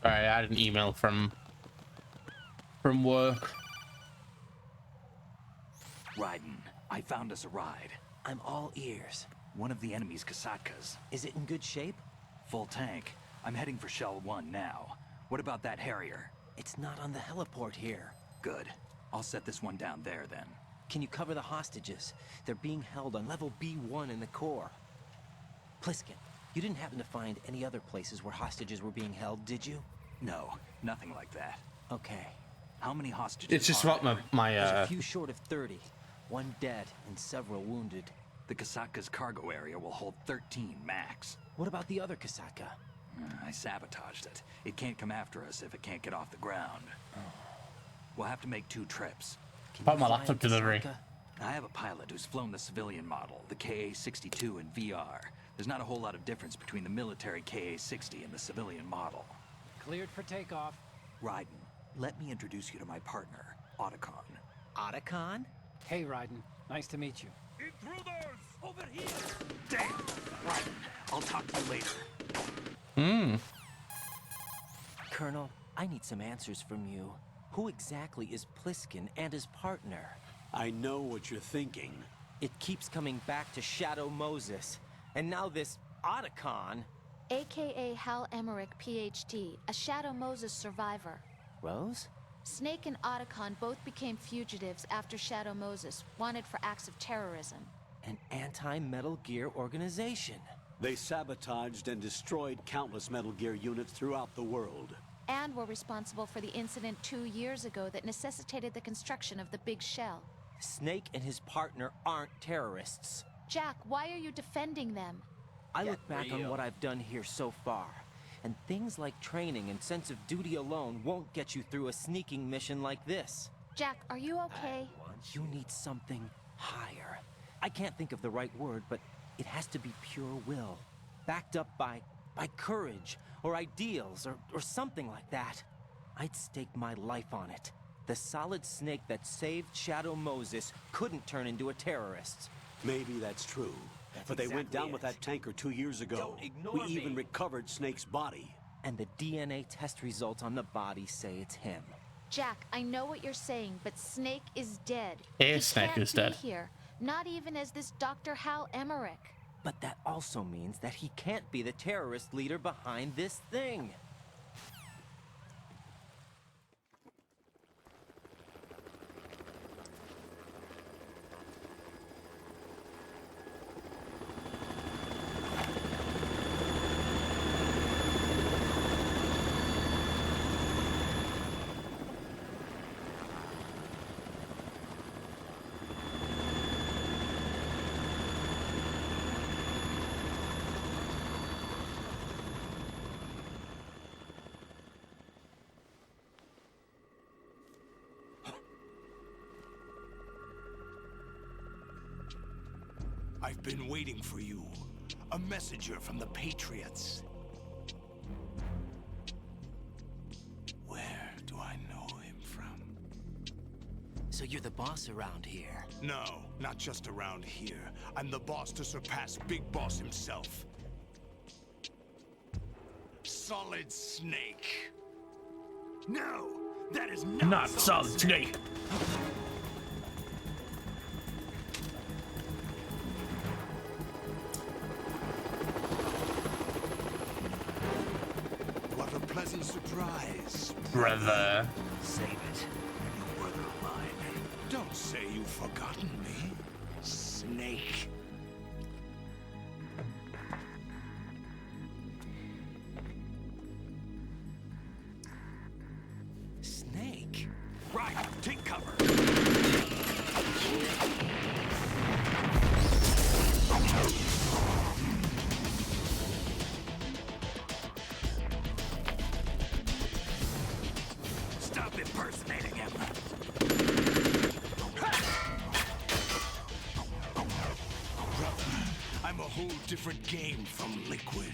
Sorry, I had an email from work. Raiden, I found us a ride. I'm all ears. One of the enemy's Kasatkas. Is it in good shape? Full tank. I'm heading for Shell 1 now. What about that Harrier? It's not on the heliport here. Good. I'll set this one down there then. Can you cover the hostages? They're being held on level B1 in the core. Pliskin, you didn't happen to find any other places where hostages were being held, did you? No, nothing like that. Okay. How many hostages It's just what There's a few short of 30. One dead and several wounded. The Kasatka's cargo area will hold 13 max. What about the other Kasatka? I sabotaged it. It can't come after us if it can't get off the ground. We'll have to make 2 trips. About my laptop delivery. I have a pilot who's flown the civilian model, the KA-62 in VR. There's not a whole lot of difference between the military KA-60 and the civilian model. Cleared for takeoff. Raiden, let me introduce you to my partner, Otacon. Otacon? Hey, Raiden. Nice to meet you. Intruders! Over here! Damn! Raiden, I'll talk to you later. Colonel, I need some answers from you. Who exactly is Pliskin and his partner? I know what you're thinking. It keeps coming back to Shadow Moses. And now this Otacon. AKA Hal Emmerich, PhD, a Shadow Moses survivor. Rose? Snake and Otacon both became fugitives after Shadow Moses, wanted for acts of terrorism. An anti-Metal Gear organization. They sabotaged and destroyed countless Metal Gear units throughout the world. And were responsible for the incident 2 years ago that necessitated the construction of the Big Shell. Snake and his partner aren't terrorists. Jack, why are you defending them? I look back on what I've done here so far, and things like training and sense of duty alone won't get you through a sneaking mission like this. Jack, are you okay? You need something higher. I can't think of the right word, but it has to be pure will, backed up by courage, or ideals, or something like that. I'd stake my life on it. The solid Snake that saved Shadow Moses couldn't turn into a terrorist. Maybe that's true. But they went down with that tanker 2 years ago. We even recovered Snake's body. And the DNA test results on the body say it's him. Jack, I know what you're saying, but Snake is dead. Snake is dead. Here, not even as this Dr. Hal Emmerich. But that also means that he can't be the terrorist leader behind this thing. I've been waiting for you. A messenger from the Patriots. Where do I know him from? So you're the boss around here? No, not just around here. I'm the boss to surpass Big Boss himself. Solid Snake. No, that is not Solid Snake. What a pleasant surprise. Brother. Save it. You work of mine. Don't say you've forgotten me, Snake. Snake? Right, take cover. Stop impersonating him. Brother, I'm a whole different game from Liquid.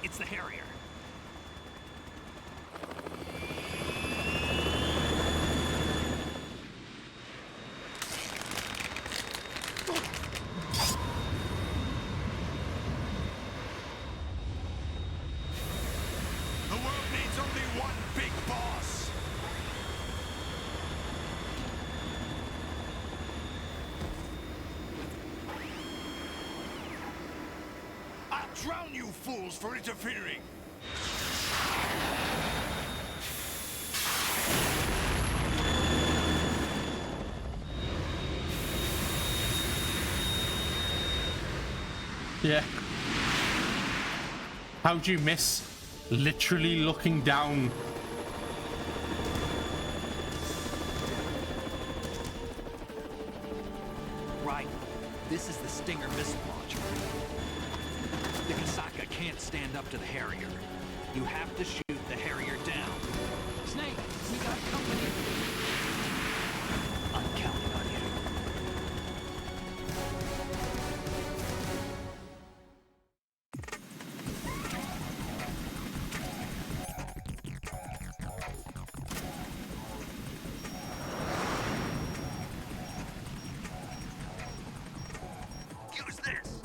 It's the Harrier. The world needs only one big boss. I'll drown you fools for interfering. Yeah. How'd you miss? Literally looking down. Right. This is the Stinger missile launcher. The Kasaka can't stand up to the Harrier. You have to shoot the Harrier down. Snake, we got company. I'm counting on you. Use this.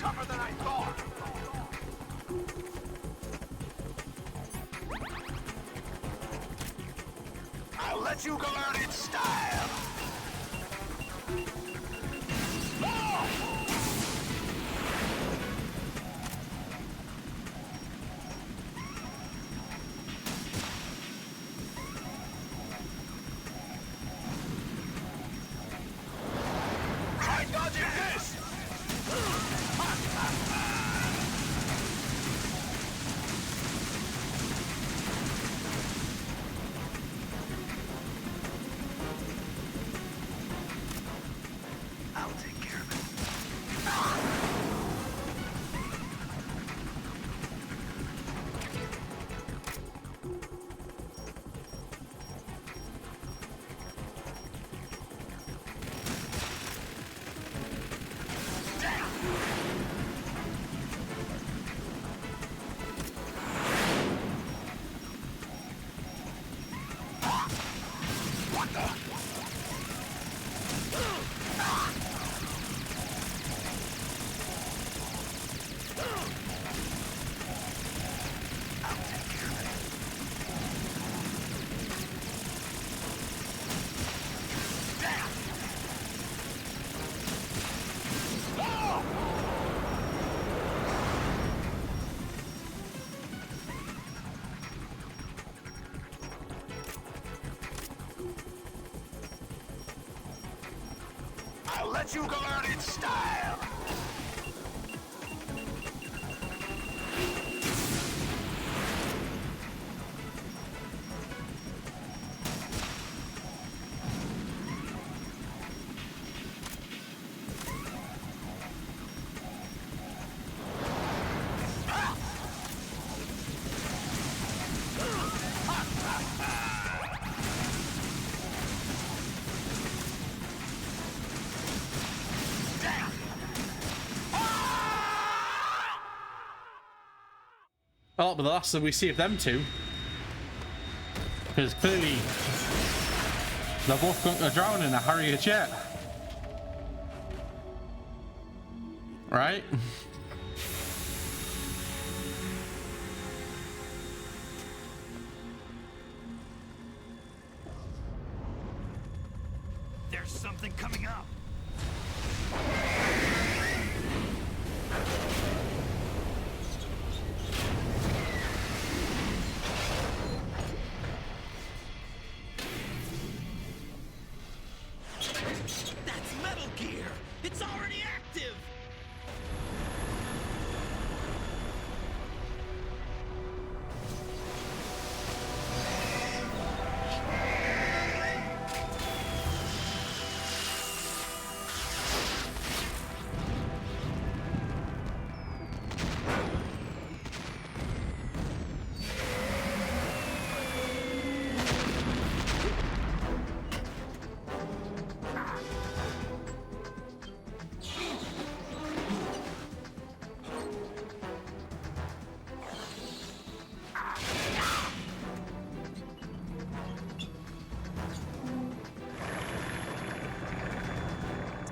Tougher than I thought. I'll let you go out in style. Try dodging this. let you go out in style! Well, but the last that we see of them two, because clearly they're both going to drown in a Harrier jet, right? There's something coming up. That's Metal Gear! It's already active!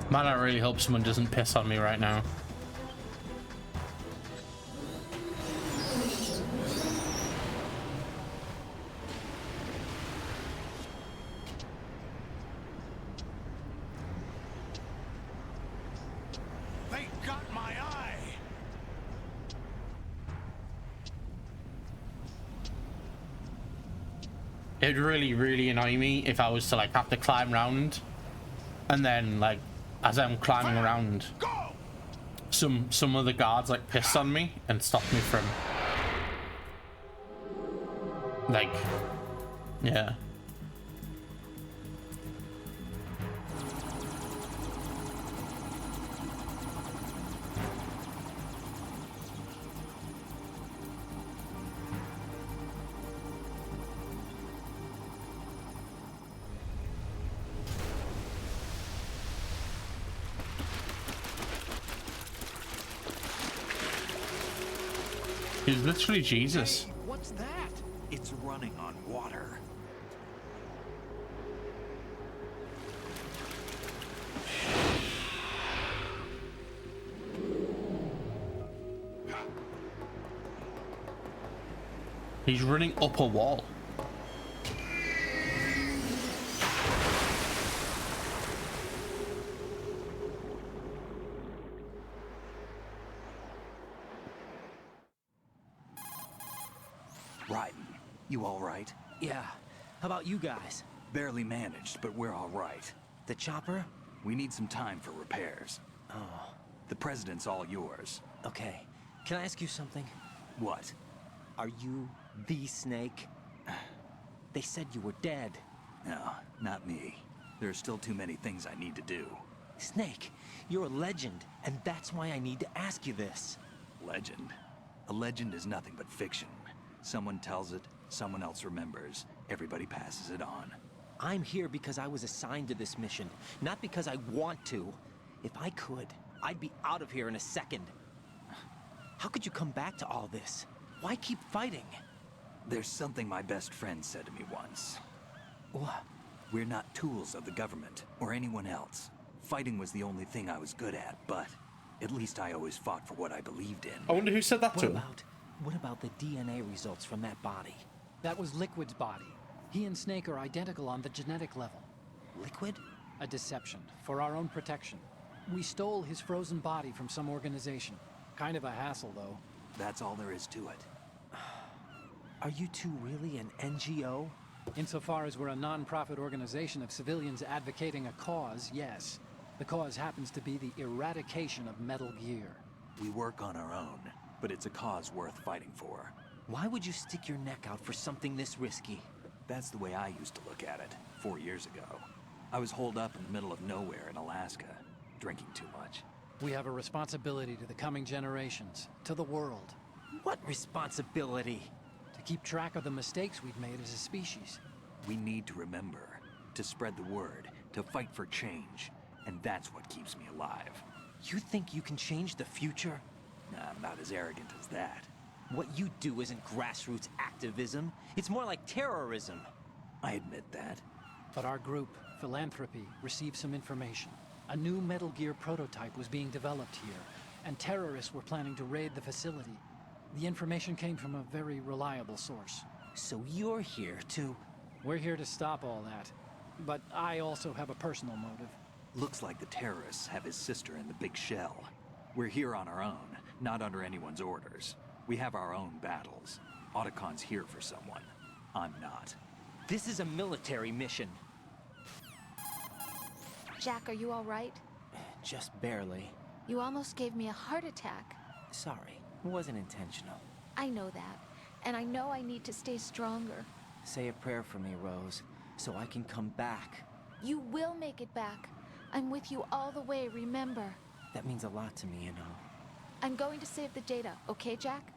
Man, I really hope someone doesn't piss on me right now. They got my eye! It'd really, really annoy me if I was to like have to climb around, and then like as I'm climbing around, some other guards like pissed on me and stopped me from like, yeah. He's literally Jesus. Hey, what's that? It's running on water. He's running up a wall. Raiden, you all right? Yeah. How about you guys? Barely managed, but we're all right. The chopper? We need some time for repairs. Oh. The president's all yours. Okay. Can I ask you something? What? Are you the Snake? They said you were dead. No, not me. There are still too many things I need to do. Snake, you're a legend, and that's why I need to ask you this. Legend? A legend is nothing but fiction. Someone tells it, someone else remembers, everybody passes it on. I'm here because I was assigned to this mission, not because I want to. If I could, I'd be out of here in a second. How could you come back to all this? Why keep fighting? There's something my best friend said to me once. What? We're not tools of the government, or anyone else. Fighting was the only thing I was good at, but at least I always fought for what I believed in. I wonder who said that to him. What about the DNA results from that body? That was Liquid's body. He and Snake are identical on the genetic level. Liquid? A deception, for our own protection. We stole his frozen body from some organization. Kind of a hassle, though. That's all there is to it. Are you two really an NGO? Insofar as we're a non-profit organization of civilians advocating a cause, yes. The cause happens to be the eradication of Metal Gear. We work on our own, but it's a cause worth fighting for. Why would you stick your neck out for something this risky? That's the way I used to look at it 4 years ago. I was holed up in the middle of nowhere in Alaska, drinking too much. We have a responsibility to the coming generations, to the world. What responsibility? To keep track of the mistakes we've made as a species. We need to remember, to spread the word, to fight for change. And that's what keeps me alive. You think you can change the future? Nah, I'm not as arrogant as that. What you do isn't grassroots activism. It's more like terrorism. I admit that. But our group, Philanthropy, received some information. A new Metal Gear prototype was being developed here, and terrorists were planning to raid the facility. The information came from a very reliable source. So you're here to... We're here to stop all that. But I also have a personal motive. Looks like the terrorists have his sister in the big shell. We're here on our own, not under anyone's orders. We have our own battles. Otacon's here for someone. I'm not. This is a military mission. Jack, are you all right? Just barely. You almost gave me a heart attack. Sorry, it wasn't intentional. I know that, and I know I need to stay stronger. Say a prayer for me, Rose, so I can come back. You will make it back. I'm with you all the way, remember? That means a lot to me, you know. I'm going to save the data, okay, Jack?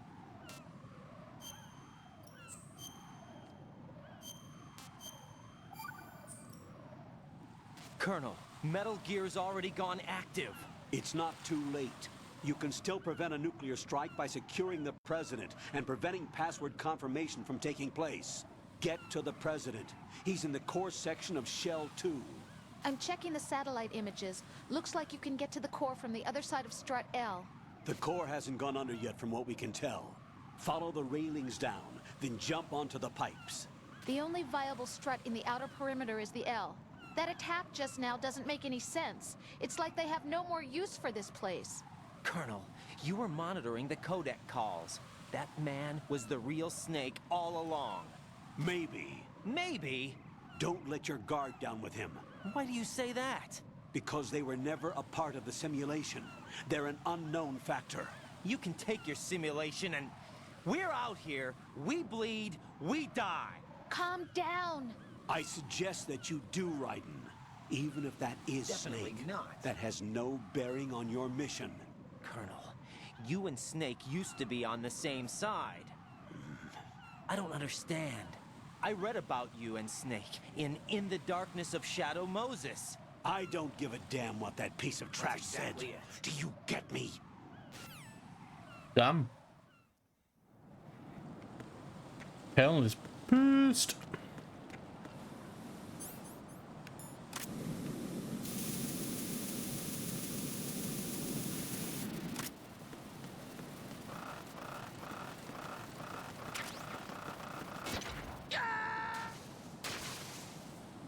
Colonel, Metal Gear's already gone active. It's not too late. You can still prevent a nuclear strike by securing the President and preventing password confirmation from taking place. Get to the President. He's in the core section of Shell 2. I'm checking the satellite images. Looks like you can get to the core from the other side of Strut L. The core hasn't gone under yet from what we can tell. Follow the railings down, then jump onto the pipes. The only viable strut in the outer perimeter is the L. That attack just now doesn't make any sense. It's like they have no more use for this place. Colonel, you were monitoring the codec calls. That man was the real Snake all along. Maybe. Maybe? Don't let your guard down with him. Why do you say that? Because they were never a part of the simulation. They're an unknown factor. You can take your simulation and... We're out here, we bleed, we die. Calm down. I suggest that you do, Raiden. Even if that is Definitely Snake. not. That has no bearing on your mission. Colonel, you and Snake used to be on the same side. I don't understand. I read about you and Snake in the Darkness of Shadow Moses. I don't give a damn what that piece of trash said. Do you get me? Damn. Hell is pissed.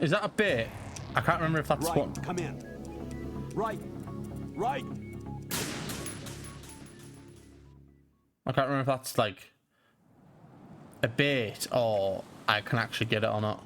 Is that a bit? I can't remember if that's right, what. Come in. Right. Right. I can't remember if that's like a bit or I can actually get it or not.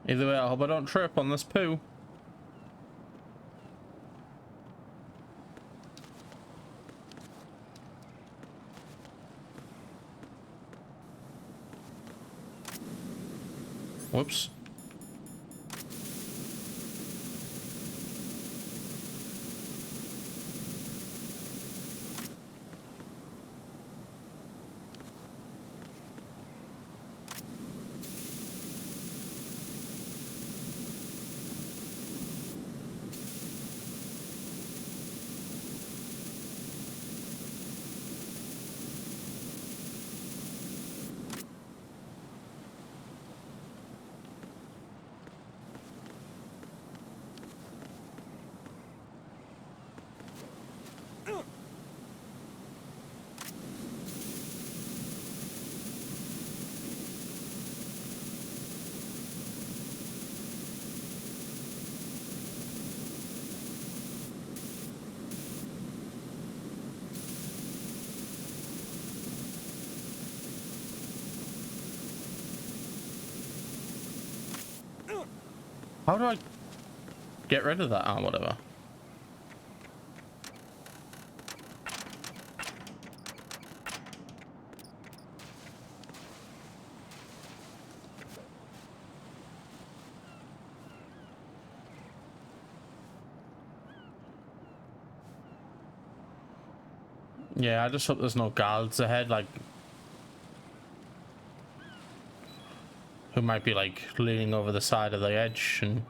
Either way, I hope I don't trip on this poo. Whoops. How do I get rid of that or whatever? Yeah, I just hope there's no guards ahead, like, who might be like leaning over the side of the edge and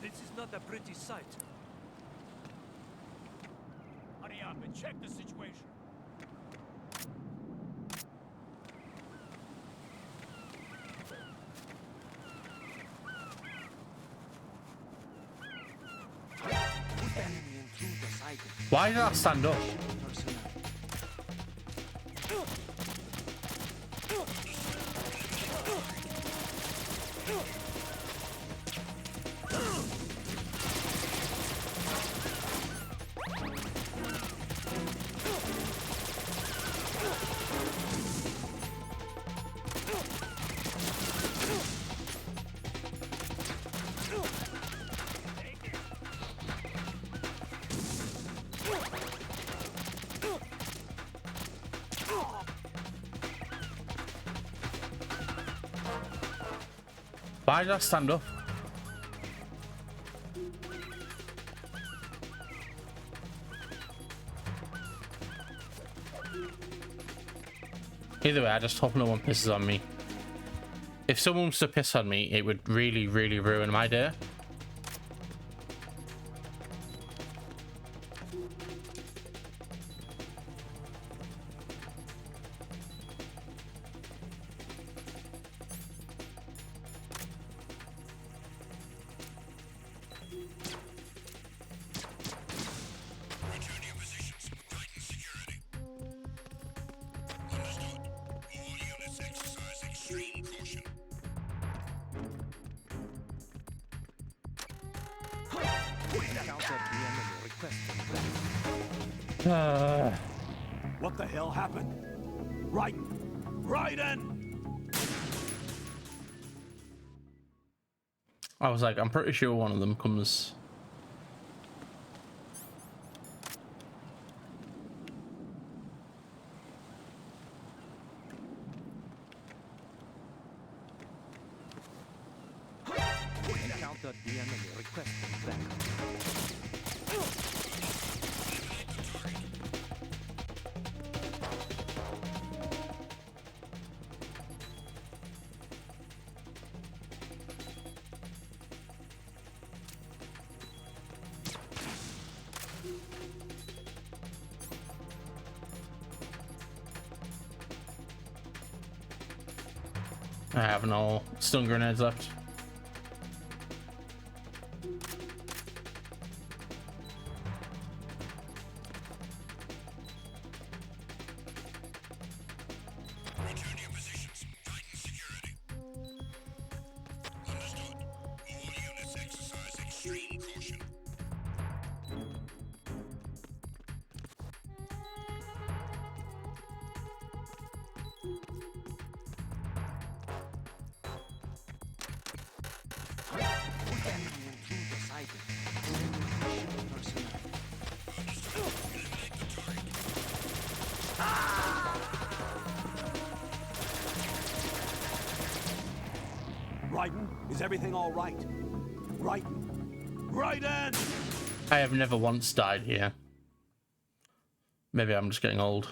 This is not a pretty sight. Hurry up and check the situation. why did I stand up? Why did I stand up? Either way, I just hope no one pisses on me. If someone was to piss on me, it would really, really ruin my day. What the hell happened? Raiden! I was like, I'm pretty sure one of them comes. Encountered the enemy requesting backup. I have no stun grenades left. Return to your positions. Tighten security. Understood. All units exercise extreme caution. Raiden, is everything all right? Raiden! I have never once died here. Maybe I'm just getting old.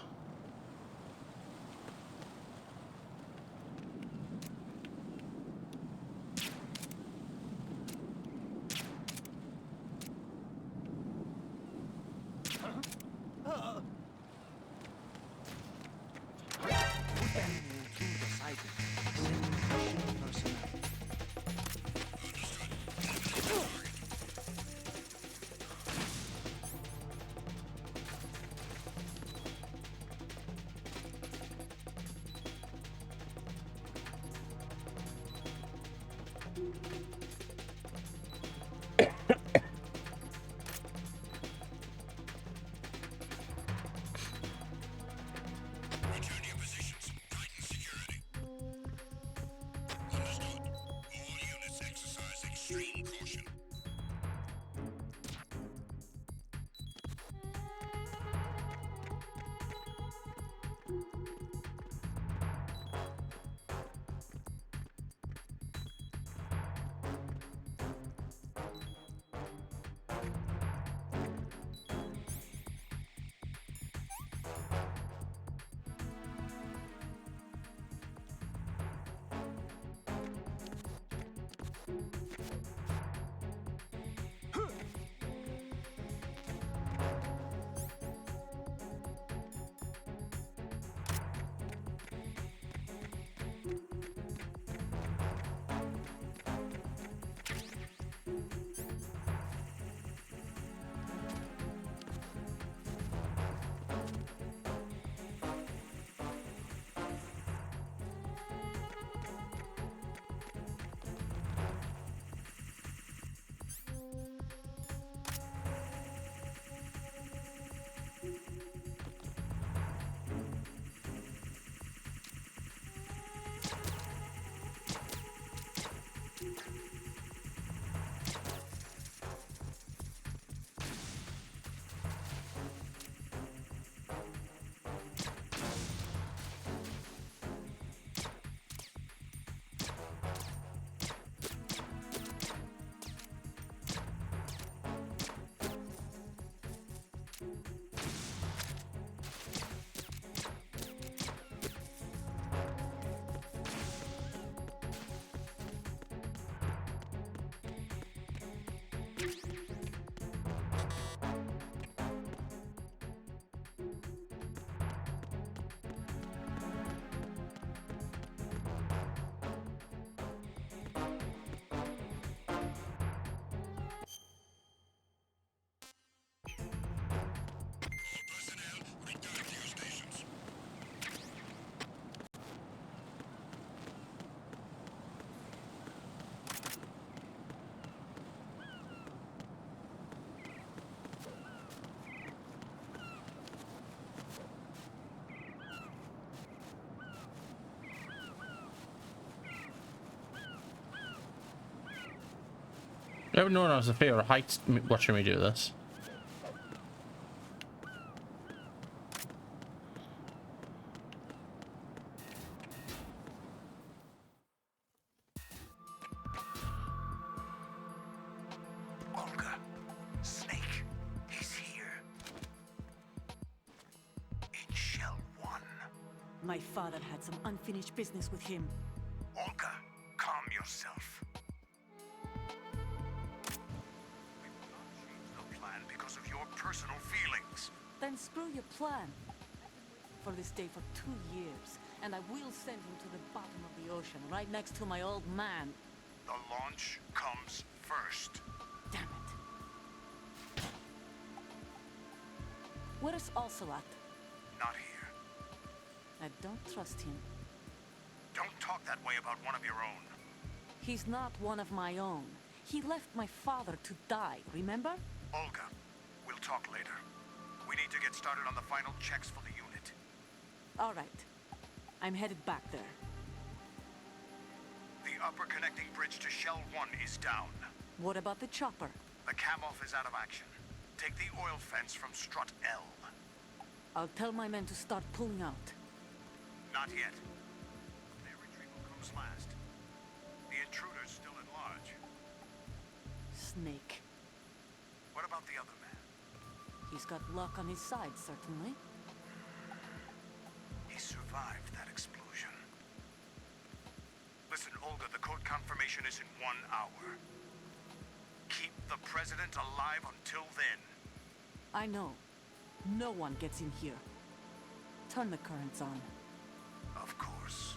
Everyone has a fear of heights watching me do this. Olga, Snake, he's here. In Shell 1. My father had some unfinished business with him. Olga, calm yourself. The plan because of your personal feelings. Then screw your plan. I've been waiting for this day for 2 years, and I will send him to the bottom of the ocean, right next to my old man. The launch comes first. Damn it. Where's Ocelot? Not here. I don't trust him. Don't talk that way about one of your own. He's not one of my own. He left my father to die, remember? Olga, we'll talk later. We need to get started on the final checks for the unit. All right. I'm headed back there. The upper connecting bridge to Shell 1 is down. What about the chopper? The cam-off is out of action. Take the oil fence from strut L. I'll tell my men to start pulling out. Not yet. Their retrieval comes last. The intruder's still at large. Snake. What about the other man? He's got luck on his side, certainly. He survived that explosion. Listen, Olga, the code confirmation is in 1 hour. Keep the president alive until then. I know. No one gets in here. Turn the currents on. Of course.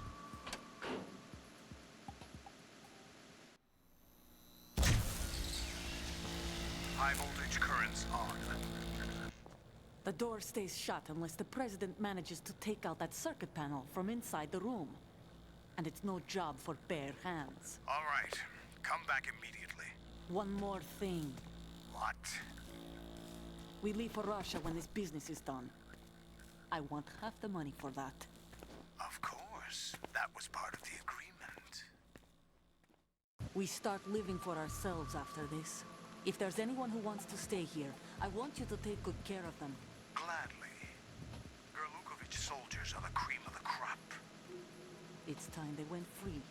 High voltage currents on. The door stays shut unless the president manages to take out that circuit panel from inside the room. And it's no job for bare hands. All right. Come back immediately. One more thing. What? We leave for Russia when this business is done. I want half the money for that. Of course. That was part of the agreement. We start living for ourselves after this. If there's anyone who wants to stay here, I want you to take good care of them. Gladly. Gerlukovich soldiers are the cream of the crop. It's time they went free.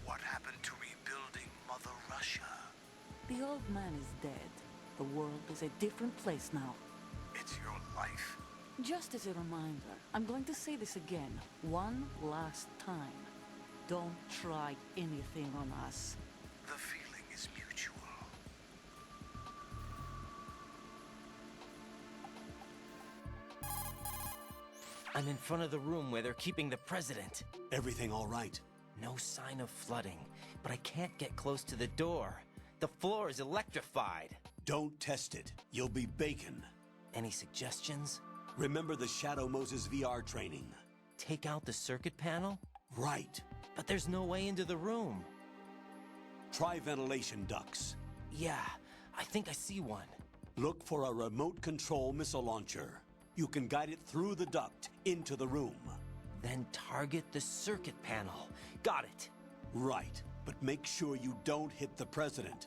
What happened to rebuilding Mother Russia? The old man is dead. The world is a different place now. It's your life. Just as a reminder, I'm going to say this again, one last time. Don't try anything on us. The feeling is mutual. I'm in front of the room where they're keeping the president. Everything all right? No sign of flooding, but I can't get close to the door. The floor is electrified. Don't test it. You'll be bacon. Any suggestions? Remember the Shadow Moses VR training. Take out the circuit panel? Right. But there's no way into the room. Try ventilation ducts. Yeah, I think I see one. Look for a remote control missile launcher. You can guide it through the duct into the room. Then target the circuit panel. Got it. Right, but make sure you don't hit the president.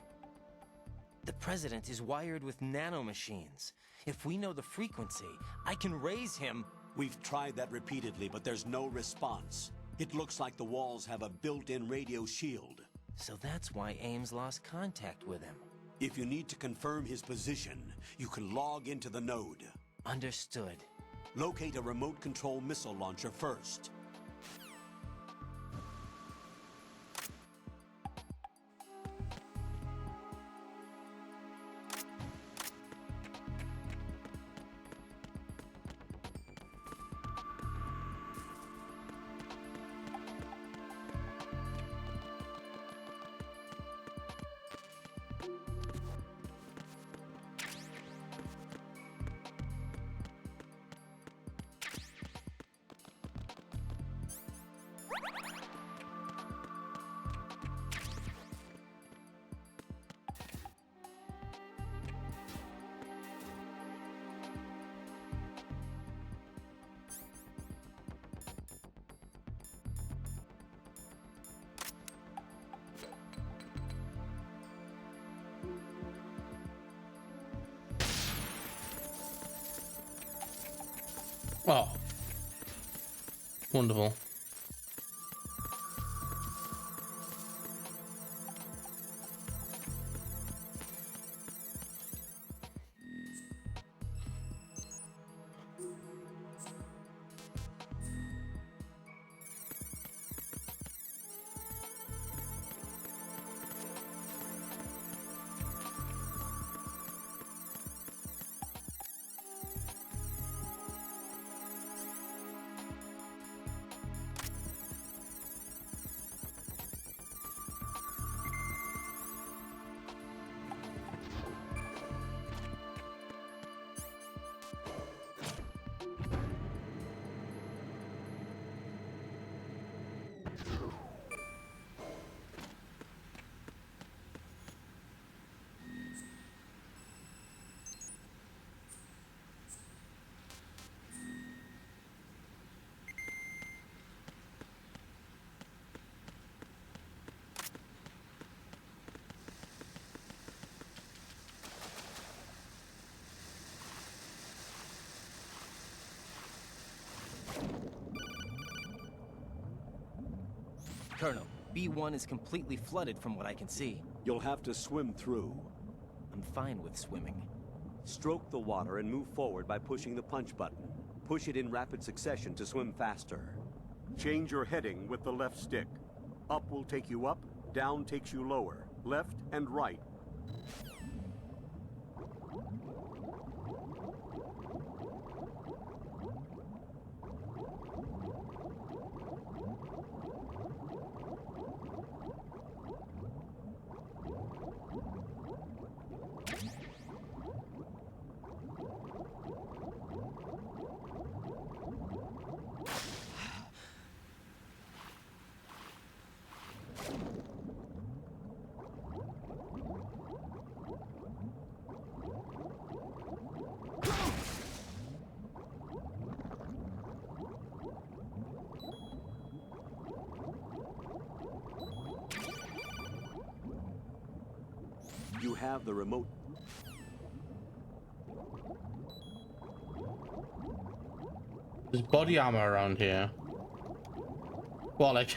The president is wired with nanomachines. If we know the frequency, I can raise him. We've tried that repeatedly, but there's no response. It looks like the walls have a built-in radio shield. So that's why Ames lost contact with him. If you need to confirm his position, you can log into the node. Understood. Locate a remote control missile launcher first. Oh. Wonderful. Colonel, B1 is completely flooded from what I can see. You'll have to swim through. I'm fine with swimming. Stroke the water and move forward by pushing the punch button. Push it in rapid succession to swim faster. Change your heading with the left stick. Up will take you up, down takes you lower. Left and right. You have the remote. There's body armor around here. Well, like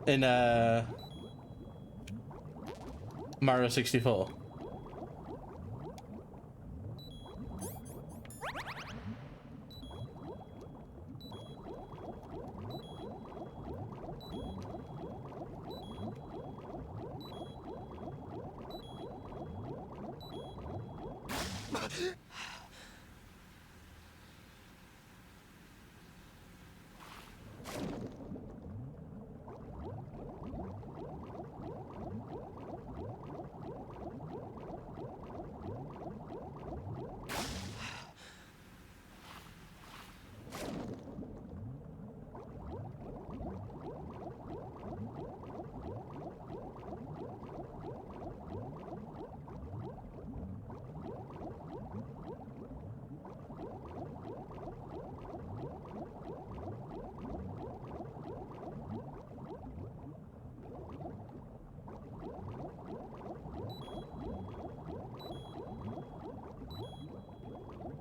in Mario 64.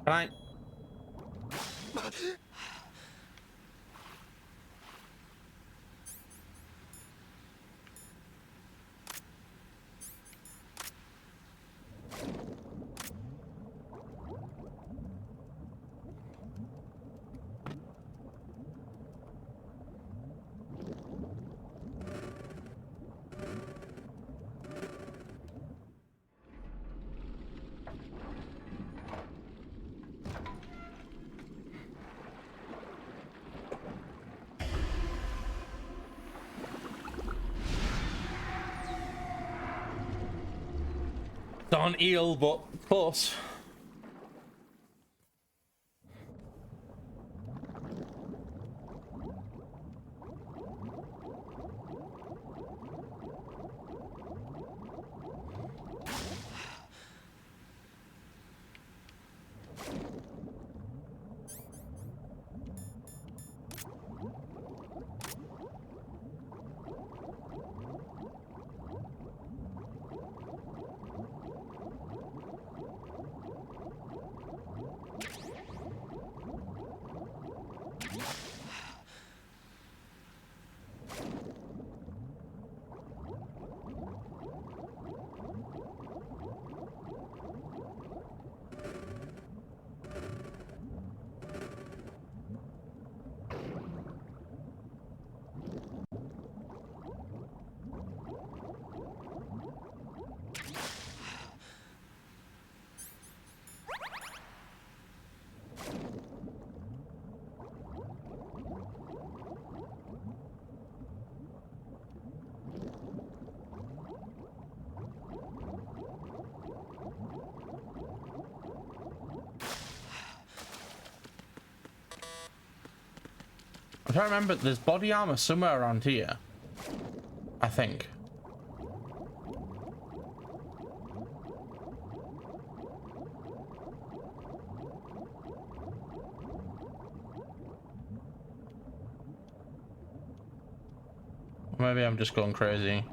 Right. Don't eel, but close. I'm trying to remember, there's body armor somewhere around here. I think. Maybe I'm just going crazy.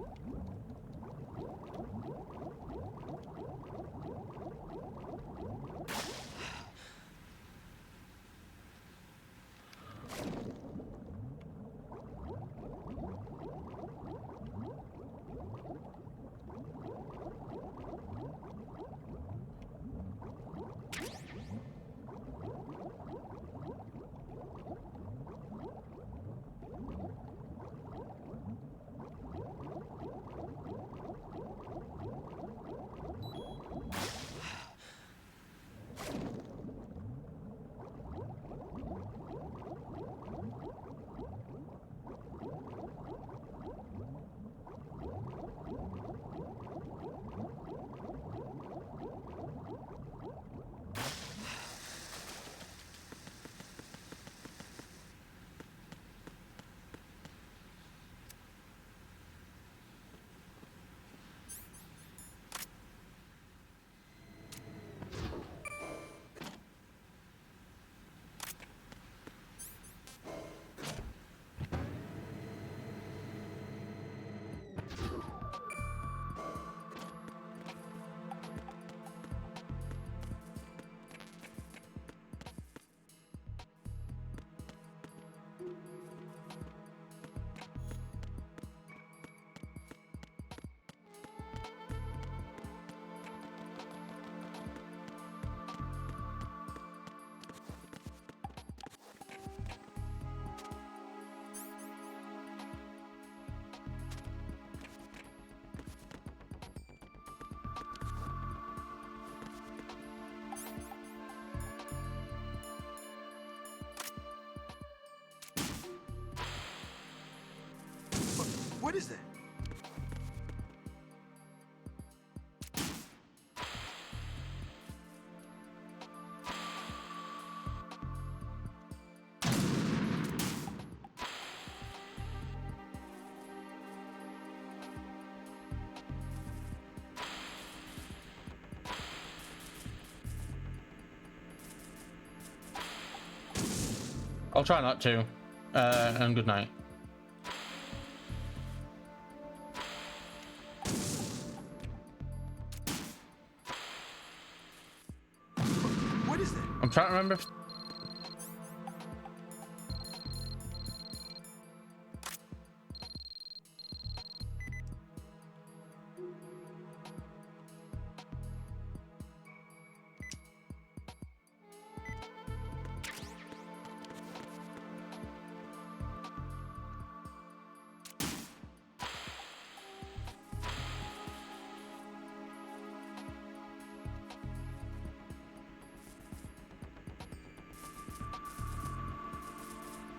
What is that? I'll try not to. And good night. What is that? I'm trying to remember if...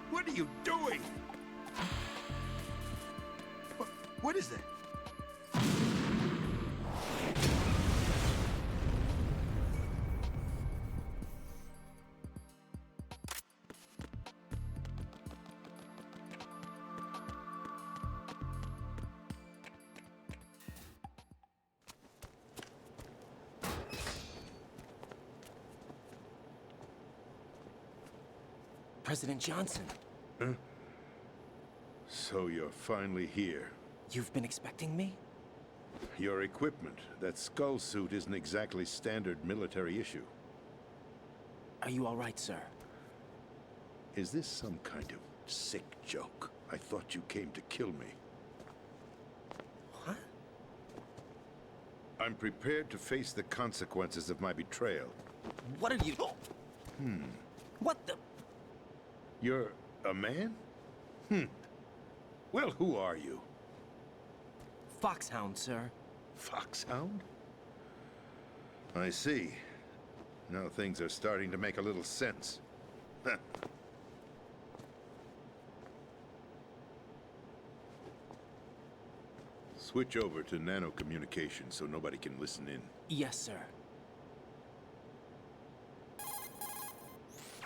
What are you doing? What is that? President Johnson. Huh? So you're finally here. You've been expecting me? Your equipment, that skull suit isn't exactly standard military issue. Are you all right, sir? Is this some kind of sick joke? I thought you came to kill me. What? I'm prepared to face the consequences of my betrayal. What are you... What the... You're a man? Well, who are you? Foxhound, sir. Foxhound? I see. Now things are starting to make a little sense. Switch over to nano-communication so nobody can listen in. Yes, sir.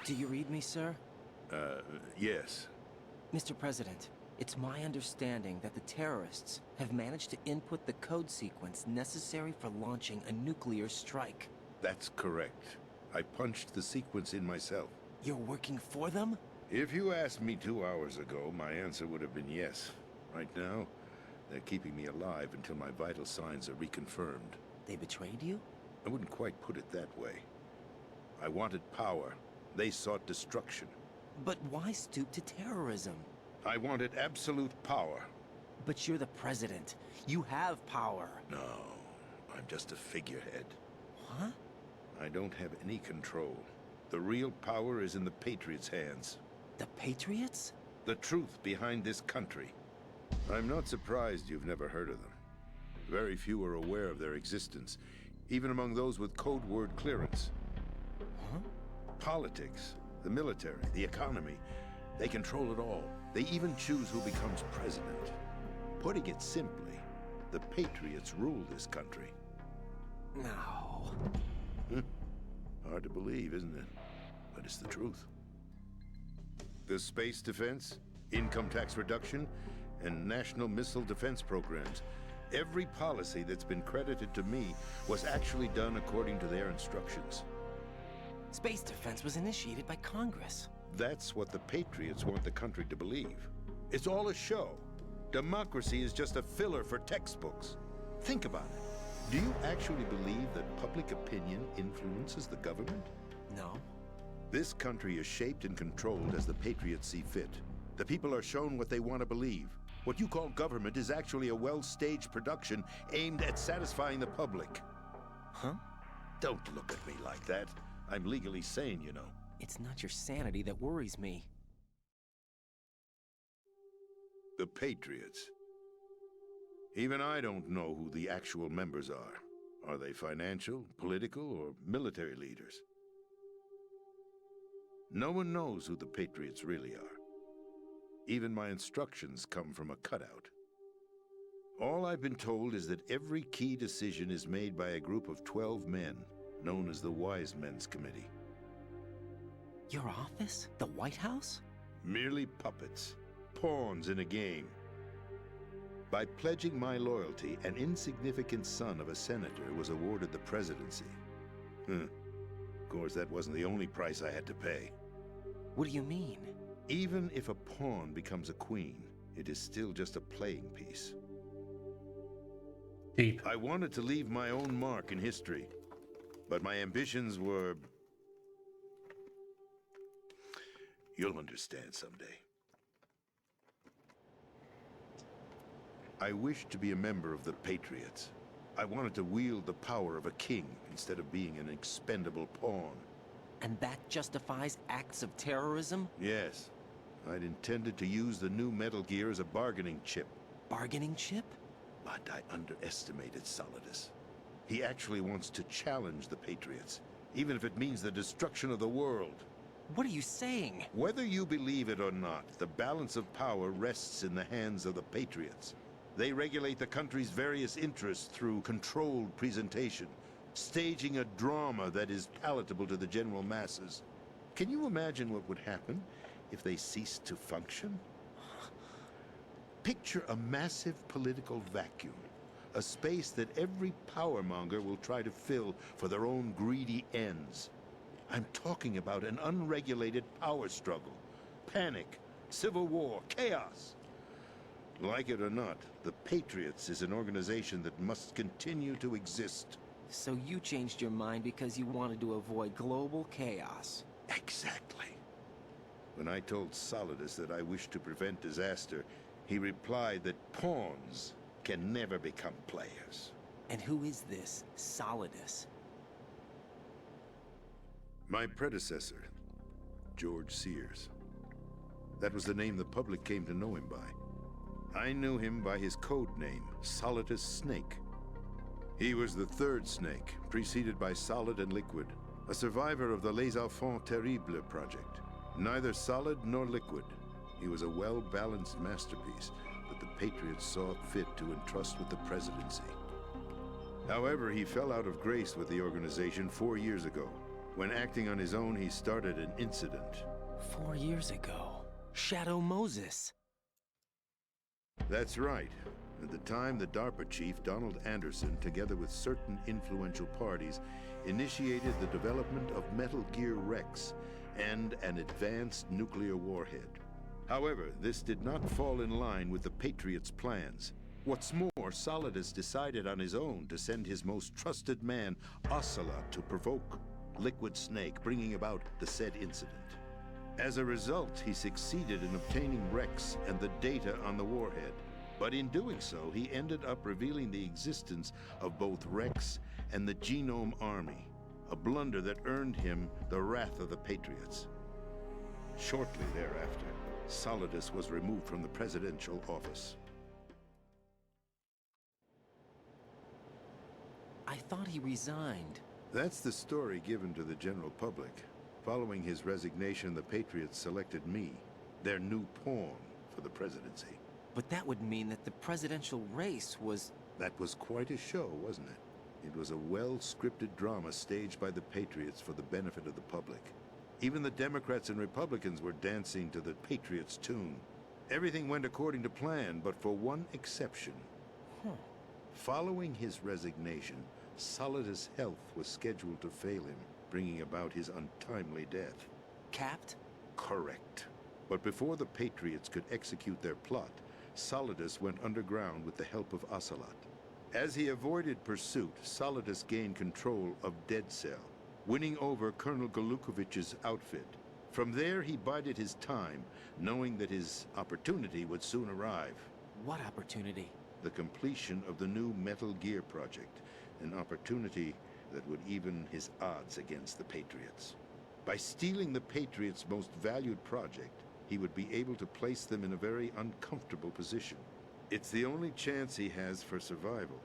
Do you read me, sir? Yes. Mr. President, it's my understanding that the terrorists have managed to input the code sequence necessary for launching a nuclear strike. That's correct. I punched the sequence in myself. You're working for them? If you asked me 2 hours ago, my answer would have been yes. Right now, they're keeping me alive until my vital signs are reconfirmed. They betrayed you? I wouldn't quite put it that way. I wanted power. They sought destruction. But why stoop to terrorism? I wanted absolute power. But you're the president. You have power. No, I'm just a figurehead. Huh? I don't have any control. The real power is in the Patriots' hands. The Patriots? The truth behind this country. I'm not surprised you've never heard of them. Very few are aware of their existence, even among those with code word clearance. Huh? Politics, the military, the economy, they control it all. They even choose who becomes president. Putting it simply, the Patriots rule this country. No. Hard to believe, isn't it? But it's the truth. The space defense, income tax reduction, and national missile defense programs. Every policy that's been credited to me was actually done according to their instructions. Space defense was initiated by Congress. That's what the Patriots want the country to believe. It's all a show. Democracy is just a filler for textbooks. Think about it. Do you actually believe that public opinion influences the government? No. This country is shaped and controlled as the Patriots see fit. The people are shown what they want to believe. What you call government is actually a well-staged production aimed at satisfying the public. Huh? Don't look at me like that. I'm legally sane, you know. It's not your sanity that worries me. The Patriots. Even I don't know who the actual members are. Are they financial, political, or military leaders? No one knows who the Patriots really are. Even my instructions come from a cutout. All I've been told is that every key decision is made by a group of 12 men, known as the Wise Men's Committee. Your office? The White House? Merely puppets, pawns in a game. By pledging my loyalty, an insignificant son of a senator was awarded the presidency. Of course, that wasn't the only price I had to pay. What do you mean? Even if a pawn becomes a queen, it is still just a playing piece. Deep. I wanted to leave my own mark in history, but my ambitions were... You'll understand someday. I wished to be a member of the Patriots. I wanted to wield the power of a king instead of being an expendable pawn. And that justifies acts of terrorism? Yes. I'd intended to use the new Metal Gear as a bargaining chip. Bargaining chip? But I underestimated Solidus. He actually wants to challenge the Patriots, even if it means the destruction of the world. What are you saying? Whether you believe it or not, the balance of power rests in the hands of the Patriots. They regulate the country's various interests through controlled presentation, staging a drama that is palatable to the general masses. Can you imagine what would happen if they ceased to function? Picture a massive political vacuum, a space that every powermonger will try to fill for their own greedy ends. I'm talking about an unregulated power struggle, panic, civil war, chaos. Like it or not, the Patriots is an organization that must continue to exist. So you changed your mind because you wanted to avoid global chaos. Exactly. When I told Solidus that I wished to prevent disaster, he replied that pawns can never become players. And who is this Solidus? My predecessor, George Sears. That was the name the public came to know him by. I knew him by his code name, Solidus Snake. He was the third Snake, preceded by Solid and Liquid, a survivor of the Les Enfants Terribles project. Neither solid nor liquid, he was a well-balanced masterpiece that the Patriots saw fit to entrust with the presidency. However, he fell out of grace with the organization 4 years ago. When acting on his own, he started an incident. 4 years ago? Shadow Moses. That's right. At the time, the DARPA chief, Donald Anderson, together with certain influential parties, initiated the development of Metal Gear Rex and an advanced nuclear warhead. However, this did not fall in line with the Patriots' plans. What's more, Solidus decided on his own to send his most trusted man, Ocelot, to provoke Liquid Snake, bringing about the said incident. As a result, he succeeded in obtaining Rex and the data on the warhead. But in doing so, he ended up revealing the existence of both Rex and the Genome Army, a blunder that earned him the wrath of the Patriots. Shortly thereafter, Solidus was removed from the presidential office. I thought he resigned. That's the story given to the general public. Following his resignation, the Patriots selected me, their new pawn, for the presidency. But that would mean that the presidential race was... That was quite a show, wasn't it? It was a well-scripted drama staged by the Patriots for the benefit of the public. Even the Democrats and Republicans were dancing to the Patriots' tune. Everything went according to plan, but for one exception. Following his resignation, Solidus' health was scheduled to fail him, bringing about his untimely death. Capped? Correct. But before the Patriots could execute their plot, Solidus went underground with the help of Ocelot. As he avoided pursuit, Solidus gained control of Dead Cell, winning over Colonel Golukovich's outfit. From there, he bided his time, knowing that his opportunity would soon arrive. What opportunity? The completion of the new Metal Gear project, an opportunity that would even his odds against the Patriots. By stealing the Patriots' most valued project, he would be able to place them in a very uncomfortable position. It's the only chance he has for survival.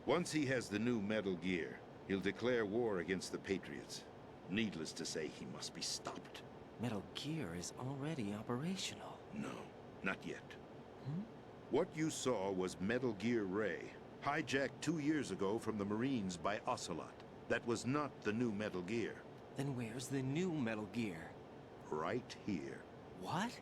Once he has the new Metal Gear, he'll declare war against the Patriots. Needless to say, he must be stopped. Metal Gear is already operational. No, not yet. What you saw was Metal Gear Ray, hijacked 2 years ago from the Marines by Ocelot. That was not the new Metal Gear. Then where's the new Metal Gear? Right here. What?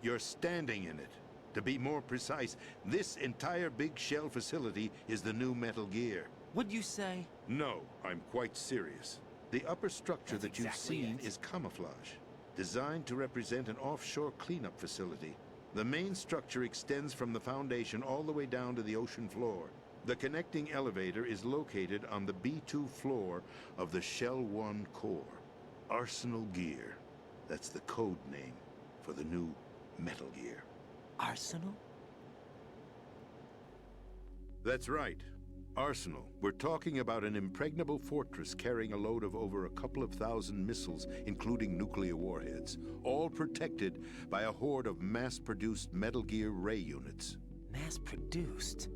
You're standing in it. To be more precise, this entire big shell facility is the new Metal Gear. What'd you say? No, I'm quite serious. The upper structure that you've seen is camouflage, designed to represent an offshore cleanup facility. The main structure extends from the foundation all the way down to the ocean floor. The connecting elevator is located on the B2 floor of the Shell 1 core. Arsenal Gear. That's the code name for the new Metal Gear. Arsenal? That's right. Arsenal. We're talking about an impregnable fortress carrying a load of over a couple of thousand missiles, including nuclear warheads, all protected by a horde of mass-produced Metal Gear Ray units. Mass-produced?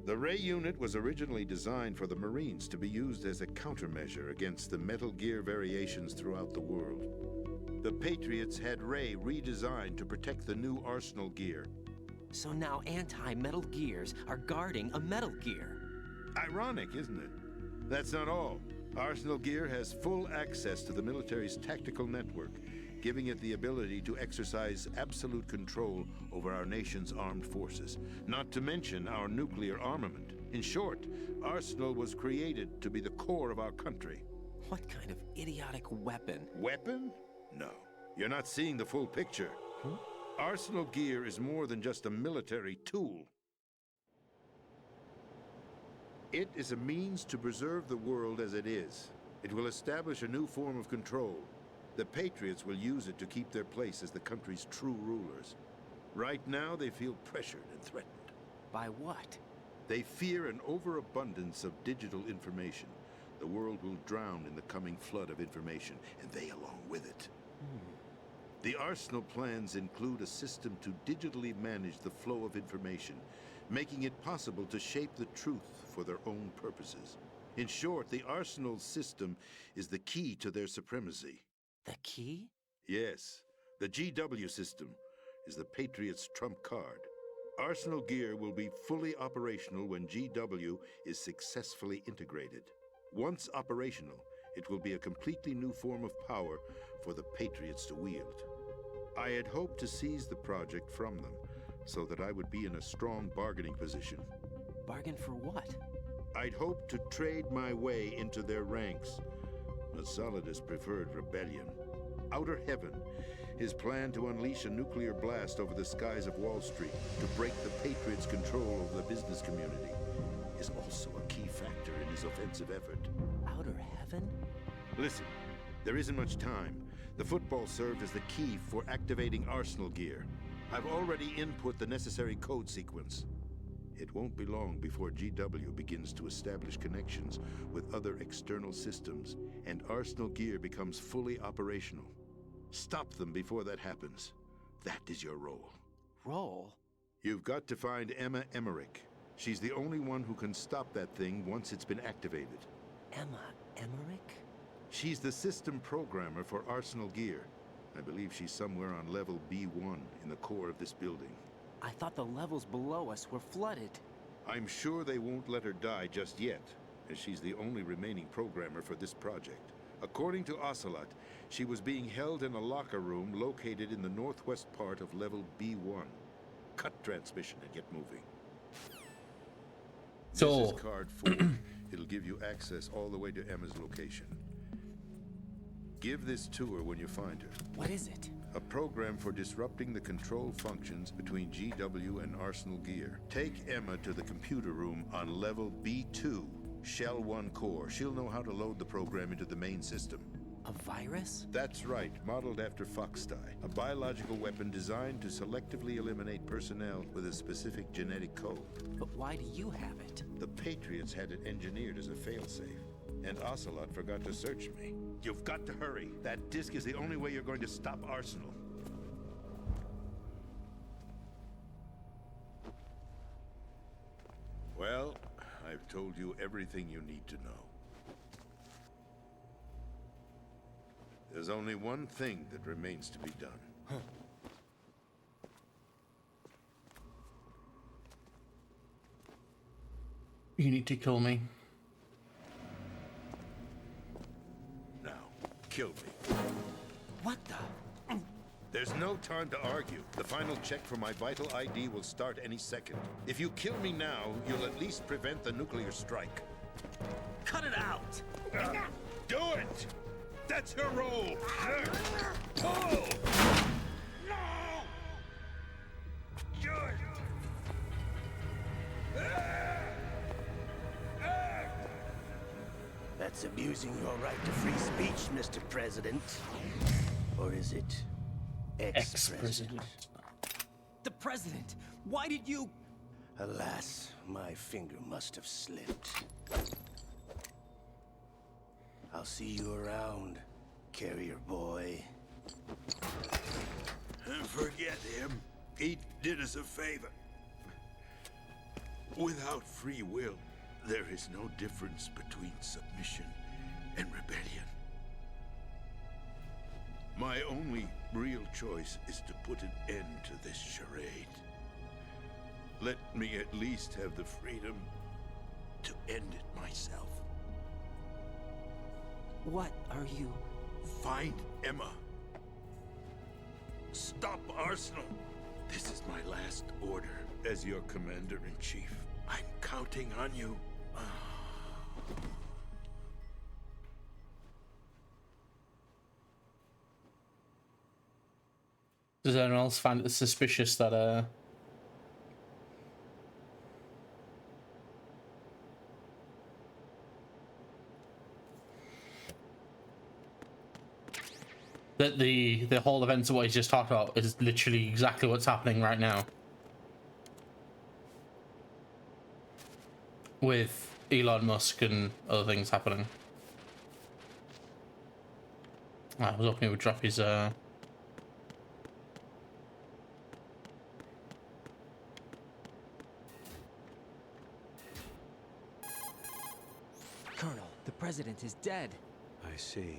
The Ray unit was originally designed for the Marines to be used as a countermeasure against the Metal Gear variations throughout the world. The Patriots had Ray redesigned to protect the new Arsenal Gear. So now anti-Metal Gears are guarding a Metal Gear. Ironic, isn't it? That's not all. Arsenal Gear has full access to the military's tactical network, giving it the ability to exercise absolute control over our nation's armed forces, not to mention our nuclear armament. In short, Arsenal was created to be the core of our country. What kind of idiotic weapon? Weapon? No. You're not seeing the full picture. Arsenal Gear is more than just a military tool. It is a means to preserve the world as it is. It will establish a new form of control. The Patriots will use it to keep their place as the country's true rulers. Right now, they feel pressured and threatened. By what? They fear an overabundance of digital information. The world will drown in the coming flood of information, and they along with it. The Arsenal plans include a system to digitally manage the flow of information, making it possible to shape the truth for their own purposes. In short, the Arsenal system is the key to their supremacy. The key? Yes. The GW system is the Patriots' trump card. Arsenal Gear will be fully operational when GW is successfully integrated. Once operational, it will be a completely new form of power for the Patriots to wield. I had hoped to seize the project from them, so that I would be in a strong bargaining position. Bargain for what? I'd hoped to trade my way into their ranks. But Solidus preferred rebellion. Outer Heaven, his plan to unleash a nuclear blast over the skies of Wall Street to break the Patriots' control over the business community, is also a key factor in his offensive effort. Outer Heaven? Listen, there isn't much time. The football served as the key for activating Arsenal gear. I've already input the necessary code sequence. It won't be long before GW begins to establish connections with other external systems, and Arsenal gear becomes fully operational. Stop them before that happens. That is your role. Role? You've got to find Emma Emmerich. She's the only one who can stop that thing once it's been activated. Emma Emmerich? She's the system programmer for Arsenal gear. I believe she's somewhere on level B1 in the core of this building. I thought the levels below us were flooded. I'm sure they won't let her die just yet, as she's the only remaining programmer for this project. According to Ocelot, she was being held in a locker room located in the northwest part of level B1. Cut transmission and get moving. So this is card 4. It'll give you access all the way to Emma's location. Give this to her when you find her. What is it? A program for disrupting the control functions between GW and Arsenal gear. Take Emma to the computer room on level B2, Shell 1 core. She'll know how to load the program into the main system. A virus? That's right, modeled after Foxdie. A biological weapon designed to selectively eliminate personnel with a specific genetic code. But why do you have it? The Patriots had it engineered as a failsafe. And Ocelot forgot to search me. You've got to hurry. That disk is the only way you're going to stop Arsenal. Well, I've told you everything you need to know. There's only one thing that remains to be done. You need to kill me. Kill me. What the? There's no time to argue. The final check for my vital ID will start any second. If you kill me now, you'll at least prevent the nuclear strike. Cut it out! Do it! That's your role! Oh! No! Do it! That's abusing your right to free speech, Mr. President. Or is it ex-president? The President! Why did you... Alas, my finger must have slipped. I'll see you around, carrier boy. Forget him. He did us a favor. Without free will, there is no difference between submission and rebellion. My only real choice is to put an end to this charade. Let me at least have the freedom to end it myself. What are you... Find Emma. Stop Arsenal. This is my last order as your commander-in-chief. I'm counting on you. Does anyone else find it suspicious that that the whole events of what he's just talked about is literally exactly what's happening right now with Elon Musk and other things happening? I was hoping he would drop his Colonel, the President is dead. I see.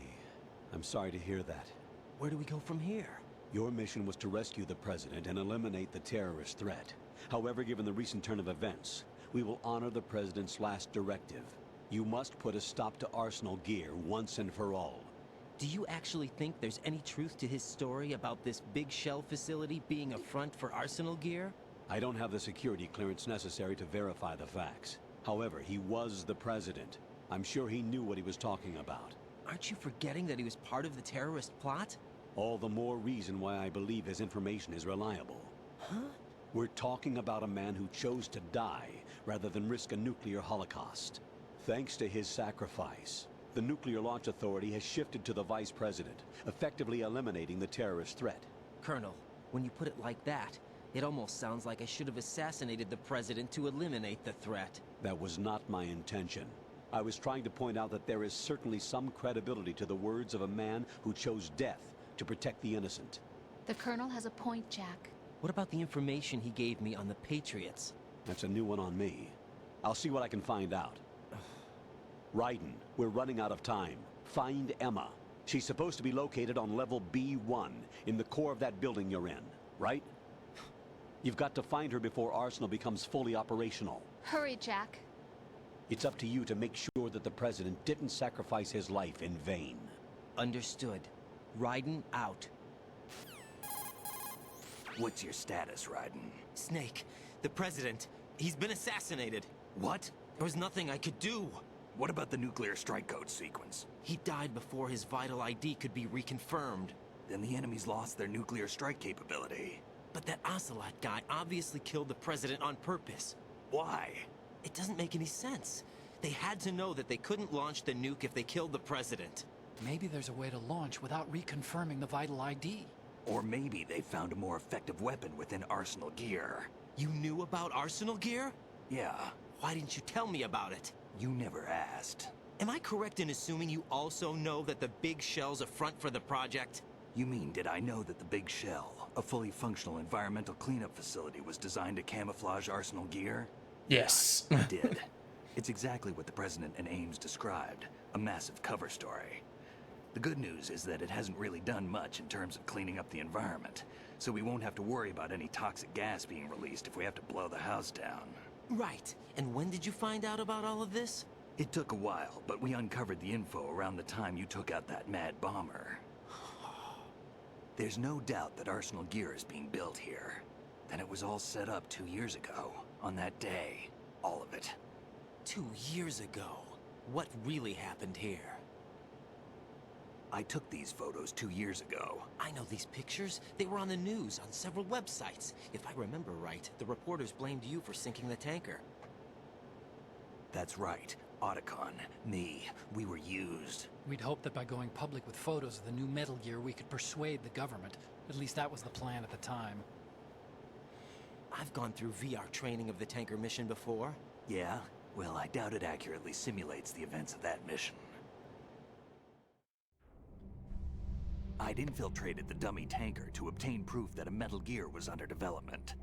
I'm sorry to hear that. Where do we go from here? Your mission was to rescue the President and eliminate the terrorist threat. However, given the recent turn of events, we will honor the President's last directive. You must put a stop to Arsenal gear once and for all. Do you actually think there's any truth to his story about this big shell facility being a front for Arsenal gear? I don't have the security clearance necessary to verify the facts. However, he was the president. I'm sure he knew what he was talking about. Aren't you forgetting that he was part of the terrorist plot? All the more reason why I believe his information is reliable. Huh? We're talking about a man who chose to die rather than risk a nuclear holocaust. Thanks to his sacrifice, the Nuclear Launch Authority has shifted to the vice president, effectively eliminating the terrorist threat. Colonel, when you put it like that, it almost sounds like I should have assassinated the president to eliminate the threat. That was not my intention. I was trying to point out that there is certainly some credibility to the words of a man who chose death to protect the innocent. The Colonel has a point, Jack. What about the information he gave me on the Patriots? That's a new one on me. I'll see what I can find out. Raiden, we're running out of time. Find Emma. She's supposed to be located on level B1, in the core of that building you're in, right? You've got to find her before Arsenal becomes fully operational. Hurry, Jack. It's up to you to make sure that the president didn't sacrifice his life in vain. Understood. Raiden out. What's your status, Raiden? Snake, the president, he's been assassinated. What? There was nothing I could do. What about the nuclear strike code sequence? He died before his vital ID could be reconfirmed. Then the enemy's lost their nuclear strike capability. But that Ocelot guy obviously killed the president on purpose. Why? It doesn't make any sense. They had to know that they couldn't launch the nuke if they killed the president. Maybe there's a way to launch without reconfirming the vital ID. Or maybe they found a more effective weapon within Arsenal gear. You knew about Arsenal gear? Yeah. Why didn't you tell me about it? You never asked. Am I correct in assuming you also know that the Big Shell's a front for the project? You mean, did I know that the Big Shell, a fully functional environmental cleanup facility, was designed to camouflage Arsenal gear? Yes. I did. It's exactly what the President and Ames described, a massive cover story. The good news is that it hasn't really done much in terms of cleaning up the environment, so we won't have to worry about any toxic gas being released if we have to blow the house down. Right. And when did you find out about all of this? It took a while, but we uncovered the info around the time you took out that mad bomber. There's no doubt that Arsenal gear is being built here. Then it was all set up 2 years ago, on that day. All of it. 2 years ago? What really happened here? I took these photos 2 years ago. I know these pictures. They were on the news, on several websites. If I remember right, the reporters blamed you for sinking the tanker. That's right. Otacon, me, we were used. We'd hoped that by going public with photos of the new Metal Gear, we could persuade the government. At least that was the plan at the time. I've gone through VR training of the tanker mission before. Yeah? Well, I doubt it accurately simulates the events of that mission. I'd infiltrated the dummy tanker to obtain proof that a Metal Gear was under development.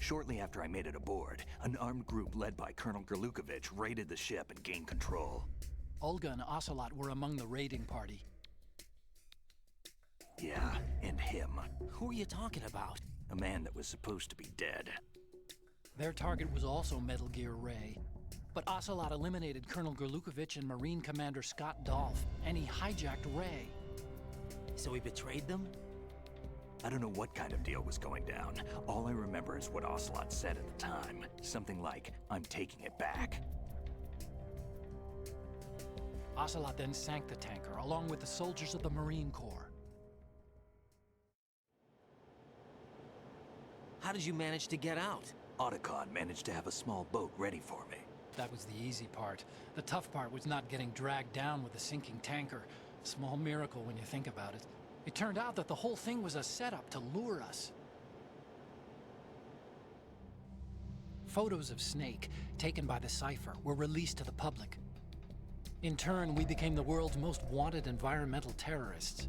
Shortly after I made it aboard, an armed group led by Colonel Gerlukovich raided the ship and gained control. Olga and Ocelot were among the raiding party. Yeah, and him. Who are you talking about? A man that was supposed to be dead. Their target was also Metal Gear Ray. But Ocelot eliminated Colonel Gerlukovich and Marine Commander Scott Dolph, and he hijacked Ray. So he betrayed them? I don't know what kind of deal was going down. All I remember is what Ocelot said at the time. Something like, "I'm taking it back." Ocelot then sank the tanker, along with the soldiers of the Marine Corps. How did you manage to get out? Otacon managed to have a small boat ready for me. That was the easy part. The tough part was not getting dragged down with the sinking tanker. Small miracle when you think about it. It turned out that the whole thing was a setup to lure us. Photos of Snake, taken by the Cypher, were released to the public. In turn, we became the world's most wanted environmental terrorists.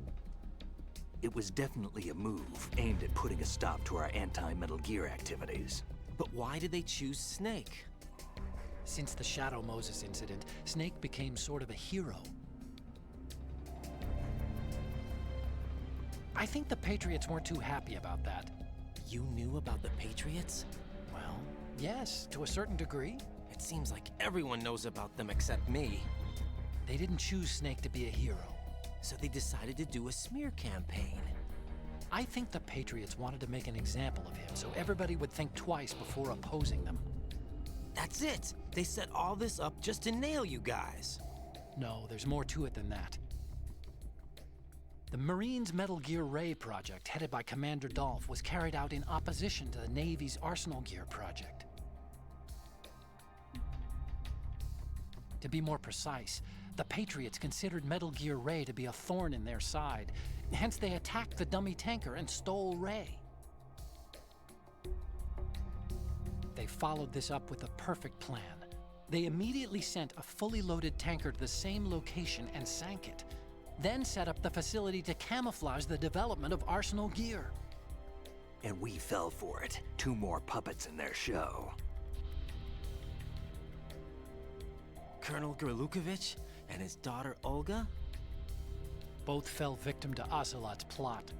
It was definitely a move aimed at putting a stop to our anti-Metal Gear activities. But why did they choose Snake? Since the Shadow Moses incident, Snake became sort of a hero. I think the Patriots weren't too happy about that. You knew about the Patriots? Well, yes, to a certain degree. It seems like everyone knows about them except me. They didn't choose Snake to be a hero. So they decided to do a smear campaign. I think the Patriots wanted to make an example of him so everybody would think twice before opposing them. That's it! They set all this up just to nail you guys. No, there's more to it than that. The Marines' Metal Gear Ray project, headed by Commander Dolph, was carried out in opposition to the Navy's Arsenal Gear project. To be more precise, the Patriots considered Metal Gear Ray to be a thorn in their side. Hence, they attacked the dummy tanker and stole Ray. They followed this up with a perfect plan. They immediately sent a fully loaded tanker to the same location and sank it, then set up the facility to camouflage the development of Arsenal Gear. And we fell for it. 2 more puppets in their show. Colonel Gerlukovich and his daughter Olga? Both fell victim to Ocelot's plot.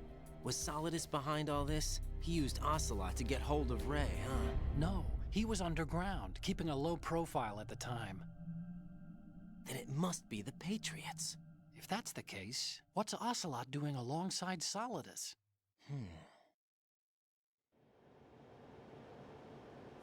Was Solidus behind all this? He used Ocelot to get hold of Ray, huh? No, he was underground, keeping a low profile at the time. Then it must be the Patriots. If that's the case, what's Ocelot doing alongside Solidus?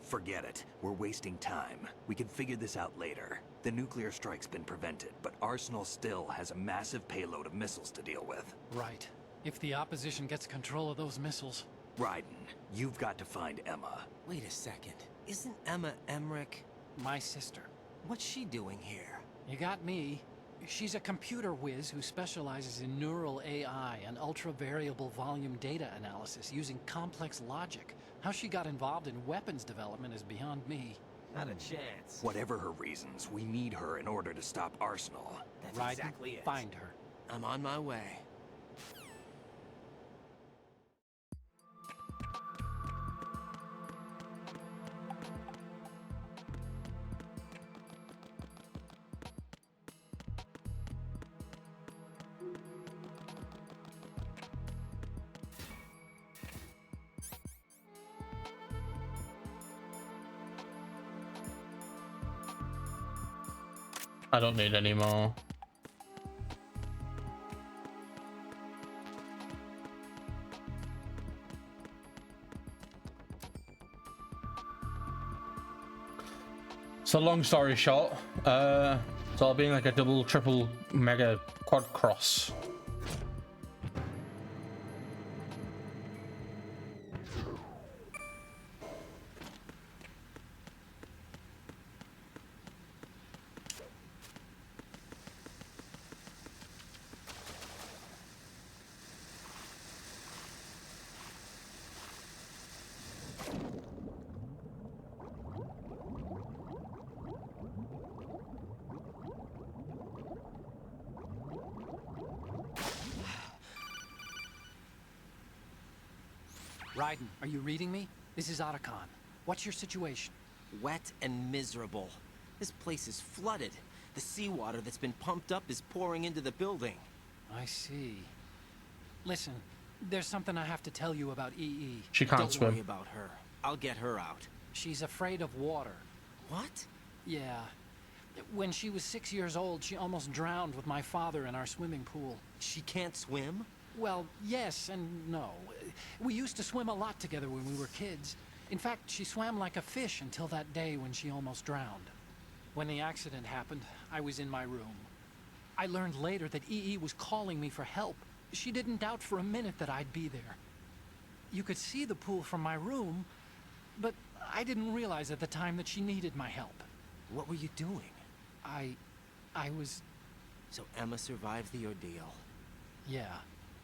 Forget it. We're wasting time. We can figure this out later. The nuclear strike's been prevented, but Arsenal still has a massive payload of missiles to deal with. Right. If the opposition gets control of those missiles... Raiden, you've got to find Emma. Wait a second. Isn't Emma Emmerich... my sister? What's she doing here? You got me. She's a computer whiz who specializes in neural AI and ultra-variable volume data analysis using complex logic. How she got involved in weapons development is beyond me. Not a chance. Whatever her reasons, we need her in order to stop Arsenal. That's Raiden, exactly it. Find her. I'm on my way. I don't need any more. So long story short, it's all being like a double, triple, mega quad cross. Raiden, are you reading me? This is Otacon. What's your situation? Wet and miserable. This place is flooded. The seawater that's been pumped up is pouring into the building. I see. Listen, there's something I have to tell you about EE. She can't Don't swim. worry about her. I'll get her out. She's afraid of water. What? Yeah. When she was 6 years old, she almost drowned with my father in our swimming pool. She can't swim? Well, yes and no. We used to swim a lot together when we were kids. In fact, she swam like a fish until that day when she almost drowned. When the accident happened, I was in my room. I learned later that EE was calling me for help. She didn't doubt for a minute that I'd be there. You could see the pool from my room, but I didn't realize at the time that she needed my help. What were you doing? I was... So Emma survived the ordeal. Yeah,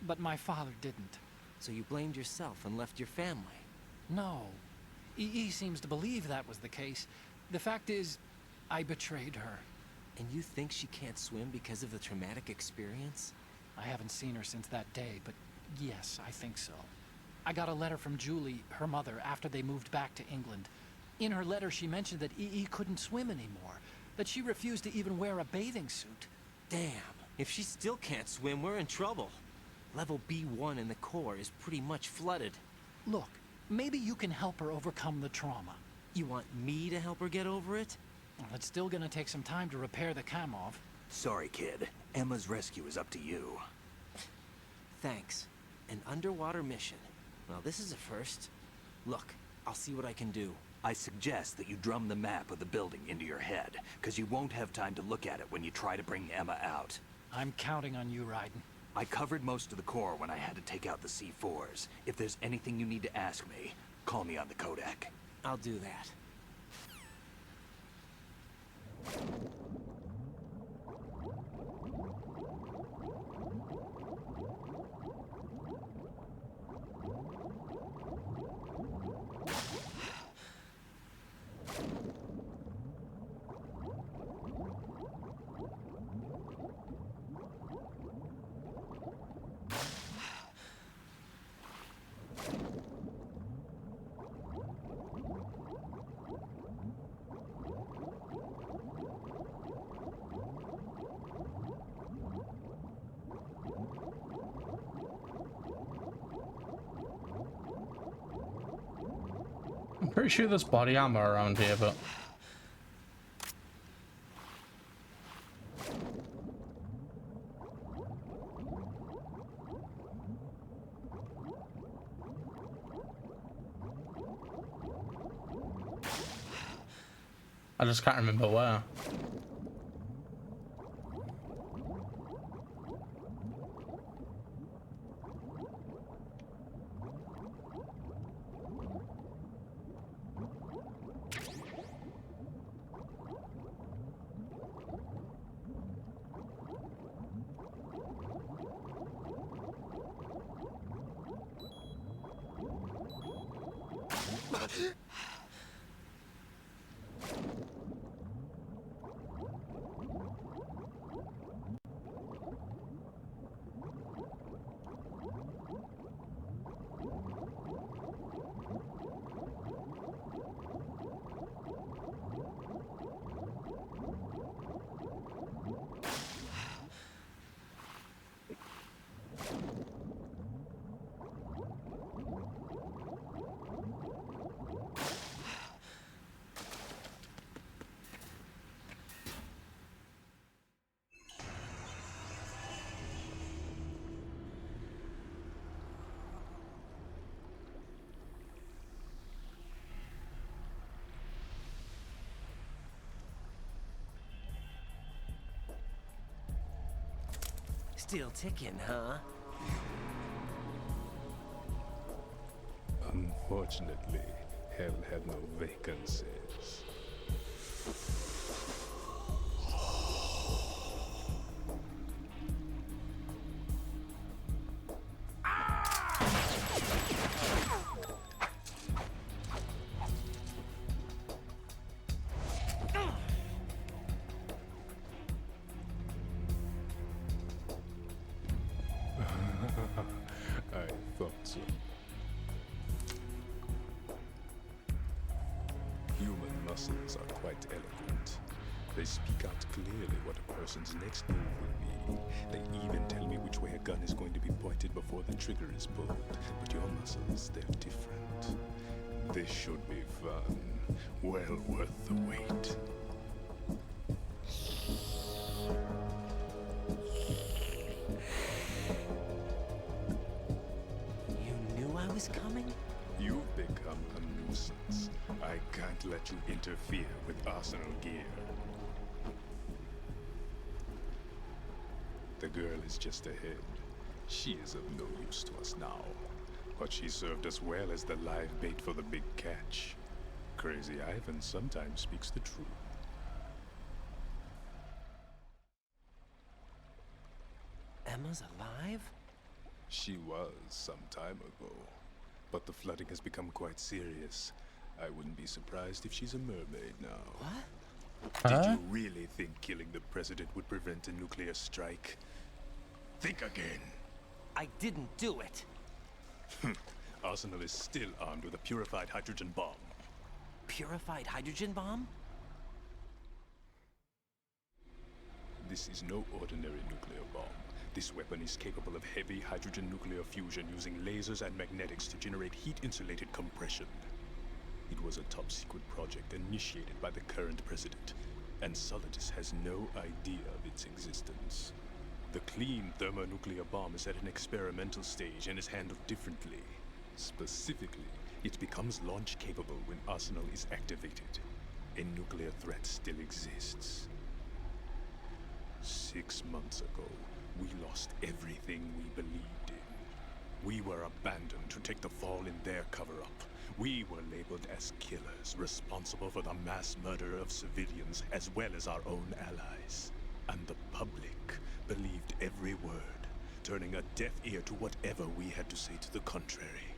but my father didn't. So you blamed yourself and left your family? No. EE seems to believe that was the case. The fact is, I betrayed her. And you think she can't swim because of the traumatic experience? I haven't seen her since that day, but yes, I think so. I got a letter from Julie, her mother, after they moved back to England. In her letter, she mentioned that EE couldn't swim anymore, that she refused to even wear a bathing suit. Damn, if she still can't swim, we're in trouble. Level B1 in the core is pretty much flooded. Look, maybe you can help her overcome the trauma. You want me to help her get over it? Well, it's still gonna take some time to repair the Kamov. Sorry, kid. Emma's rescue is up to you. Thanks. An underwater mission. Well, this is a first. Look, I'll see what I can do. I suggest that you drum the map of the building into your head, because you won't have time to look at it when you try to bring Emma out. I'm counting on you, Raiden. I covered most of the core when I had to take out the C4s. If there's anything you need to ask me, call me on the Kodak. I'll do that. I'm pretty sure there's body armor around here, but I just can't remember where. Still ticking, huh? Unfortunately, hell had no vacancies. I thought so. Human muscles are quite eloquent. They speak out clearly what a person's next move will be. They even tell me which way a gun is going to be pointed before the trigger is pulled. But your muscles, they're different. This should be fun. Well worth the wait. You knew I was coming? You've become a nuisance. I can't let you interfere with Arsenal gear. The girl is just ahead. She is of no use to us now. But she served us well as the live bait for the big catch. Crazy Ivan sometimes speaks the truth. Emma's alive? She was some time ago. But the flooding has become quite serious. I wouldn't be surprised if she's a mermaid now. What? Did you really think killing the president would prevent a nuclear strike? Think again. I didn't do it. Arsenal is still armed with a purified hydrogen bomb. Purified hydrogen bomb? This is no ordinary nuclear bomb. This weapon is capable of heavy hydrogen nuclear fusion using lasers and magnetics to generate heat-insulated compression. It was a top-secret project initiated by the current president, and Solidus has no idea of its existence. The clean thermonuclear bomb is at an experimental stage and is handled differently. Specifically, it becomes launch capable when Arsenal is activated. A nuclear threat still exists. 6 months ago, we lost everything we believed in. We were abandoned to take the fall in their cover-up. We were labeled as killers, responsible for the mass murder of civilians as well as our own allies. And the public believed every word, turning a deaf ear to whatever we had to say to the contrary.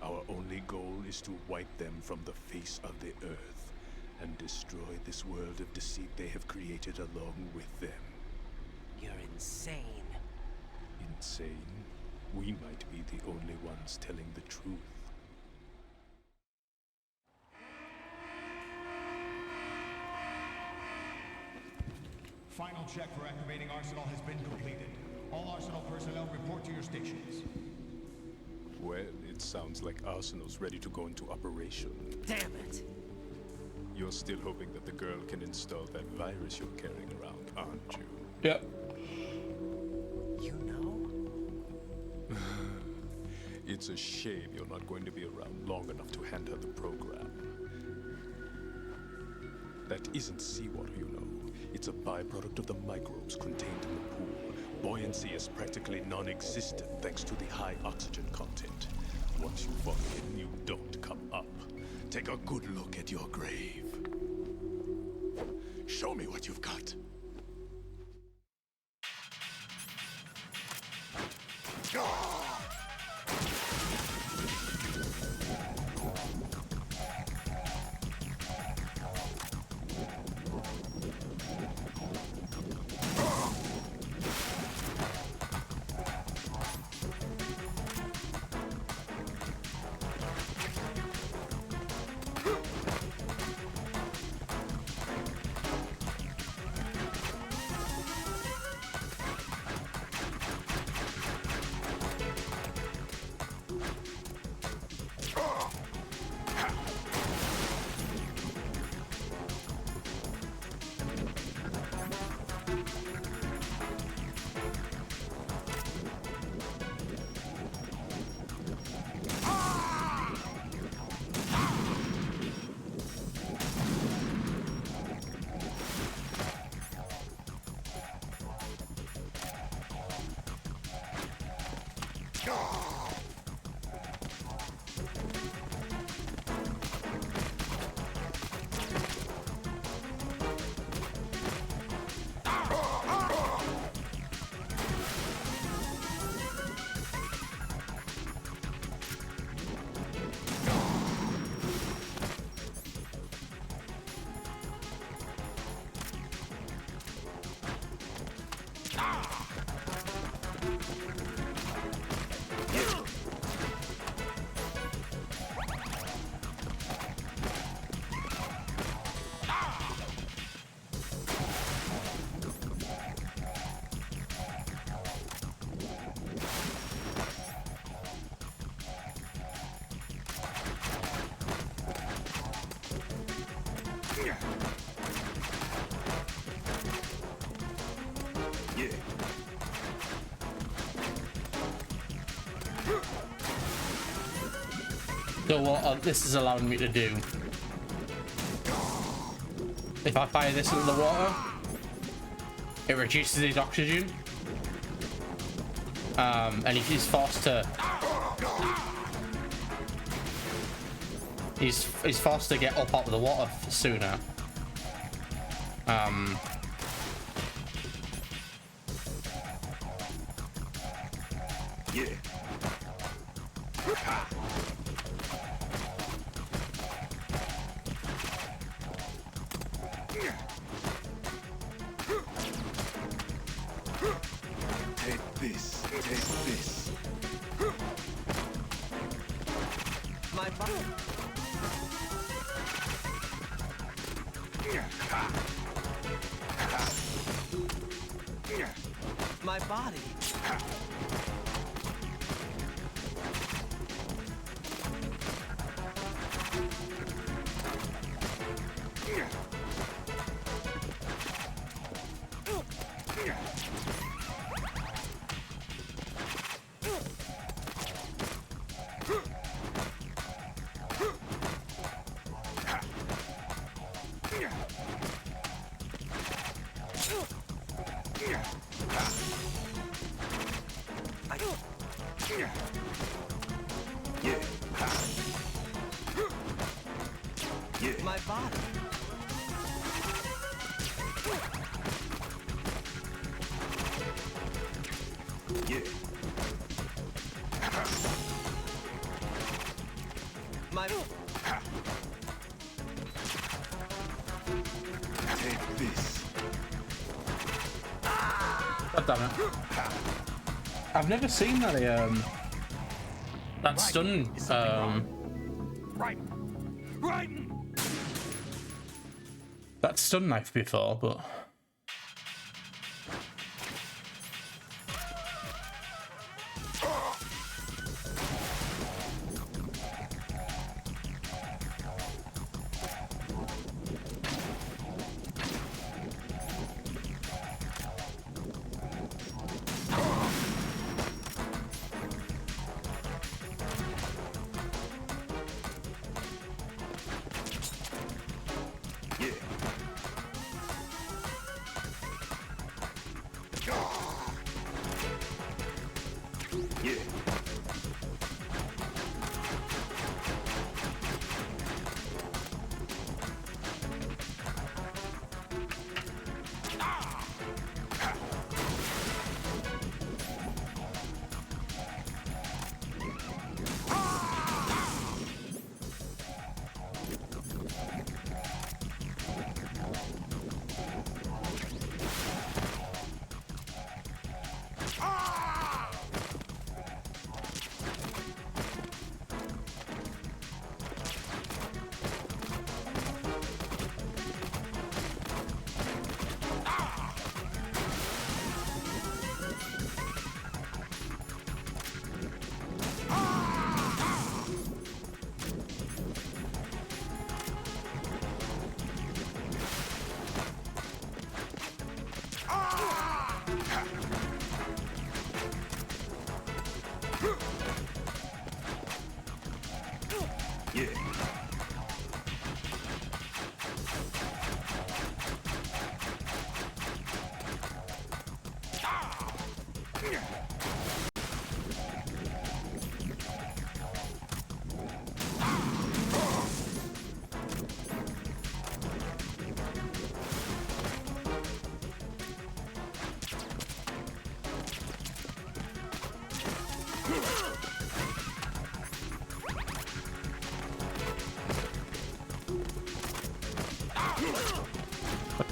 Our only goal is to wipe them from the face of the earth and destroy this world of deceit they have created along with them. You're insane. Insane? We might be the only ones telling the truth. Final check for activating Arsenal has been completed. All Arsenal personnel report to your stations. Well, it sounds like Arsenal's ready to go into operation. Damn it! You're still hoping that the girl can install that virus you're carrying around, aren't you? Yep. You know? It's a shame you're not going to be around long enough to hand her the program. That isn't seawater, you know. It's a byproduct of the microbes contained in the pool. Buoyancy is practically non-existent thanks to the high oxygen content. Once you fall in, you don't come up. Take a good look at your grave. Show me what you've got. So what this is allowing me to do, if I fire this into the water, it reduces his oxygen, and he's forced to he's forced to get up out of the water sooner. My body. father. Yeah. My... Take this. God damn it. I've never seen that that stun Right. that stun knife before, but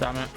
damn it.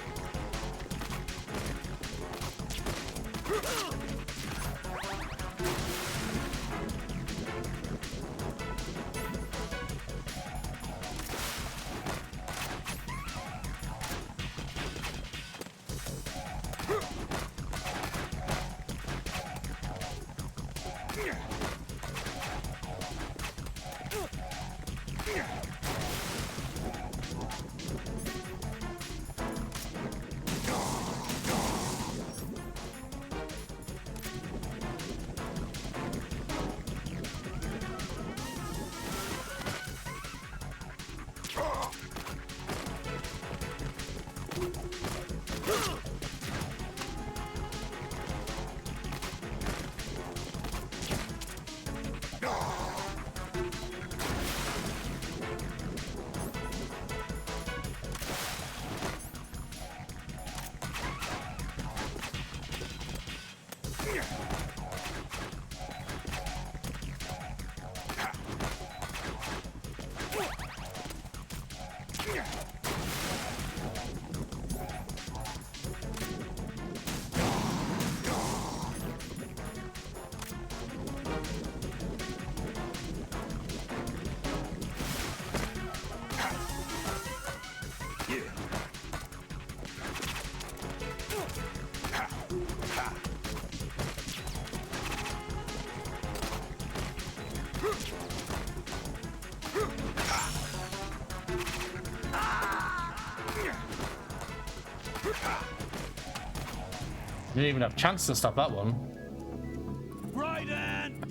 Didn't even have a chance to stop that one. Right in.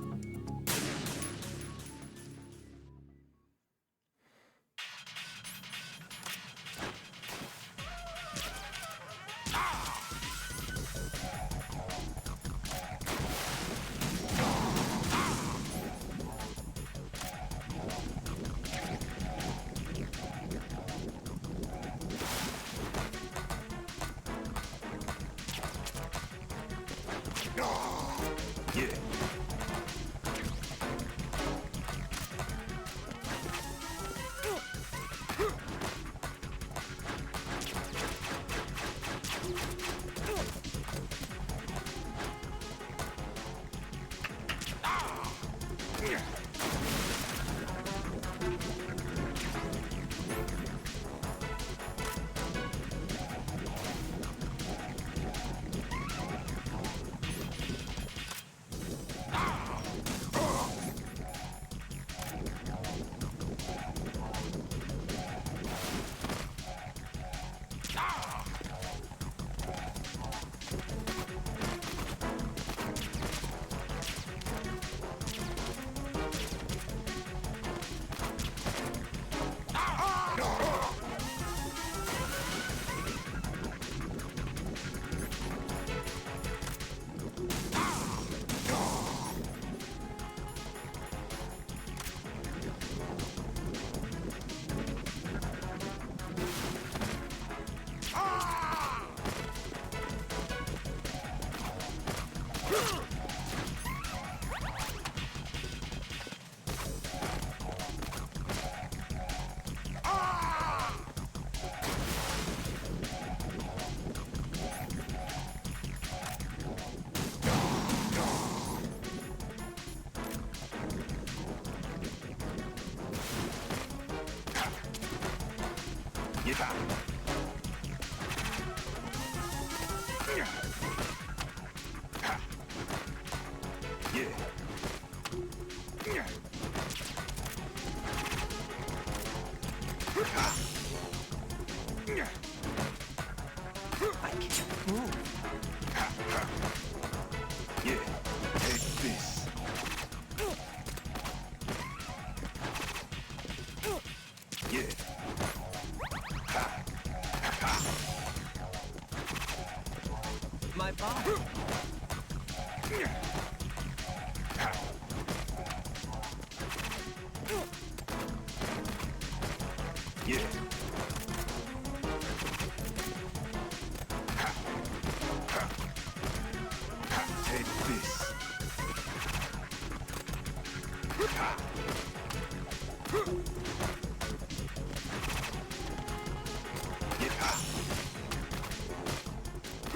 My body.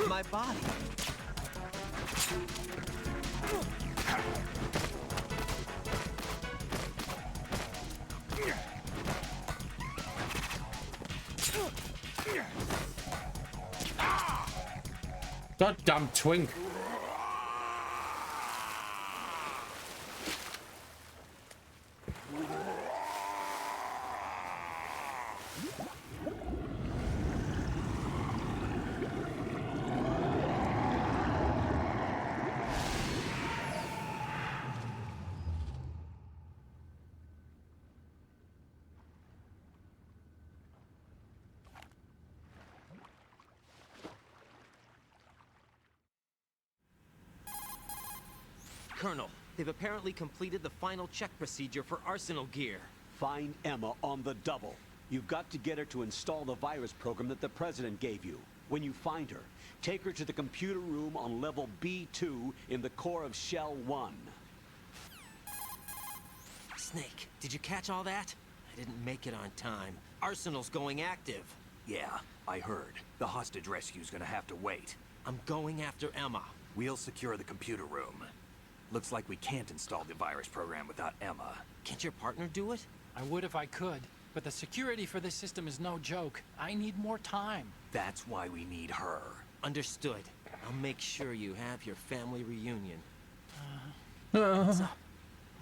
My body. Goddamn twink. Colonel, they've apparently completed the final check procedure for arsenal gear. Find Emma on the double. You've got to get her to install the virus program that the President gave you. When you find her, take her to the computer room on level B2 in the core of Shell 1. Snake, did you catch all that? I didn't make it on time. Arsenal's going active. Yeah, I heard. The hostage rescue's gonna have to wait. I'm going after Emma. We'll secure the computer room. Looks like we can't install the virus program without Emma. Can't your partner do it? I would if I could, but the security for this system is no joke. I need more time. That's why we need her. Understood. I'll make sure you have your family reunion. What's up?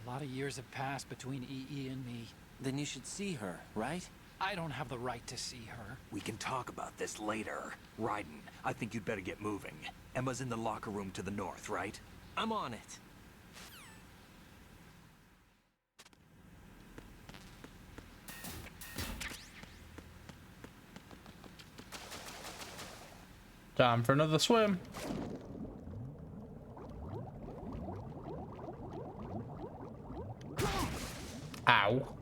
A lot of years have passed between EE and me. Then you should see her, right? I don't have the right to see her. We can talk about this later. Raiden, I think you'd better get moving. Emma's in the locker room to the north, right? I'm on it. Time for another swim. Ow.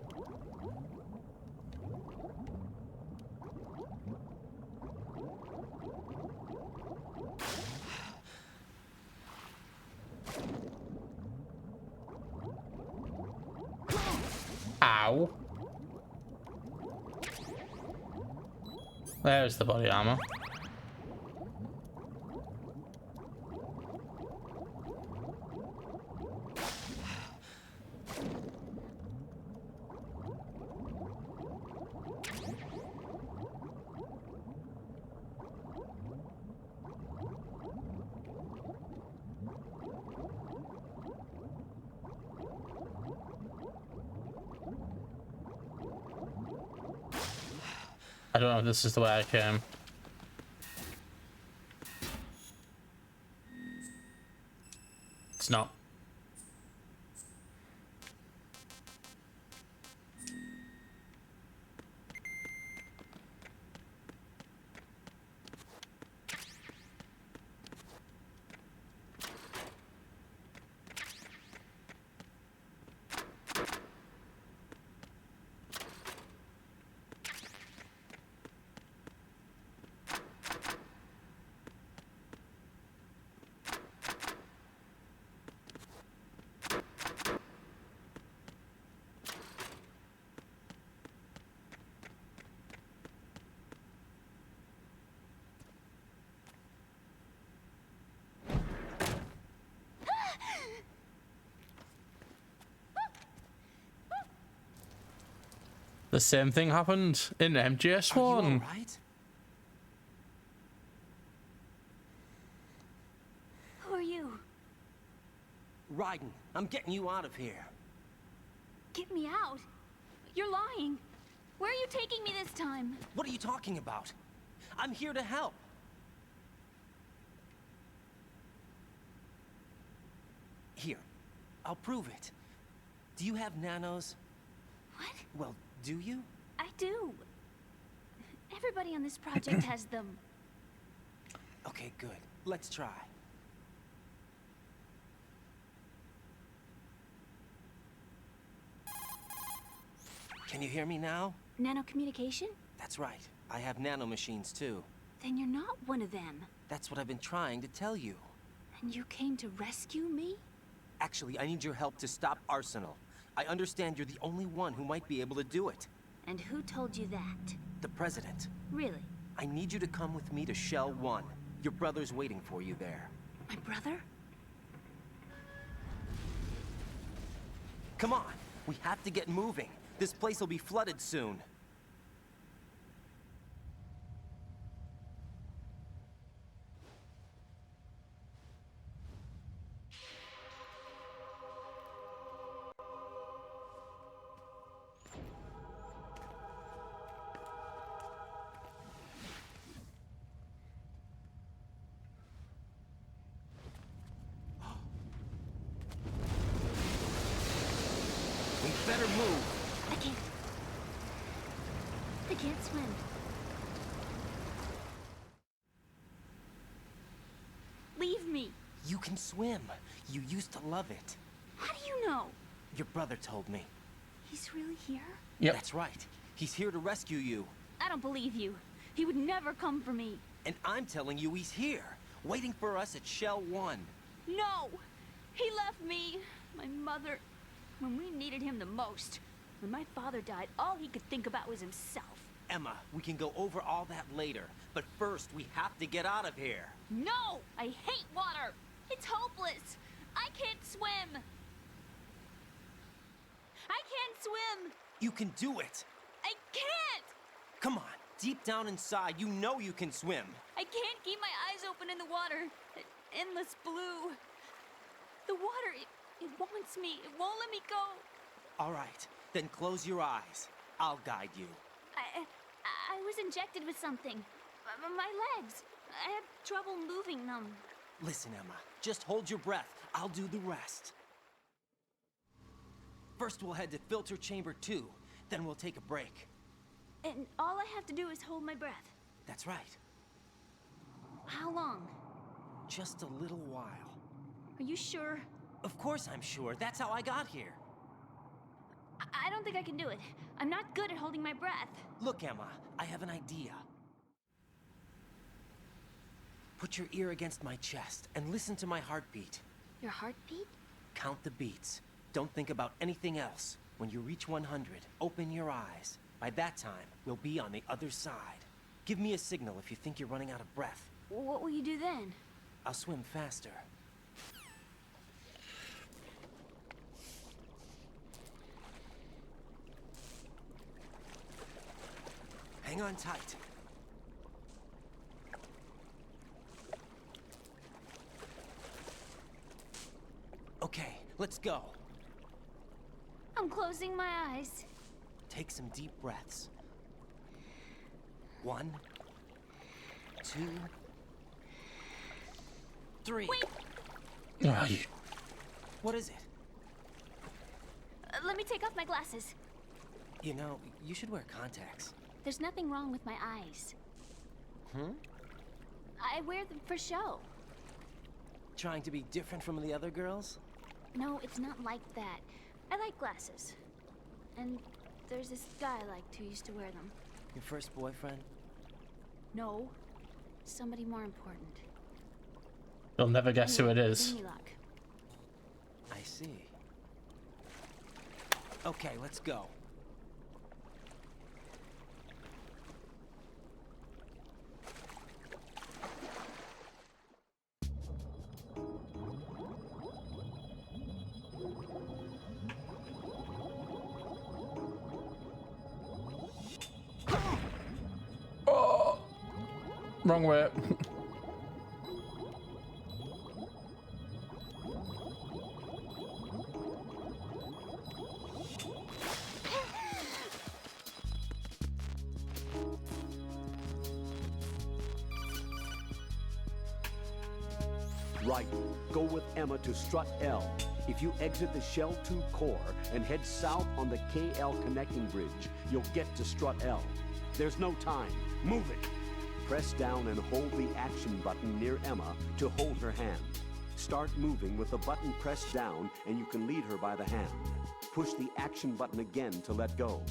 Ow. There's the body armor. I don't know if this is the way I came. It's not. The same thing happened in MGS1. Are you all right? Who are you? Raiden, I'm getting you out of here. Get me out. You're lying. Where are you taking me this time? What are you talking about? I'm here to help. Here, I'll prove it. Do you have nanos? What? Well, do you? I do. Everybody on this project has them. Okay, good. Let's try. Can you hear me now? Nanocommunication? That's right. I have nanomachines too. Then you're not one of them. That's what I've been trying to tell you. And you came to rescue me? Actually, I need your help to stop Arsenal. I understand you're the only one who might be able to do it. And who told you that? The President. Really? I need you to come with me to Shell 1. Your brother's waiting for you there. My brother? Come on! We have to get moving. This place will be flooded soon. We better move. I can't. I can't swim. Leave me. You can swim. You used to love it. How do you know? Your brother told me. He's really here? Yep. That's right. He's here to rescue you. I don't believe you. He would never come for me. And I'm telling you he's here, waiting for us at Shell 1. No! He left me, my mother, when we needed him the most. When my father died, all he could think about was himself. Emma, we can go over all that later. But first, we have to get out of here. No! I hate water! It's hopeless! I can't swim! I can't swim! You can do it. I can't! Come on, deep down inside, you know you can swim. I can't keep my eyes open in the water. That endless blue. The water, it wants me. It won't let me go. All right, then close your eyes. I'll guide you. I was injected with something. My legs. I have trouble moving them. Listen, Emma, just hold your breath. I'll do the rest. First, we'll head to filter chamber 2. Then we'll take a break. And all I have to do is hold my breath. That's right. How long? Just a little while. Are you sure? Of course I'm sure. That's how I got here. I don't think I can do it. I'm not good at holding my breath. Look, Emma, I have an idea. Put your ear against my chest and listen to my heartbeat. Your heartbeat? Count the beats. Don't think about anything else. When you reach 100, open your eyes. By that time, we'll be on the other side. Give me a signal if you think you're running out of breath. What will you do then? I'll swim faster. Hang on tight. Okay, let's go. I'm closing my eyes. Take some deep breaths. 1, 2, 3. Wait! Oh, you... What is it? Let me take off my glasses. You know, you should wear contacts. There's nothing wrong with my eyes. Hmm? I wear them for show. Trying to be different from the other girls? No, it's not like that. I like glasses. And there's this guy I liked who used to wear them. Your first boyfriend? No. Somebody more important. You'll never guess who it is. Wish me luck. I see. Okay, let's go. Oh, wrong way. Right. Go with Emma to Strut L. If you exit the Shell 2 core and head south on the KL connecting bridge, you'll get to Strut L. There's no time. Move it. Press down and hold the action button near Emma to hold her hand. Start moving with the button pressed down and you can lead her by the hand. Push the action button again to let go.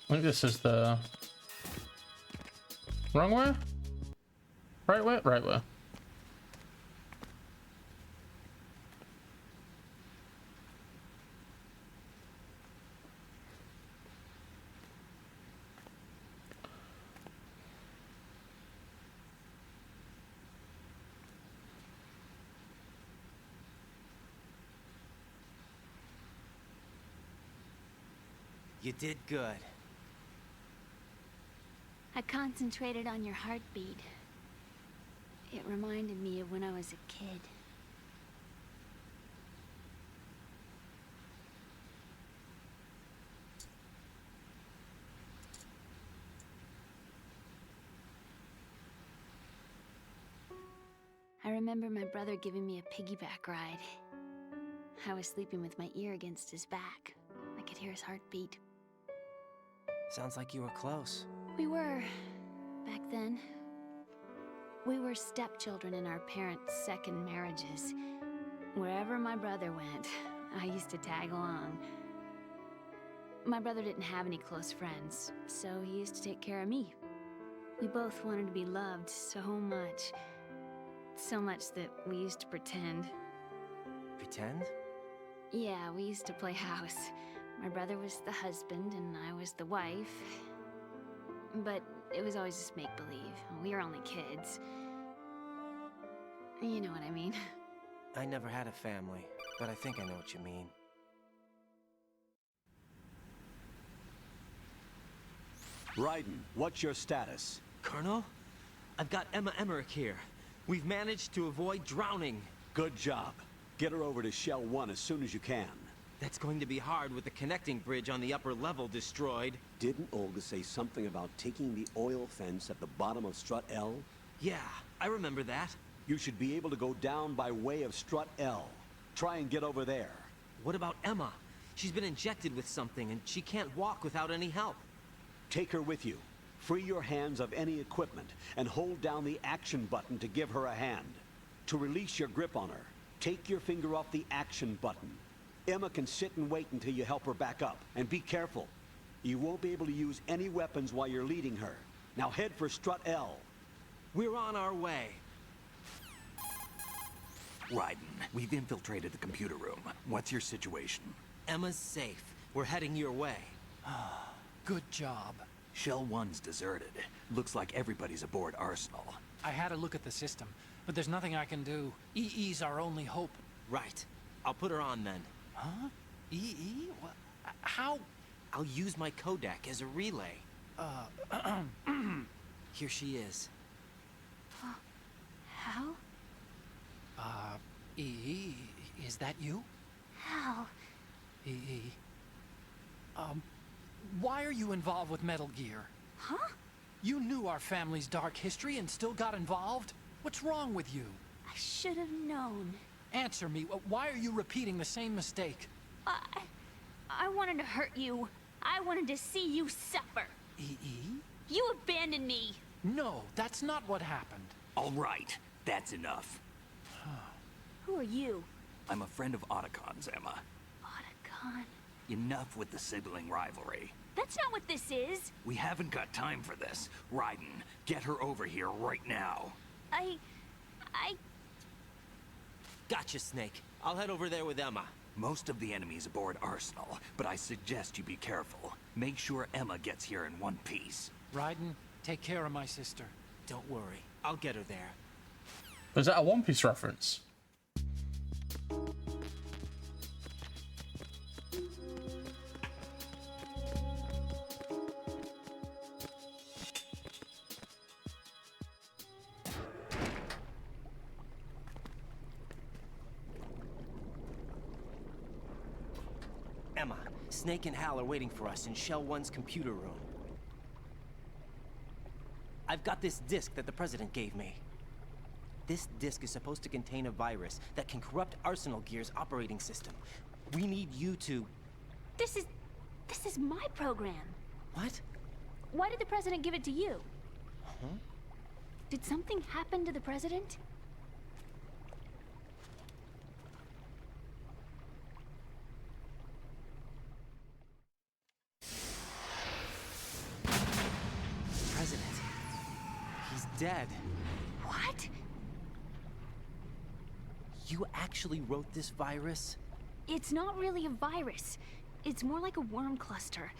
I think this is the wrong way? Right way? Right way. You did good. I concentrated on your heartbeat. It reminded me of when I was a kid. I remember my brother giving me a piggyback ride. I was sleeping with my ear against his back. I could hear his heartbeat. Sounds like you were close. We were, back then. We were stepchildren in our parents' second marriages. Wherever my brother went, I used to tag along. My brother didn't have any close friends, so he used to take care of me. We both wanted to be loved so much. So much that we used to pretend. Pretend? Yeah, we used to play house. My brother was the husband and I was the wife. But it was always just make-believe. We were only kids. You know what I mean. I never had a family, but I think I know what you mean. Raiden, what's your status? Colonel? I've got Emma Emmerich here. We've managed to avoid drowning. Good job. Get her over to Shell 1 as soon as you can. That's going to be hard with the connecting bridge on the upper level destroyed. Didn't Olga say something about taking the oil fence at the bottom of Strut L? Yeah, I remember that. You should be able to go down by way of Strut L. Try and get over there. What about Emma? She's been injected with something and she can't walk without any help. Take her with you. Free your hands of any equipment and hold down the action button to give her a hand. To release your grip on her, take your finger off the action button. Emma can sit and wait until you help her back up. And be careful. You won't be able to use any weapons while you're leading her. Now head for Strut L. We're on our way. Raiden, we've infiltrated the computer room. What's your situation? Emma's safe. We're heading your way. Good job. Shell 1's deserted. Looks like everybody's aboard Arsenal. I had a look at the system, but there's nothing I can do. EE's our only hope. Right. I'll put her on then. Huh? EE? What? How? I'll use my Kodak as a relay. Here she is. How? EE, is that you? How? EE. Why are you involved with Metal Gear? Huh? You knew our family's dark history and still got involved? What's wrong with you? I should have known. Answer me. Why are you repeating the same mistake? I wanted to hurt you. I wanted to see you suffer. EE? You abandoned me. No, that's not what happened. All right, that's enough. Who are you? I'm a friend of Otacon's, Emma. Otacon. Enough with the sibling rivalry. That's not what this is. We haven't got time for this. Raiden, get her over here right now. I... Gotcha, Snake. I'll head over there with Emma. Most of the enemy's aboard Arsenal, but I suggest you be careful. Make sure Emma gets here in one piece. Raiden, take care of my sister. Don't worry. I'll get her there. Was that a One Piece reference? Emma, Snake and Hal are waiting for us in Shell 1's computer room. I've got this disk that the President gave me. This disk is supposed to contain a virus that can corrupt Arsenal Gear's operating system. We need you to... This is my program. What? Why did the President give it to you? Huh? Did something happen to the President? President. He's dead. What? You actually wrote this virus? It's not really a virus. It's more like a worm cluster.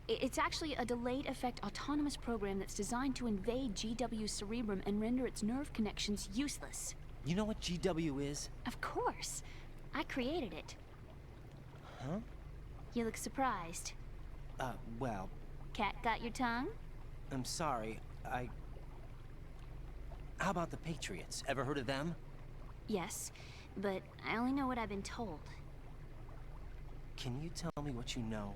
It's actually a delayed effect autonomous program that's designed to invade GW's cerebrum and render its nerve connections useless. You know what GW is? Of course. I created it. Huh? You look surprised. Well... Cat got your tongue? I'm sorry, How about the Patriots? Ever heard of them? Yes, but I only know what I've been told. Can you tell me what you know?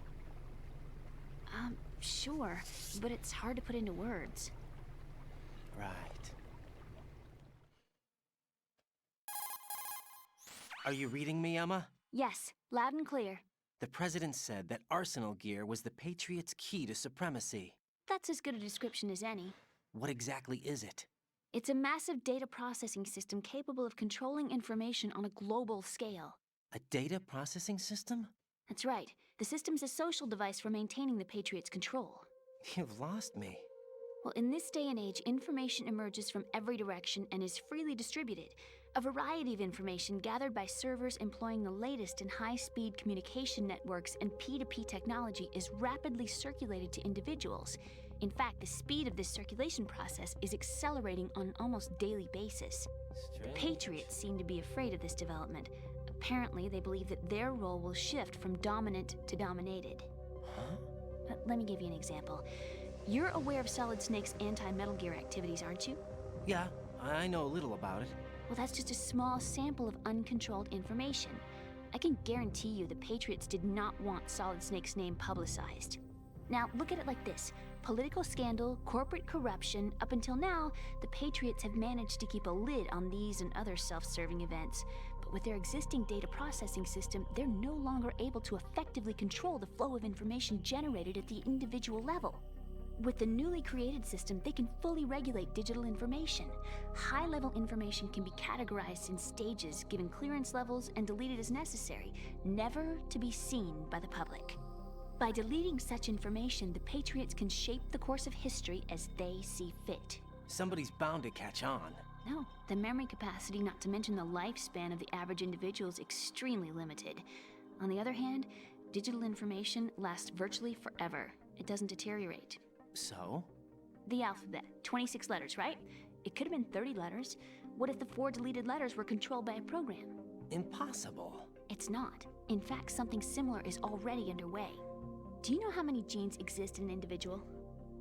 Sure, but it's hard to put into words. Right. Are you reading me, Emma? Yes, loud and clear. The President said that Arsenal Gear was the Patriots' key to supremacy. That's as good a description as any. What exactly is it? It's a massive data processing system capable of controlling information on a global scale. A data processing system? That's right. The system's a social device for maintaining the Patriots' control. You've lost me. Well, in this day and age, information emerges from every direction and is freely distributed. A variety of information gathered by servers employing the latest in high-speed communication networks and P2P technology is rapidly circulated to individuals. In fact, the speed of this circulation process is accelerating on an almost daily basis. Strange. The Patriots seem to be afraid of this development. Apparently, they believe that their role will shift from dominant to dominated. Huh? Let me give you an example. You're aware of Solid Snake's anti-Metal Gear activities, aren't you? Yeah, I know a little about it. Well, that's just a small sample of uncontrolled information. I can guarantee you the Patriots did not want Solid Snake's name publicized. Now, look at it like this. Political scandal, corporate corruption, up until now, the Patriots have managed to keep a lid on these and other self-serving events. But with their existing data processing system, they're no longer able to effectively control the flow of information generated at the individual level. With the newly created system, they can fully regulate digital information. High-level information can be categorized in stages, given clearance levels, and deleted as necessary, never to be seen by the public. By deleting such information, the Patriots can shape the course of history as they see fit. Somebody's bound to catch on. No, the memory capacity, not to mention the lifespan of the average individual, is extremely limited. On the other hand, digital information lasts virtually forever. It doesn't deteriorate. So? The alphabet, 26 letters, right? It could have been 30 letters. What if the 4 deleted letters were controlled by a program? Impossible. It's not. In fact, something similar is already underway. Do you know how many genes exist in an individual?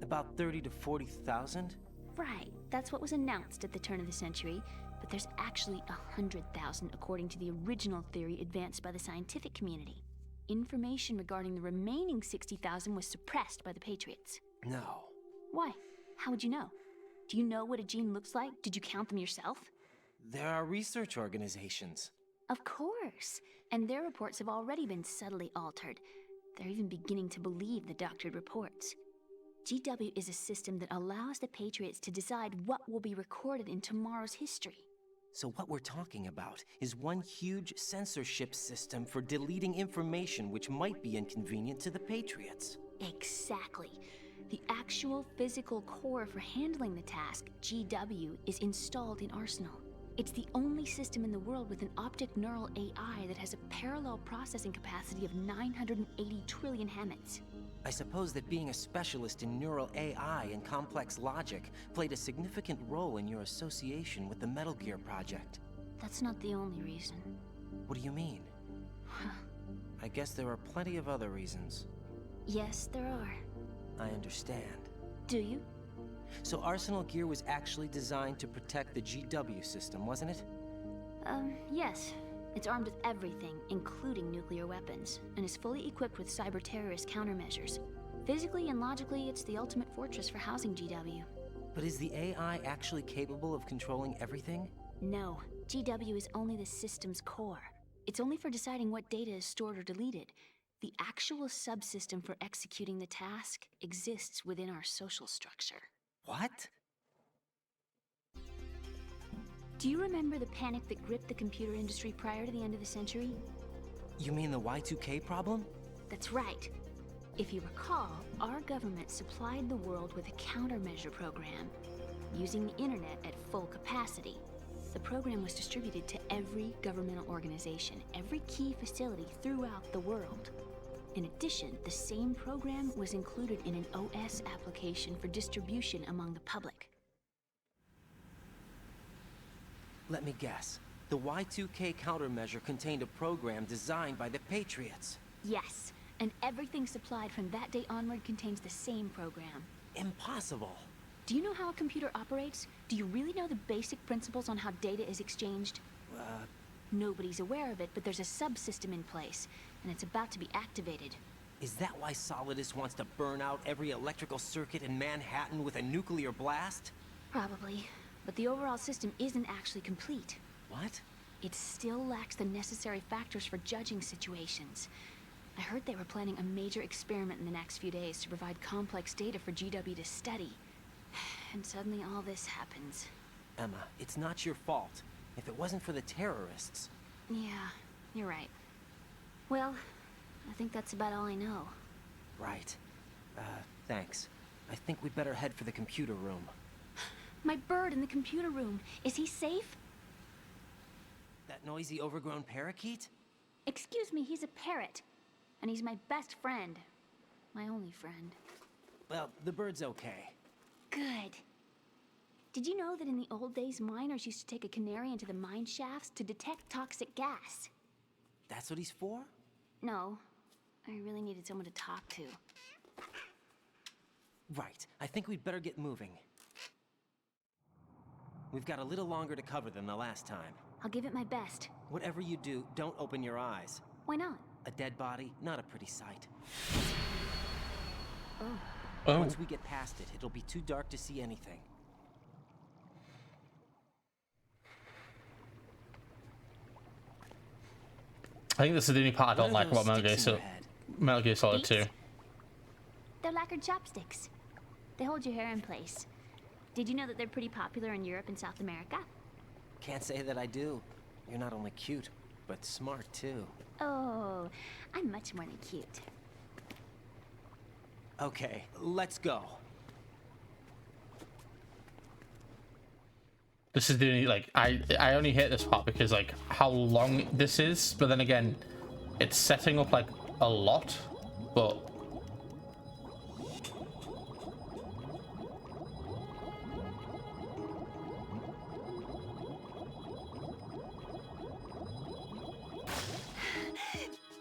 About 30 to 40,000? Right, that's what was announced at the turn of the century, but there's actually 100,000 according to the original theory advanced by the scientific community. Information regarding the remaining 60,000 was suppressed by the Patriots. No. Why? How would you know? Do you know what a gene looks like? Did you count them yourself? There are research organizations. Of course, and their reports have already been subtly altered. They're even beginning to believe the doctored reports. GW is a system that allows the Patriots to decide what will be recorded in tomorrow's history. So what we're talking about is one huge censorship system for deleting information which might be inconvenient to the Patriots. Exactly. The actual physical core for handling the task, GW, is installed in Arsenal. It's the only system in the world with an optic neural AI that has a parallel processing capacity of 980 trillion Hammets. I suppose that being a specialist in neural AI and complex logic played a significant role in your association with the Metal Gear project. That's not the only reason. What do you mean? I guess there are plenty of other reasons. Yes, there are. I understand. Do you? So Arsenal Gear was actually designed to protect the GW system, wasn't it? Yes. It's armed with everything, including nuclear weapons, and is fully equipped with cyber-terrorist countermeasures. Physically and logically, it's the ultimate fortress for housing GW. But is the AI actually capable of controlling everything? No. GW is only the system's core. It's only for deciding what data is stored or deleted. The actual subsystem for executing the task exists within our social structure. What? Do you remember the panic that gripped the computer industry prior to the end of the century? You mean the Y2K problem? That's right. If you recall, our government supplied the world with a countermeasure program, using the internet at full capacity. The program was distributed to every governmental organization, every key facility throughout the world. In addition, the same program was included in an OS application for distribution among the public. Let me guess. The Y2K countermeasure contained a program designed by the Patriots. Yes, and everything supplied from that day onward contains the same program. Impossible. Do you know how a computer operates? Do you really know the basic principles on how data is exchanged? Nobody's aware of it, but there's a subsystem in place, and it's about to be activated. Is that why Solidus wants to burn out every electrical circuit in Manhattan with a nuclear blast? Probably, but the overall system isn't actually complete. What? It still lacks the necessary factors for judging situations. I heard they were planning a major experiment in the next few days to provide complex data for GW to study. And suddenly all this happens. Emma, it's not your fault. If it wasn't for the terrorists... Yeah, you're right. Well, I think that's about all I know. Right. Thanks. I think we'd better head for the computer room. My bird in the computer room. Is he safe? That noisy, overgrown parakeet? Excuse me, he's a parrot. And he's my best friend. My only friend. Well, the bird's okay. Good. Did you know that in the old days, miners used to take a canary into the mine shafts to detect toxic gas? That's what he's for? No. I really needed someone to talk to. Right. I think we'd better get moving. We've got a little longer to cover than the last time. I'll give it my best. Whatever you do, don't open your eyes. Why not? A dead body, not a pretty sight. Oh. Once we get past it, it'll be too dark to see anything. I think this is the only part I don't like about Metal Gear Solid 2. They're lacquered chopsticks. They hold your hair in place. Did you know that they're pretty popular in Europe and South America? Can't say that I do. You're not only cute, but smart too. Oh, I'm much more than cute. Okay, let's go. This is the only, like, I only hate this part because, like, how long this is, but then again, it's setting up, like, a lot, but...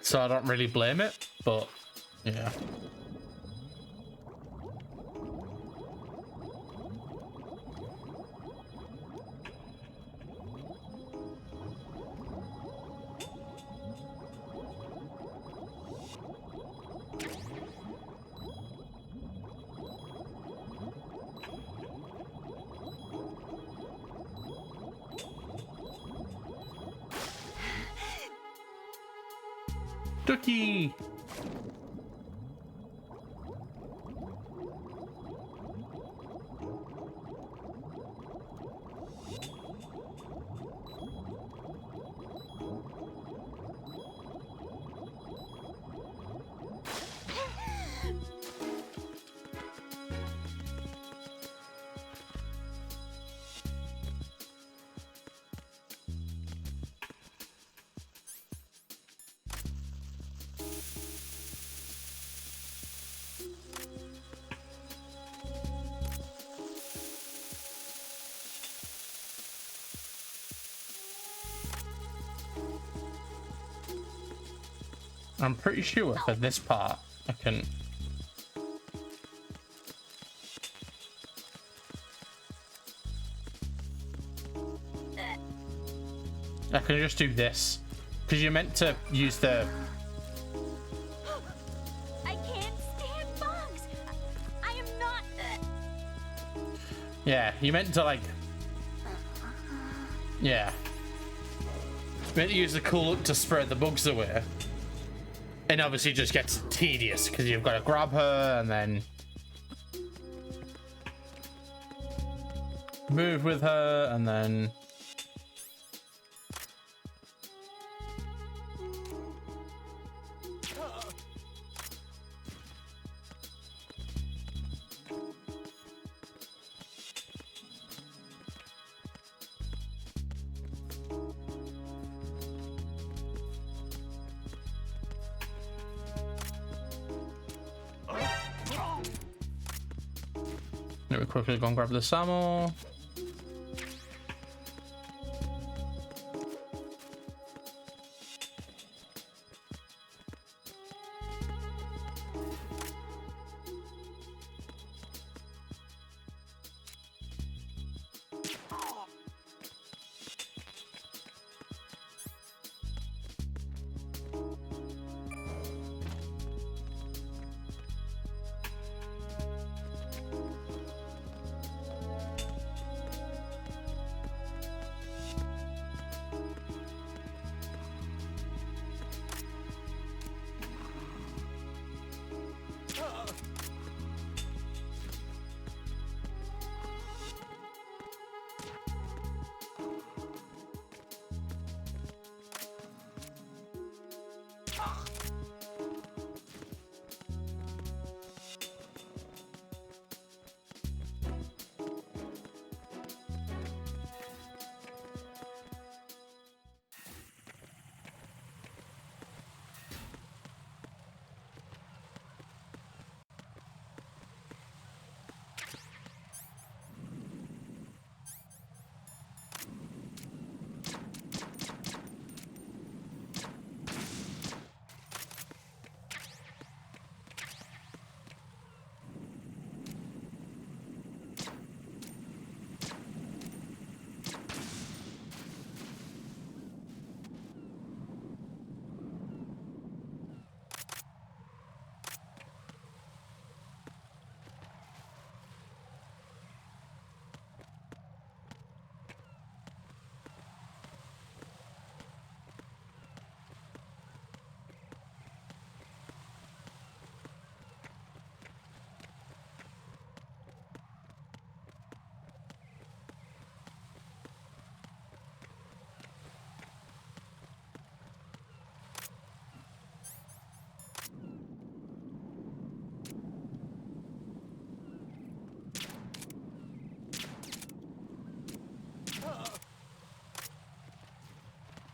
So I don't really blame it, but, yeah. Ducky! I'm pretty sure for this part, I can... I can just do this. Because you're meant to use the... I can't stand bugs. I am not... Yeah, you meant to, like... Yeah. You meant to use the cool look to spread the bugs away. And obviously it just gets tedious because you've got to grab her and then move with her and then let me quickly go and grab the ammo.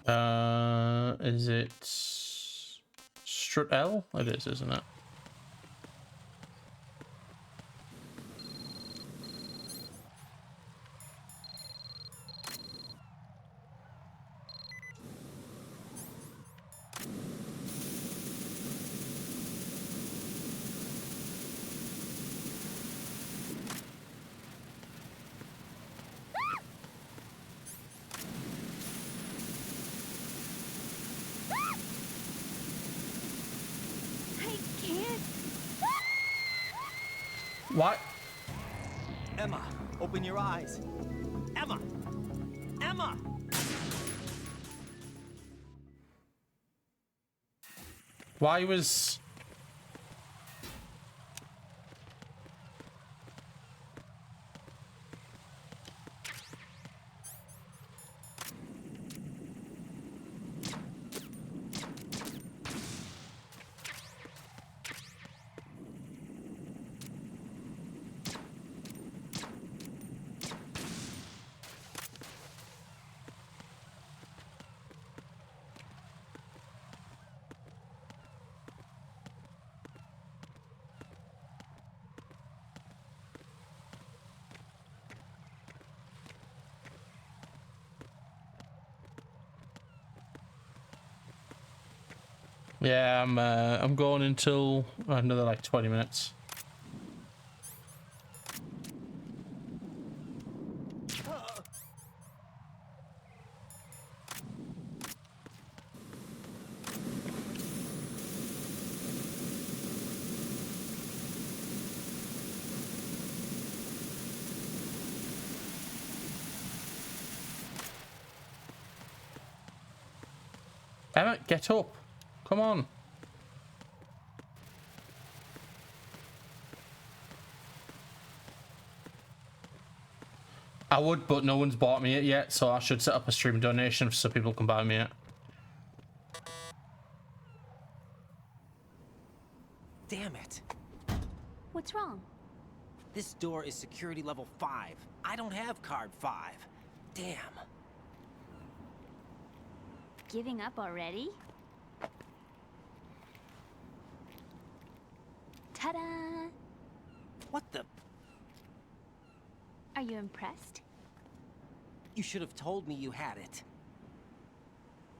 Is it Strut L? It is, isn't it? What? Emma, open your eyes. Emma! Emma! Why was... Yeah, I'm going until another like 20 minutes. Emmett, get up. Come on. I would, but no one's bought me it yet, so I should set up a stream donation so people can buy me it. Damn it. What's wrong? This door is security level 5. I don't have card 5. Damn. Giving up already? Ta-da! What the? Are you impressed? You should have told me you had it.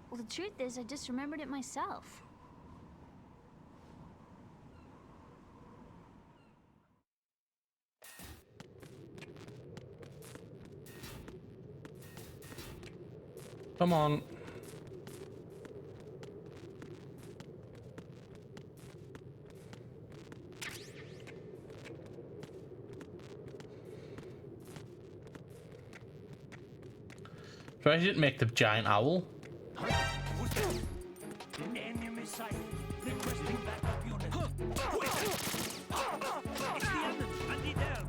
Well, the truth is, I just remembered it myself. Come on. I didn't make the giant owl. Enemy sight. Requesting backup unit. It's the enemy. I need help.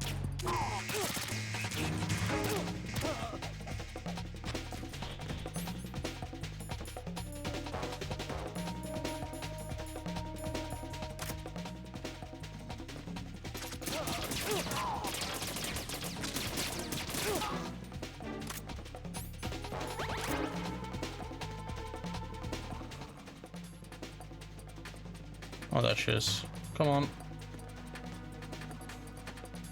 Oh, there she is. Come on.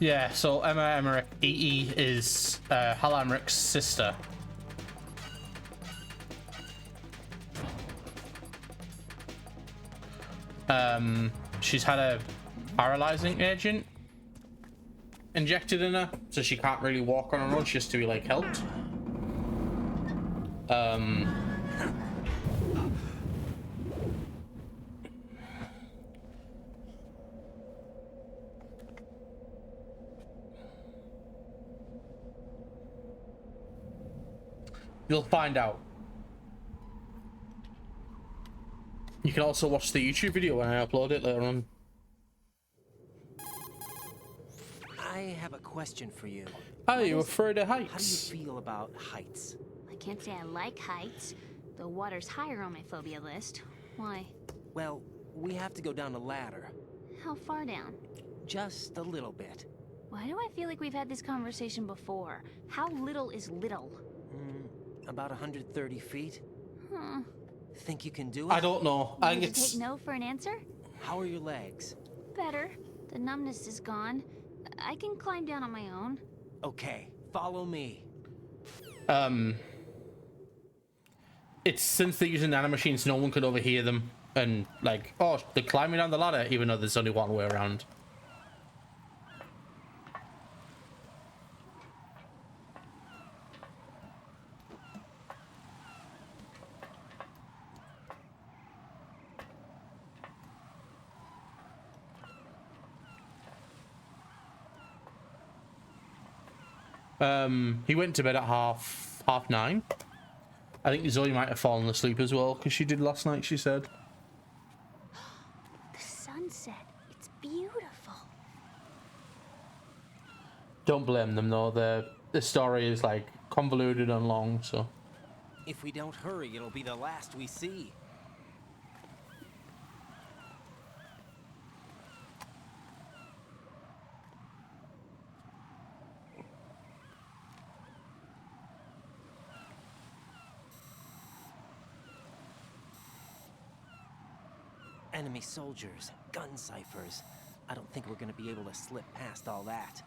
Yeah, so Emma Emmerich, EE, is Hal Emmerich's sister. She's had a paralyzing agent injected in her, so she can't really walk on her own. She has to be like helped. You'll find out. You can also watch the YouTube video when I upload it later on. I have a question for you. Are you afraid of heights? How do you feel about heights? I can't say I like heights. The water's higher on my phobia list. Why? Well, we have to go down a ladder. How far down? Just a little bit. Why do I feel like we've had this conversation before? How little is little? About 130 feet. Think you can do it? I don't know. I think Would you it's... take no for an answer? How are your legs? Better. The numbness is gone. I can climb down on my own. Okay, follow me. It's since they're using nanomachines, no one could overhear them. And like, oh, they're climbing down the ladder, even though there's only one way around. He went to bed at half 9. I think Zoe might have fallen asleep as well, because she did last night, she said. The sunset. It's beautiful. Don't blame them though. The story is like convoluted and long, so. If we don't hurry, it'll be the last we see. Enemy soldiers, gun ciphers. I don't think we're gonna be able to slip past all that.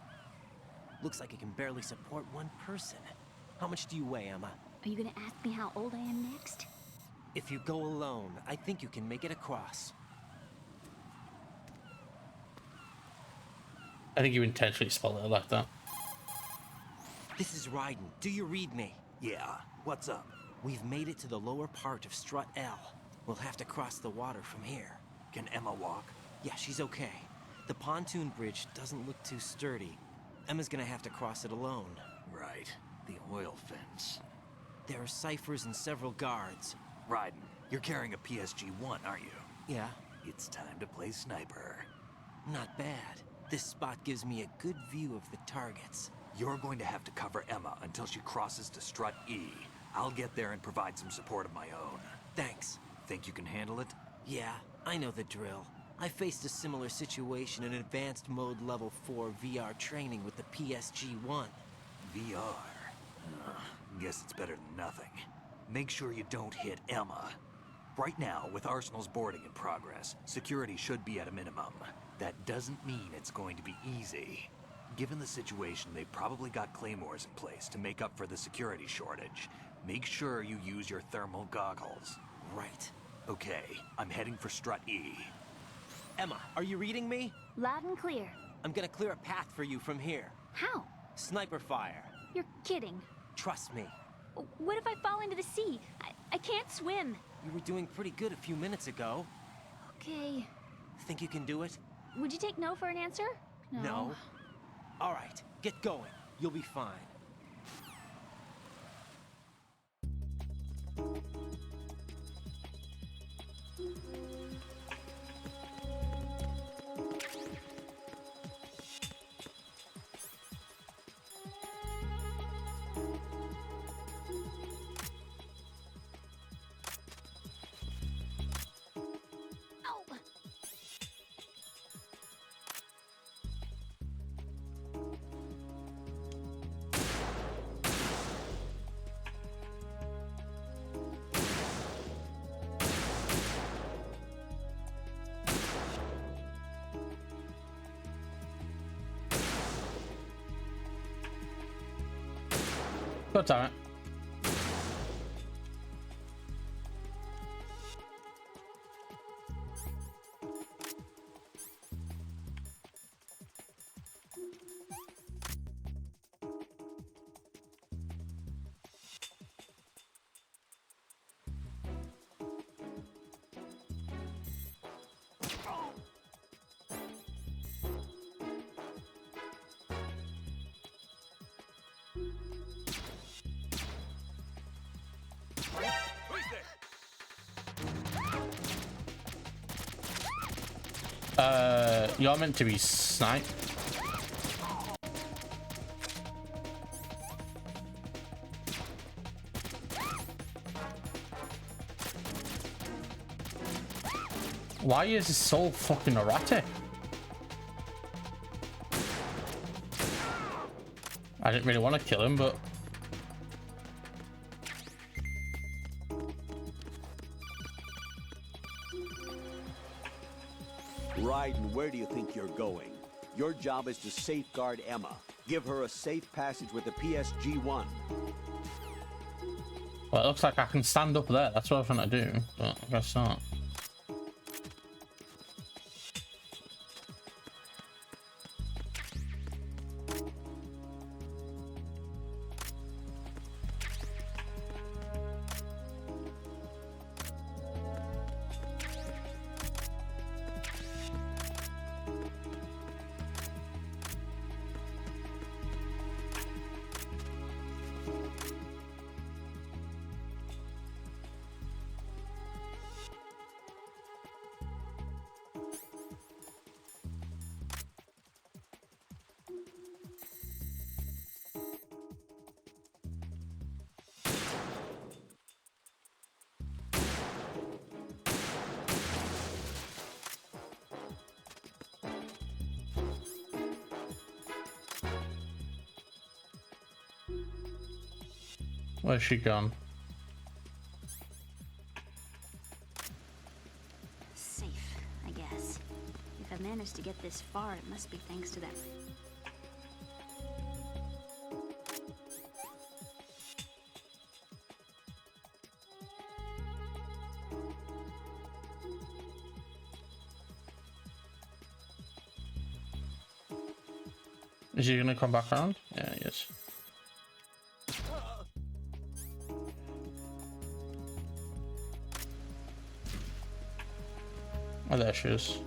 Looks like it can barely support one person. How much do you weigh, Emma? Are you gonna ask me how old I am next? If you go alone, I think you can make it across. I think you intentionally spelled it like that. This is Raiden. Do you read me? Yeah, what's up? We've made it to the lower part of Strut L. We'll have to cross the water from here. Can Emma walk? Yeah, she's okay. The pontoon bridge doesn't look too sturdy. Emma's gonna have to cross it alone. Right. The oil fence. There are ciphers and several guards. Raiden, you're carrying a PSG-1, aren't you? Yeah. It's time to play sniper. Not bad. This spot gives me a good view of the targets. You're going to have to cover Emma until she crosses to Strut E. I'll get there and provide some support of my own. Thanks. Think you can handle it? Yeah, I know the drill. I faced a similar situation in Advanced Mode Level 4 VR training with the PSG-1. VR? Guess it's better than nothing. Make sure you don't hit Emma. Right now, with Arsenal's boarding in progress, security should be at a minimum. That doesn't mean it's going to be easy. Given the situation, they've probably got claymores in place to make up for the security shortage. Make sure you use your thermal goggles. Right. Okay, I'm heading for Strut E. Emma, are you reading me? Loud and clear. I'm gonna clear a path for you from here. How? Sniper fire. You're kidding. Trust me. What if I fall into the sea? I can't swim. You were doing pretty good a few minutes ago. Okay. Think you can do it? Would you take no for an answer? No. All right, get going. You'll be fine. God damn it. You're meant to be sniped. Why is this so fucking erratic? I didn't really want to kill him, but Raiden, where do you think you're going? Your job is to safeguard Emma. Give her a safe passage with the PSG-1. Well, it looks like I can stand up there. That's what I'm trying to do, but I guess not. Where's she gone? Safe, I guess. If I've managed to get this far, it must be thanks to that. Is he gonna come back around? Yeah, he is. Oh, there she is.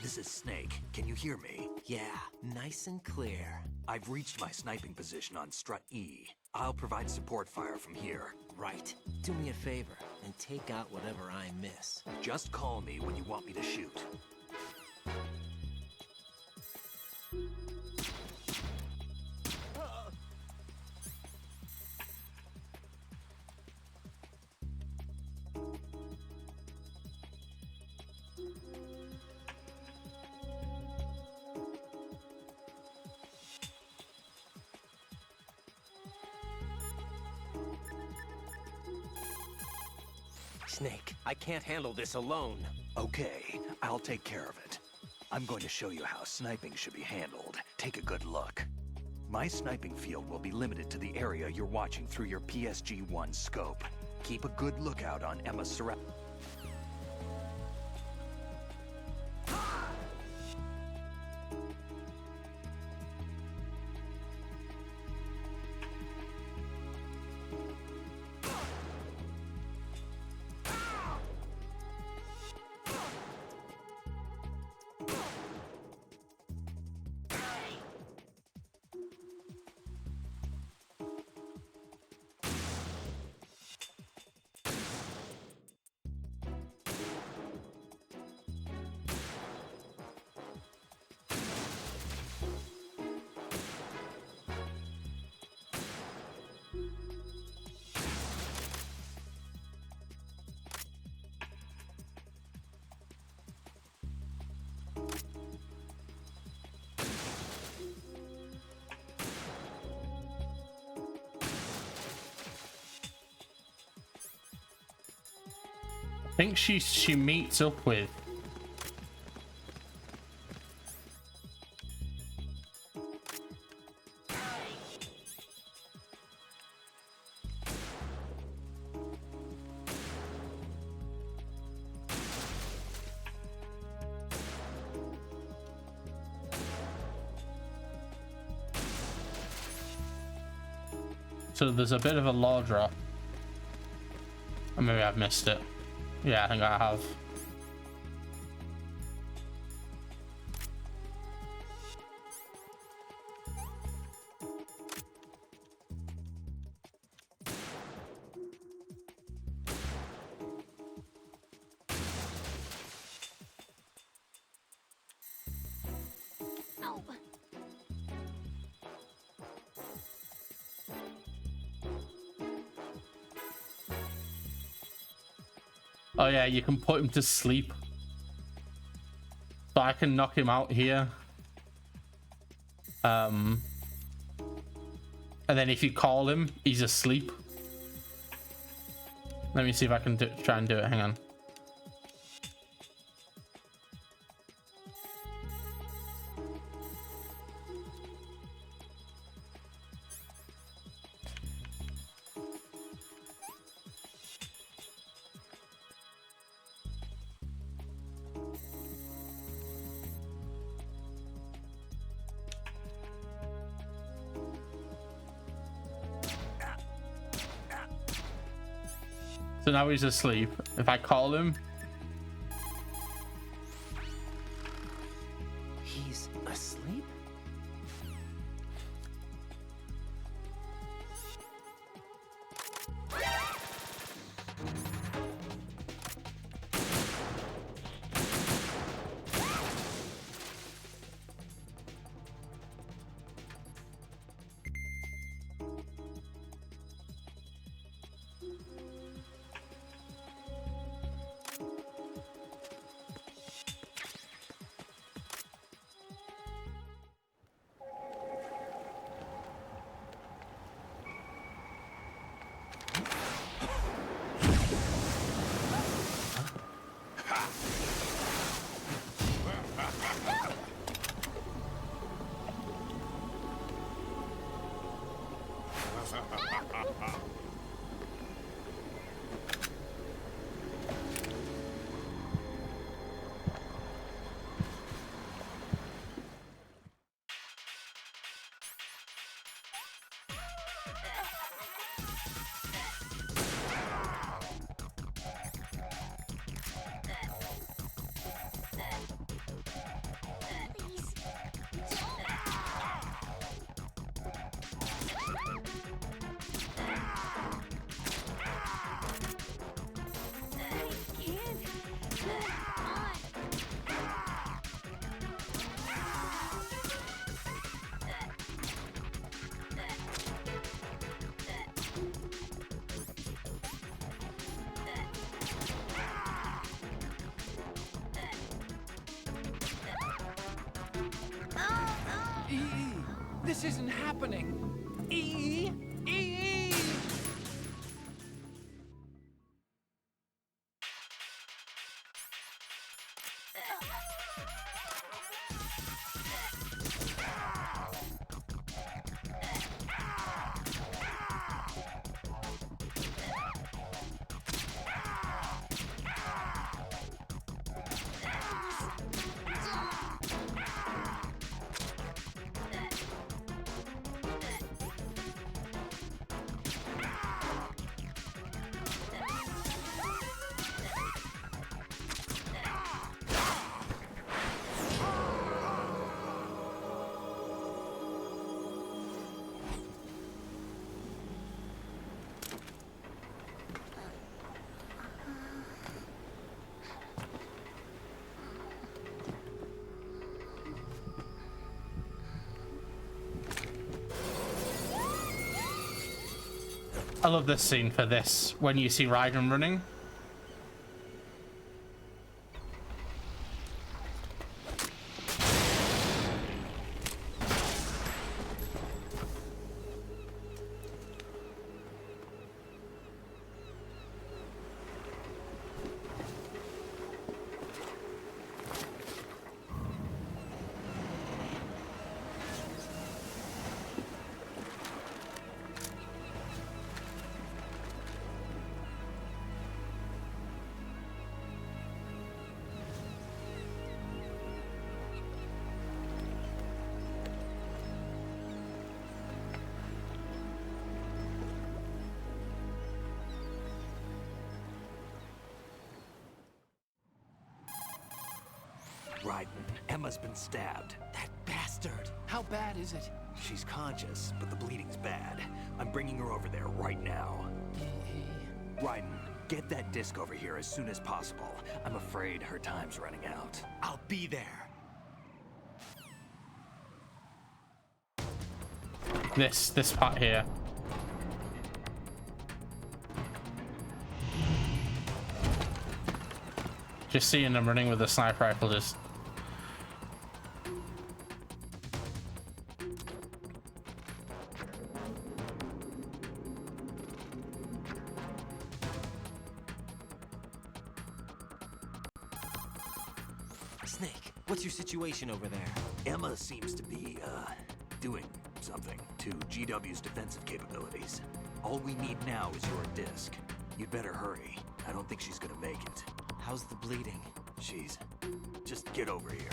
This is Snake. Can you hear me? Yeah, nice and clear. I've reached my sniping position on Strut E. I'll provide support fire from here. Right. Do me a favor and take out whatever I miss. Just call me when you want me to shoot. Snake, I can't handle this alone. Okay, I'll take care of it. I'm going to show you how sniping should be handled. Take a good look. My sniping field will be limited to the area you're watching through your PSG-1 scope. Keep a good lookout on Emma's surroundings. I think she meets up with so there's a bit of a law drop. Or maybe I've missed it. Yeah, I think I have. Oh yeah, you can put him to sleep. So I can knock him out here. And then if you call him, he's asleep. Let me see if I can try and do it. Hang on. So now he's asleep. If I call him, He's asleep? This isn't happening. E. I love this scene for this, when you see Raiden running. Raiden, Emma's been stabbed. That bastard. How bad is it? She's conscious, but the bleeding's bad. I'm bringing her over there right now. Raiden, get that disc over here as soon as possible. I'm afraid her time's running out. I'll be there. This part here. Just seeing them running with a sniper rifle just... Snake, what's your situation over there? Emma seems to be, doing something to GW's defensive capabilities. All we need now is your disc. You'd better hurry. I don't think she's gonna make it. How's the bleeding? Just get over here.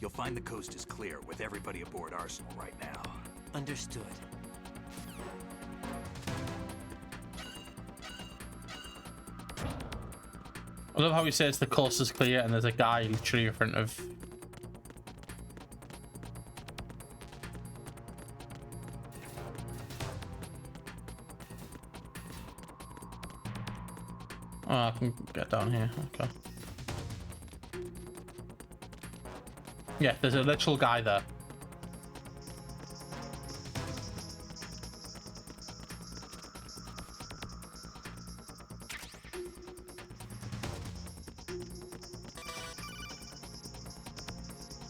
You'll find the coast is clear with everybody aboard Arsenal right now. Understood. I love how he says the coast is clear and there's a guy literally in front of... Oh, I can get down here. Okay. Yeah, there's a literal guy there.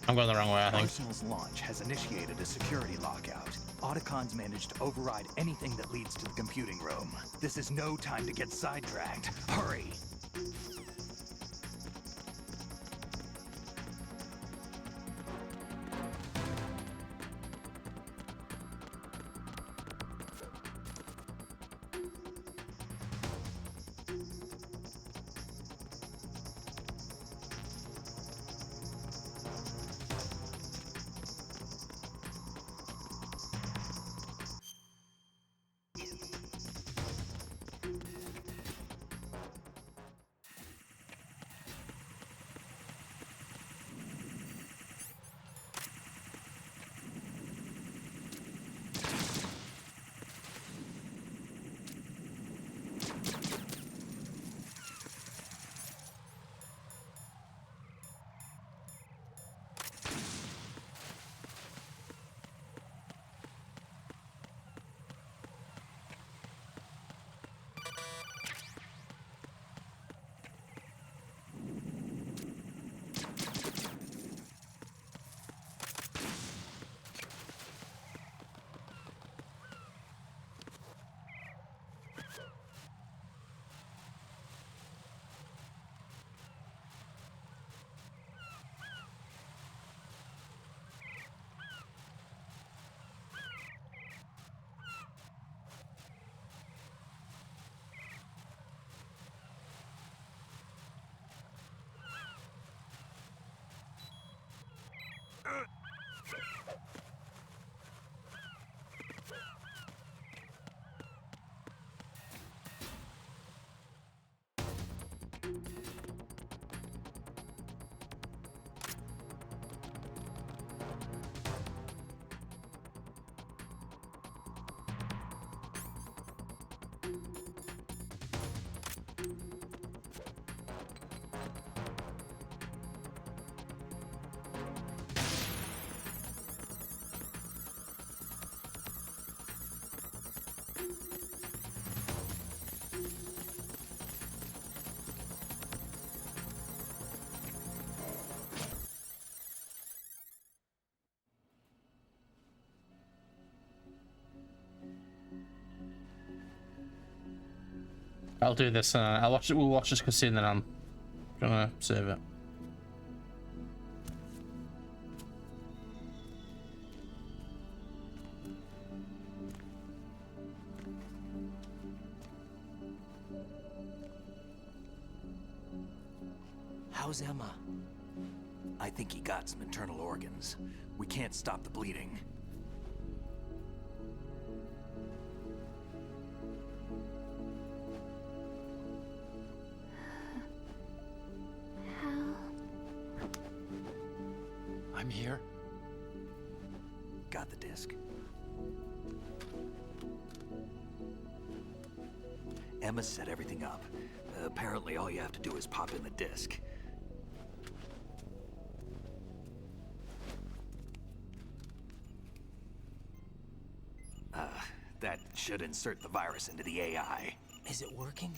I'm going the wrong way, I think. Arsenal's launch has initiated a security lockout. Otacons managed to override anything that leads to the computing room. This is no time to get sidetracked. Hurry! I'll do this and I'll watch it. We'll watch this cutscene and then I'm gonna save it. How's Emma? I think he got some internal organs. We can't stop the bleeding. I'm here. Got the disc. Emma set everything up. Apparently all you have to do is pop in the disc. That should insert the virus into the AI. Is it working?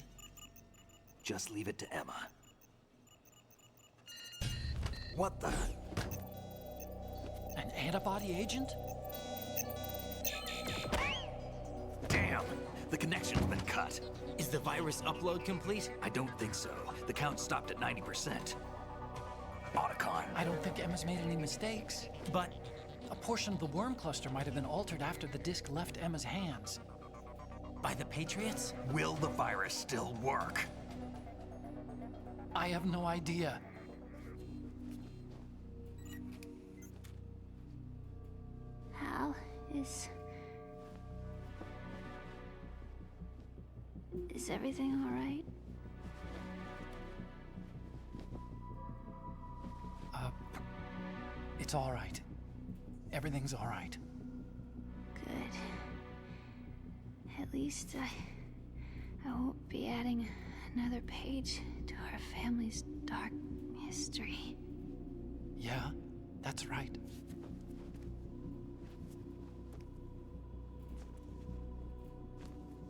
Just leave it to Emma. What the? An antibody agent? Damn! The connection's been cut. Is the virus upload complete? I don't think so. The count stopped at 90%. Otacon. I don't think Emma's made any mistakes. But a portion of the worm cluster might have been altered after the disk left Emma's hands. By the Patriots? Will the virus still work? I have no idea. Hal, is everything all right? It's all right. Everything's all right. Good. At least I won't be adding another page to our family's dark history. Yeah, that's right.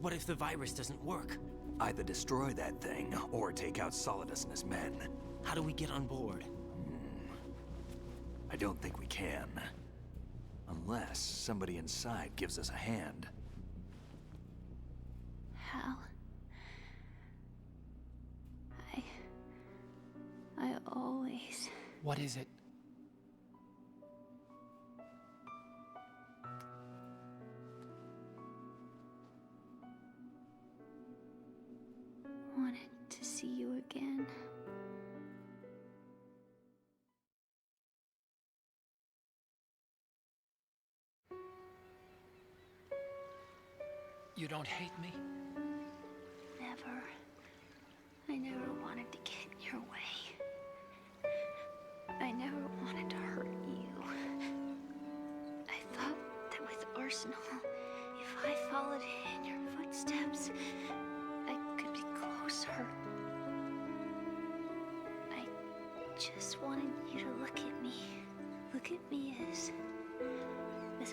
What if the virus doesn't work? Either destroy that thing, or take out Solidus and his men. How do we get on board? I don't think we can. Unless somebody inside gives us a hand. Hal, I always... What is it? wanted to see you again. You don't hate me? Never. I never wanted to get in your way. I never wanted to hurt you. I thought that with Arsenal, if I followed in your footsteps, I could be closer. I just wanted you to look at me. Look at me as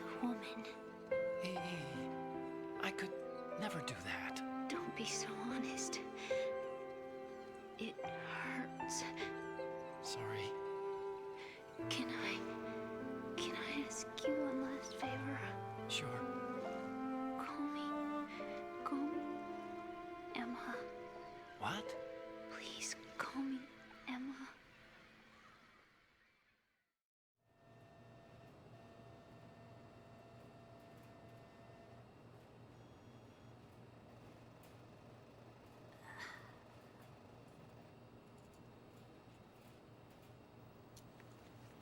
a woman. I could never do that. Don't be so honest. It hurts. Sorry. Can I ask you one last favor? Sure. Call me Emma. What? Please call me Emma.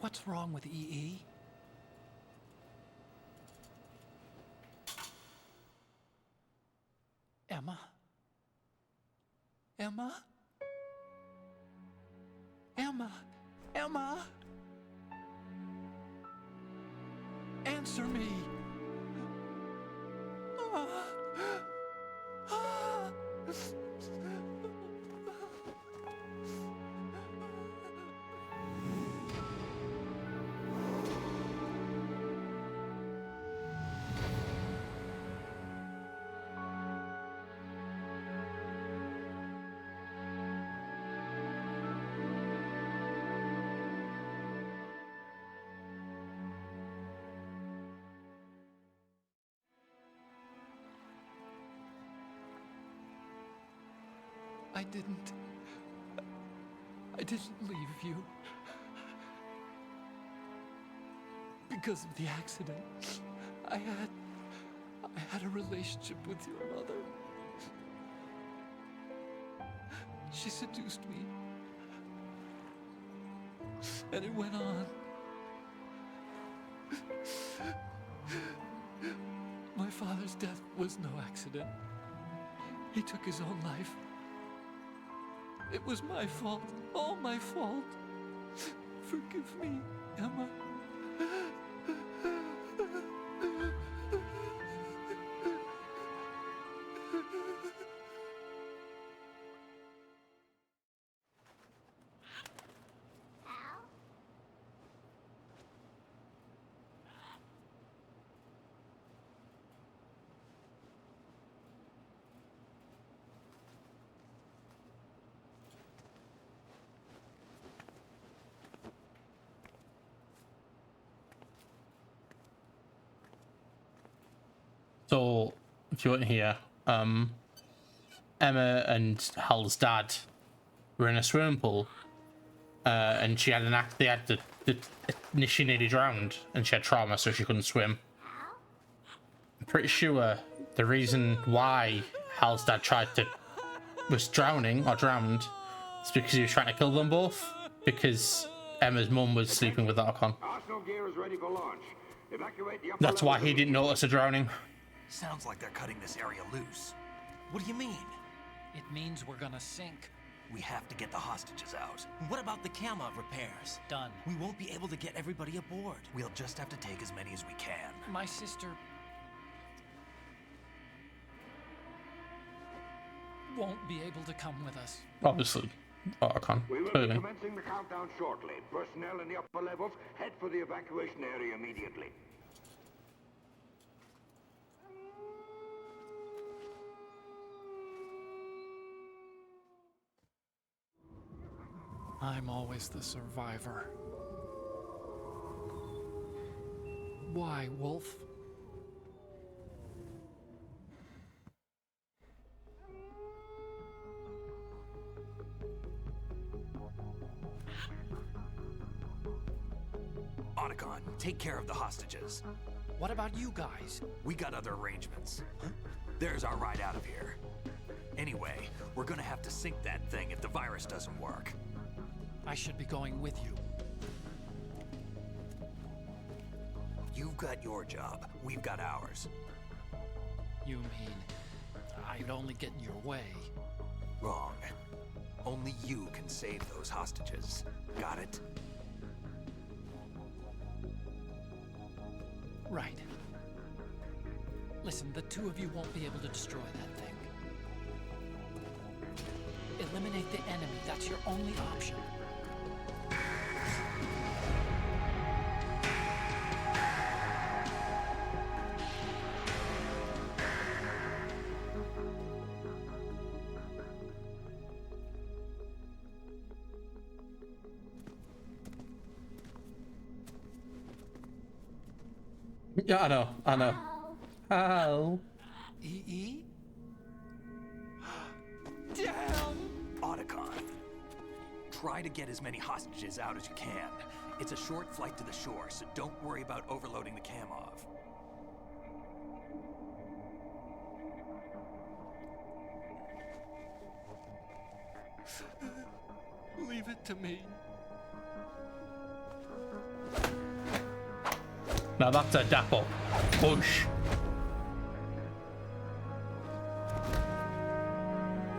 What's wrong with EE? Emma? Emma? Emma? Emma? Answer me! I didn't leave you. Because of the accident, I had a relationship with your mother. She seduced me. And it went on. My father's death was no accident. He took his own life. It was my fault, all my fault. Forgive me, Emma. So, if you weren't here, Emma and Hal's dad were in a swimming pool, and she had she nearly drowned, and she had trauma, so she couldn't swim. I'm pretty sure the reason why Hal's dad was drowning or drowned is because he was trying to kill them both, because Emma's mum was sleeping with Archon. Arsenal gear is ready for launch. Evacuate the upper That's why levels he didn't notice her drowning. Sounds like they're cutting this area loose. What do you mean? It means we're gonna sink. We have to get the hostages out. What about the camera repairs? Done. We won't be able to get everybody aboard. We'll just have to take as many as we can. My sister won't be able to come with us. Obviously, Archon. We will be Clearly. commencing the countdown shortly. Personnel in the upper levels, head for the evacuation area immediately. I'm always the survivor. Why, Wolf? Otacon, take care of the hostages. What about you guys? We got other arrangements. There's our ride out of here. Anyway, we're gonna have to sink that thing if the virus doesn't work. I should be going with you. You've got your job. We've got ours. You mean I'd only get in your way? Wrong. Only you can save those hostages. Got it? Right. Listen, the two of you won't be able to destroy that thing. Eliminate the enemy. That's your only option. Yeah, I know. Hal. EE? Damn! Otacon, try to get as many hostages out as you can. It's a short flight to the shore, so don't worry about overloading the Kamov. Leave it to me. Now that's a dapple. Push.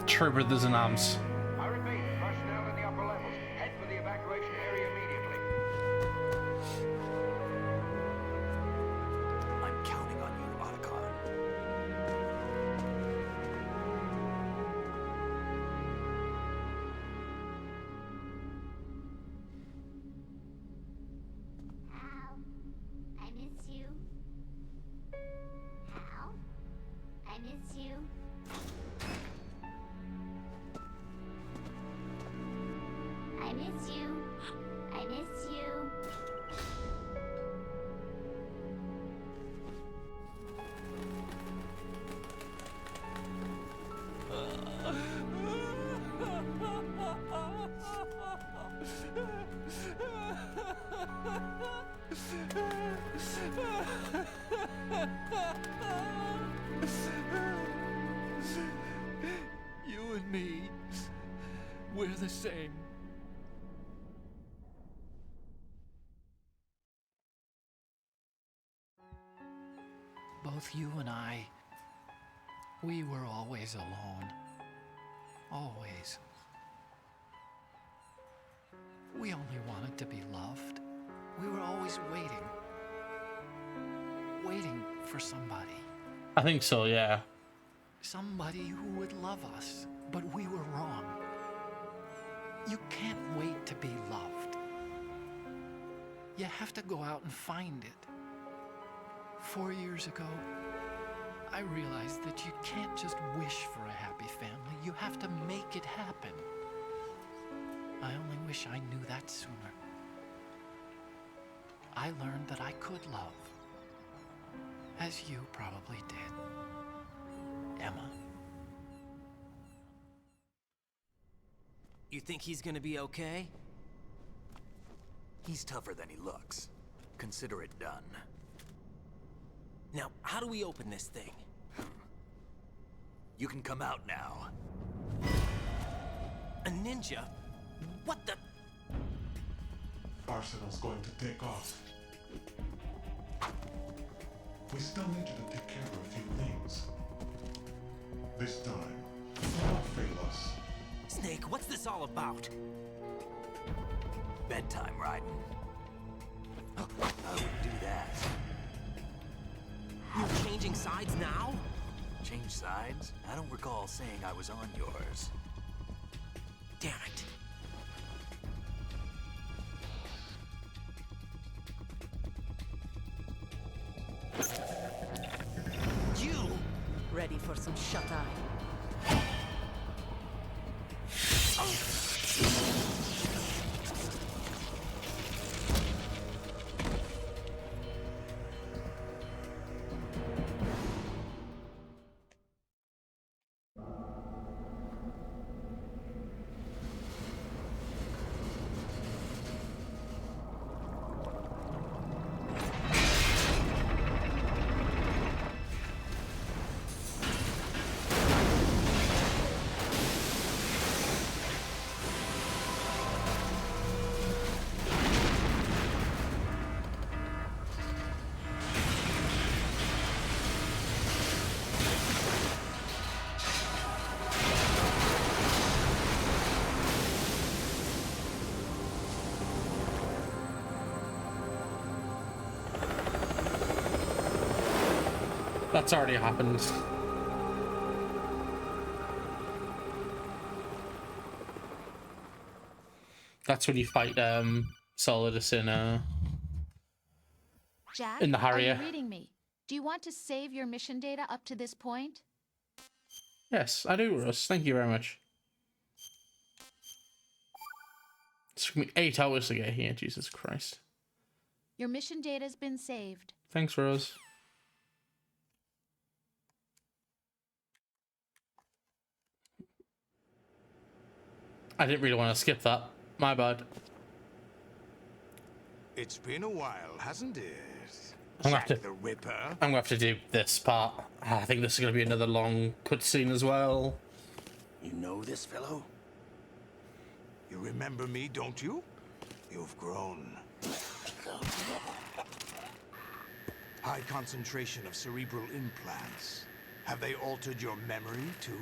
True brothers in arms. I repeat, personnel in the upper levels, head for the evacuation area immediately. I'm counting on you, Otacon. Hal, I miss you. Hal, I miss you. I miss you. I miss you. You and me, we're the same. Both you and I, we were always alone. Always. We only wanted to be loved. We were always waiting. Waiting for somebody. I think so, yeah. Somebody who would love us, but we were wrong. You can't wait to be loved. You have to go out and find it. 4 years ago, I realized that you can't just wish for a happy family. You have to make it happen. I only wish I knew that sooner. I learned that I could love. As you probably did, Emma. You think he's gonna be okay? He's tougher than he looks. Consider it done. Now, how do we open this thing? You can come out now. A ninja? What the? Arsenal's going to take off. We still need you to take care of a few things. This time, do not fail us. Snake, what's this all about? Bedtime, Raiden. I wouldn't do that. You're changing sides now? Change sides? I don't recall saying I was on yours. Damn it. You! Ready for some shut-eye? That's already happened. That's when you fight Solidus Jack, in the are Harrier. you reading me? Do you want to save your mission data up to this point? Yes, I do, Russ. Thank you very much. It took me 8 hours to get here, Jesus Christ. Your mission data's been saved. Thanks, Rose. I didn't really want to skip that. My bad. It's been a while, hasn't it? I'm Jack the Ripper. I'm gonna have to do this part. I think this is gonna be another long cutscene as well. You know this fellow? You remember me, don't you? You've grown. High concentration of cerebral implants. Have they altered your memory, too?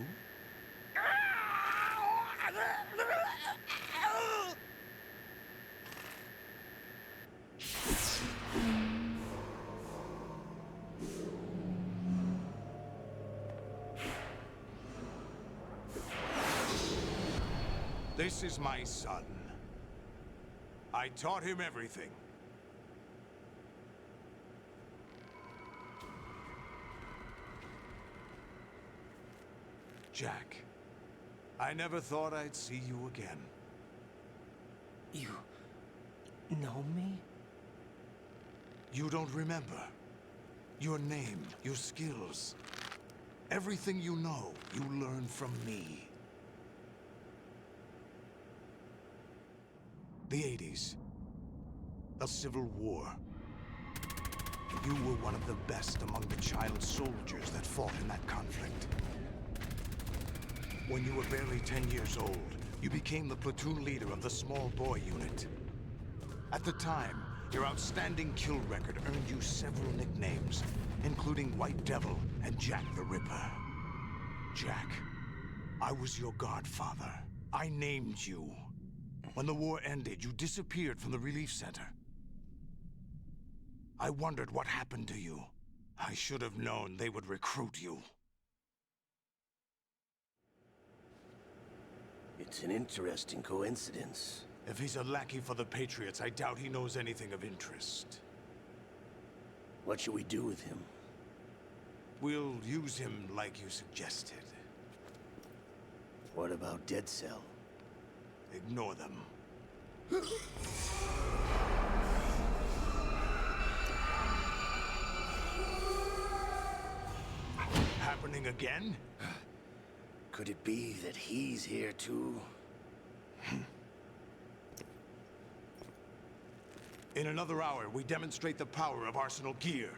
This is my son. I taught him everything. Jack, I never thought I'd see you again. You know me? You don't remember. Your name, your skills. Everything you know, you learned from me. The 80s. A civil war. You were one of the best among the child soldiers that fought in that conflict. When you were barely 10 years old, you became the platoon leader of the small boy unit. At the time, your outstanding kill record earned you several nicknames, including White Devil and Jack the Ripper. Jack, I was your godfather. I named you. When the war ended, you disappeared from the relief center. I wondered what happened to you. I should have known they would recruit you. It's an interesting coincidence. If he's a lackey for the Patriots, I doubt he knows anything of interest. What should we do with him? We'll use him like you suggested. What about Dead Cell? Ignore them. happening again? Could it be that he's here too? In another hour, we demonstrate the power of Arsenal gear.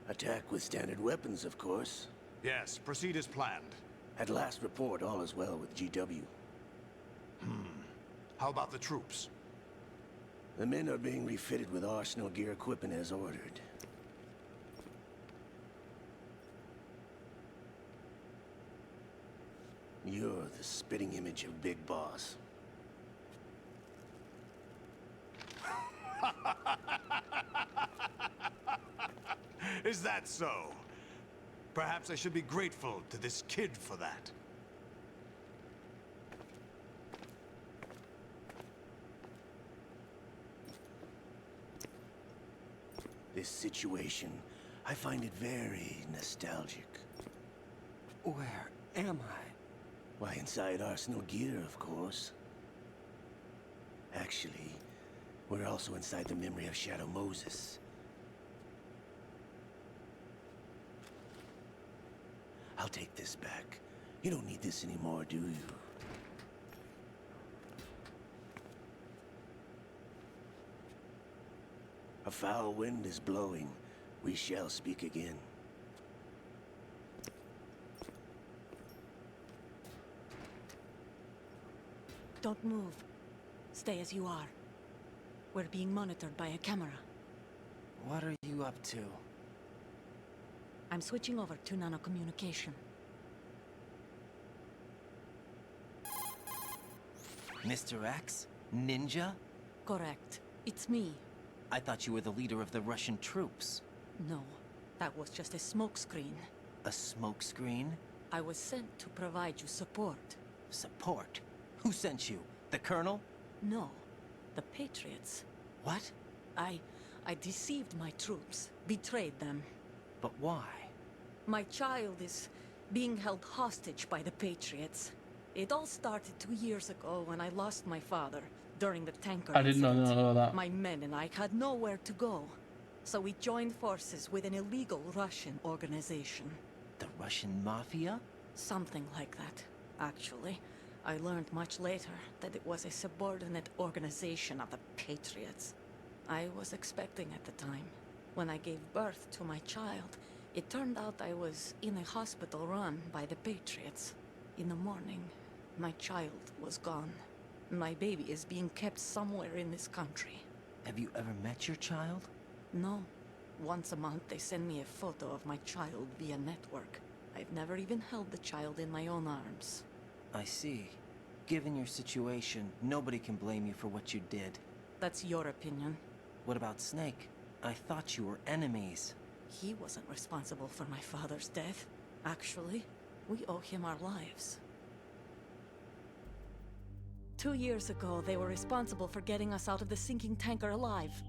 Attack with standard weapons, of course. Yes, proceed as planned. At last report, all is well with GW. How about the troops? The men are being refitted with Arsenal gear equipment as ordered. You're the spitting image of Big Boss. Is that so? Perhaps I should be grateful to this kid for that. This situation, I find it very nostalgic. Where am I? Why, inside Arsenal gear, of course. Actually, we're also inside the memory of Shadow Moses. I'll take this back. You don't need this anymore, do you? A foul wind is blowing. We shall speak again. Don't move. Stay as you are. We're being monitored by a camera. What are you up to? I'm switching over to nanocommunication. Mr. X? Ninja? Correct. It's me. I thought you were the leader of the Russian troops. No, that was just a smokescreen. A smokescreen? I was sent to provide you support. Support? Who sent you? The Colonel? No, the Patriots. What? I deceived my troops, betrayed them. But why? My child is being held hostage by the Patriots. It all started 2 years ago when I lost my father during the tanker I didn't incident. know that. My men and I had nowhere to go. So we joined forces with an illegal Russian organization. The Russian Mafia? Something like that, actually. I learned much later that it was a subordinate organization of the Patriots. I was expecting at the time. When I gave birth to my child, it turned out I was in a hospital run by the Patriots. In the morning, my child was gone. My baby is being kept somewhere in this country. Have you ever met your child? No. Once a month they send me a photo of my child via network. I've never even held the child in my own arms. I see. Given your situation, nobody can blame you for what you did. That's your opinion. What about Snake? I thought you were enemies. He wasn't responsible for my father's death. Actually, we owe him our lives. 2 years ago, they were responsible for getting us out of the sinking tanker alive.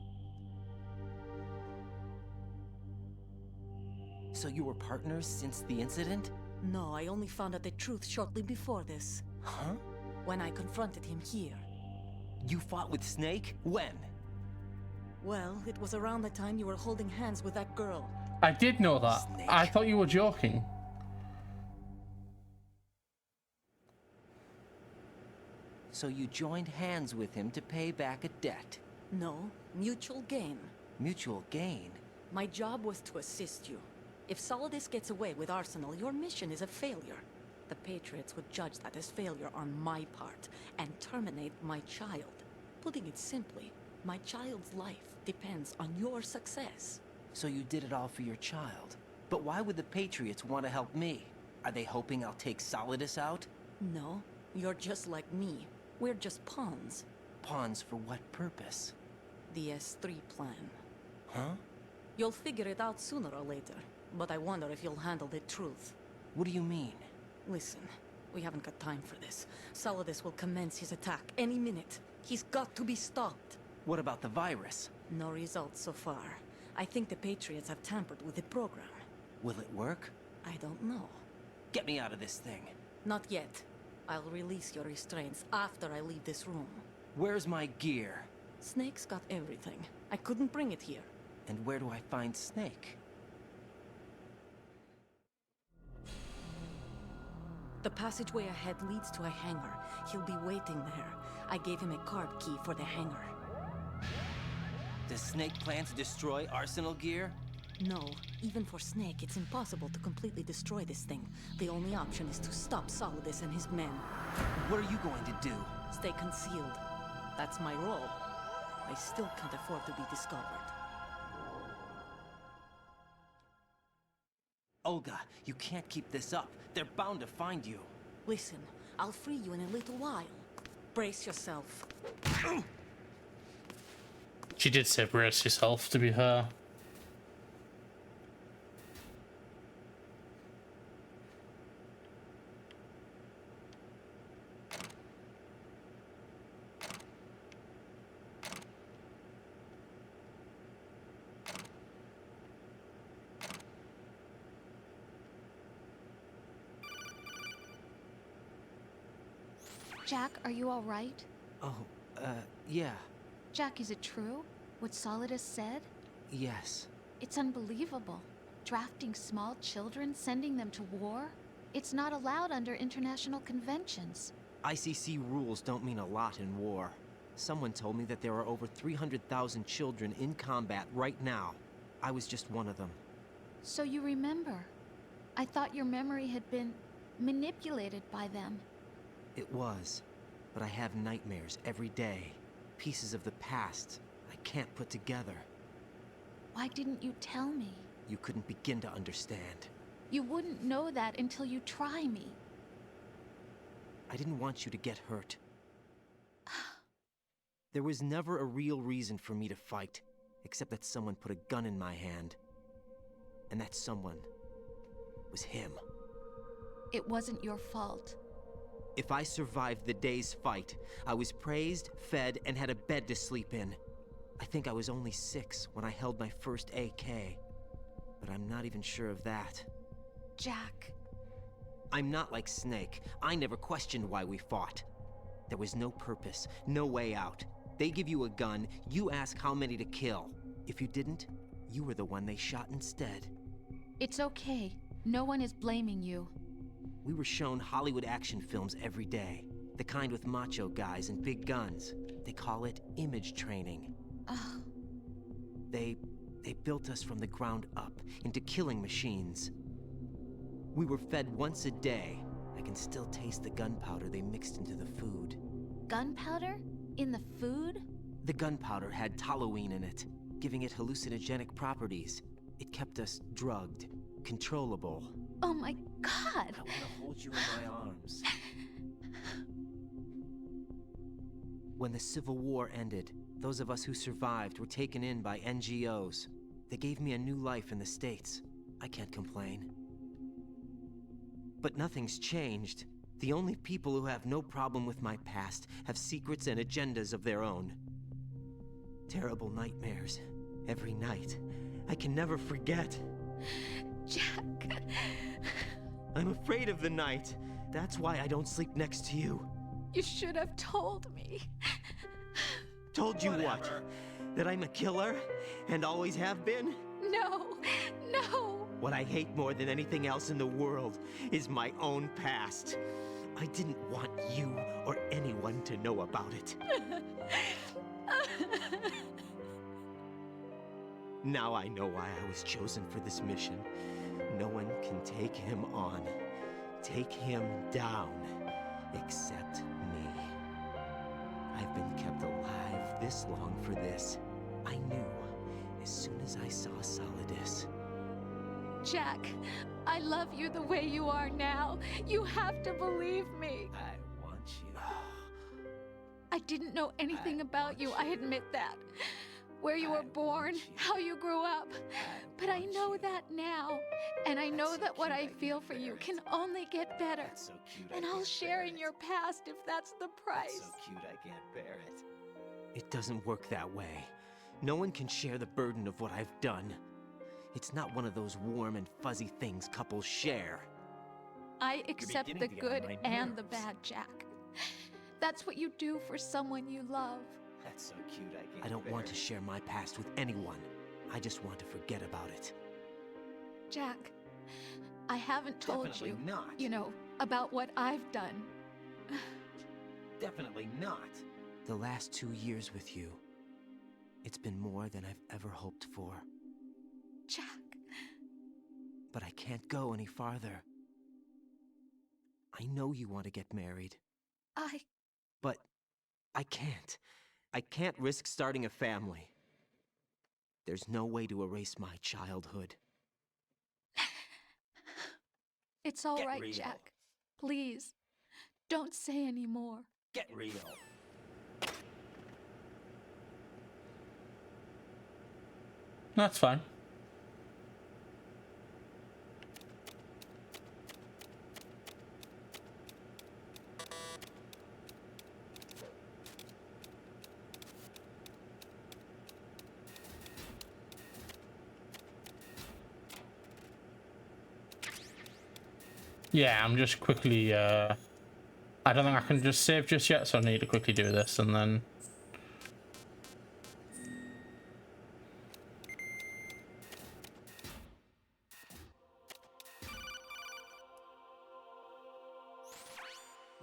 So you were partners since the incident? No, I only found out the truth shortly before this. Huh? When I confronted him here. You fought with Snake? When? Well, it was around the time you were holding hands with that girl. I did know that. Snake. I thought you were joking. So you joined hands with him to pay back a debt? No, mutual gain. Mutual gain? My job was to assist you. If Solidus gets away with Arsenal, your mission is a failure. The Patriots would judge that as failure on my part and terminate my child. Putting it simply, my child's life depends on your success. So you did it all for your child. But why would the Patriots want to help me? Are they hoping I'll take Solidus out? No, you're just like me. We're just pawns. Pawns for what purpose? The S3 plan. Huh? You'll figure it out sooner or later, but I wonder if you'll handle the truth. What do you mean? Listen, we haven't got time for this. Solidus will commence his attack any minute. He's got to be stopped. What about the virus? No results so far. I think the Patriots have tampered with the program. Will it work? I don't know. Get me out of this thing. Not yet. I'll release your restraints after I leave this room. Where's my gear? Snake's got everything. I couldn't bring it here. And where do I find Snake? The passageway ahead leads to a hangar. He'll be waiting there. I gave him a card key for the hangar. Does Snake plan to destroy Arsenal gear? No, even for Snake, it's impossible to completely destroy this thing. The only option is to stop Solidus and his men. What are you going to do? Stay concealed. That's my role. I still can't afford to be discovered. Olga, you can't keep this up. They're bound to find you. Listen, I'll free you in a little while. Brace yourself. She did say brace yourself, to be fair. Jack, are you all right? Oh, yeah. Jack, is it true? What Solidus said? Yes. It's unbelievable. Drafting small children, sending them to war? It's not allowed under international conventions. ICC rules don't mean a lot in war. Someone told me that there are over 300,000 children in combat right now. I was just one of them. So you remember? I thought your memory had been manipulated by them. It was, but I have nightmares every day. Pieces of the past I can't put together. Why didn't you tell me? You couldn't begin to understand. You wouldn't know that until you try me. I didn't want you to get hurt. There was never a real reason for me to fight, except that someone put a gun in my hand. And that someone was him. It wasn't your fault. If I survived the day's fight, I was praised, fed, and had a bed to sleep in. I think I was only 6 when I held my first AK. But I'm not even sure of that. Jack. I'm not like Snake. I never questioned why we fought. There was no purpose, no way out. They give you a gun, you ask how many to kill. If you didn't, you were the one they shot instead. It's okay. No one is blaming you. We were shown Hollywood action films every day. The kind with macho guys and big guns. They call it image training. Ugh. They built us from the ground up into killing machines. We were fed once a day. I can still taste the gunpowder they mixed into the food. Gunpowder? In the food? The gunpowder had toluene in it, giving it hallucinogenic properties. It kept us drugged, controllable. Oh my God! I want to hold you in my arms. When the Civil War ended, those of us who survived were taken in by NGOs. They gave me a new life in the States. I can't complain. But nothing's changed. The only people who have no problem with my past have secrets and agendas of their own. Terrible nightmares. Every night. I can never forget. Jack. I'm afraid of the night. That's why I don't sleep next to you. You should have told me. Told you what? That I'm a killer? And always have been? No, no. What I hate more than anything else in the world is my own past. I didn't want you or anyone to know about it. Now I know why I was chosen for this mission. No one can take him on, take him down, except me. I've been kept alive this long for this. I knew as soon as I saw Solidus. Jack, I love you the way you are now. You have to believe me. I want you. I didn't know anything about you, I admit that. Where you were born, how you grew up. But I know that now. And I know that what I feel for you can only get better. So cute, And I'll share in your past if that's the price. So cute, I can't bear it. It doesn't work that way. No one can share the burden of what I've done. It's not one of those warm and fuzzy things couples share. I accept the good and the bad, Jack. That's what you do for someone you love. That's so cute, I don't want to share my past with anyone. I just want to forget about it. Jack, I haven't told Definitely you. not. You know, about what I've done. Definitely not. The last 2 years with you, it's been more than I've ever hoped for. Jack. But I can't go any farther. I know you want to get married. But I can't. I can't risk starting a family. There's no way to erase my childhood. It's all Get right, real. Jack. Please, don't say any more. Get real. That's fine. Yeah, I'm just quickly, I don't think I can just save just yet, so I need to quickly do this and then...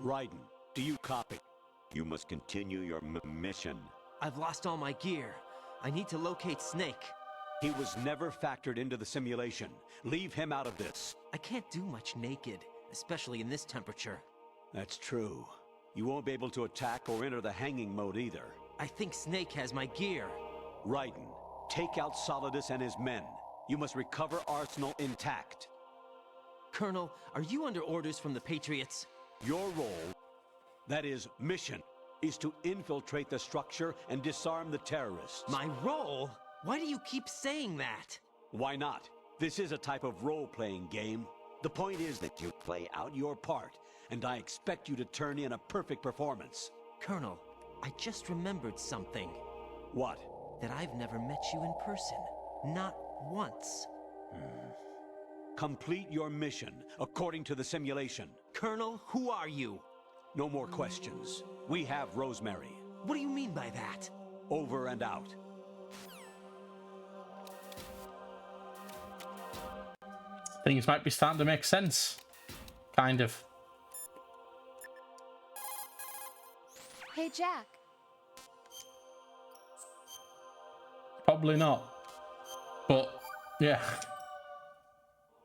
Raiden, do you copy? You must continue your mission. I've lost all my gear. I need to locate Snake. He was never factored into the simulation. Leave him out of this. I can't do much naked, especially in this temperature. That's true. You won't be able to attack or enter the hanging mode either. I think Snake has my gear. Raiden, take out Solidus and his men. You must recover Arsenal intact. Colonel, are you under orders from the Patriots? Your role, that is, mission, is to infiltrate the structure and disarm the terrorists. My role? Why do you keep saying that? Why not? This is a type of role-playing game. The point is that you play out your part, and I expect you to turn in a perfect performance. Colonel, I just remembered something. What? That I've never met you in person. Not once. Complete your mission, according to the simulation. Colonel, who are you? No more questions. We have Rosemary. What do you mean by that? Over and out. Things might be starting to make sense. Kind of. Hey, Jack. Probably not. But, yeah.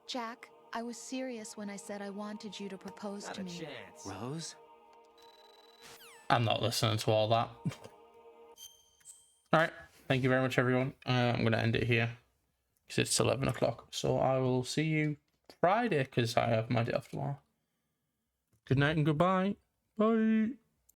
Jack, I was serious when I said I wanted you to propose to me. Rose? I'm not listening to all that. Alright, thank you very much, everyone. I'm going to end it here, because it's 11 o'clock. So I will see you Friday, because I have my day off tomorrow. Good night and goodbye. Bye.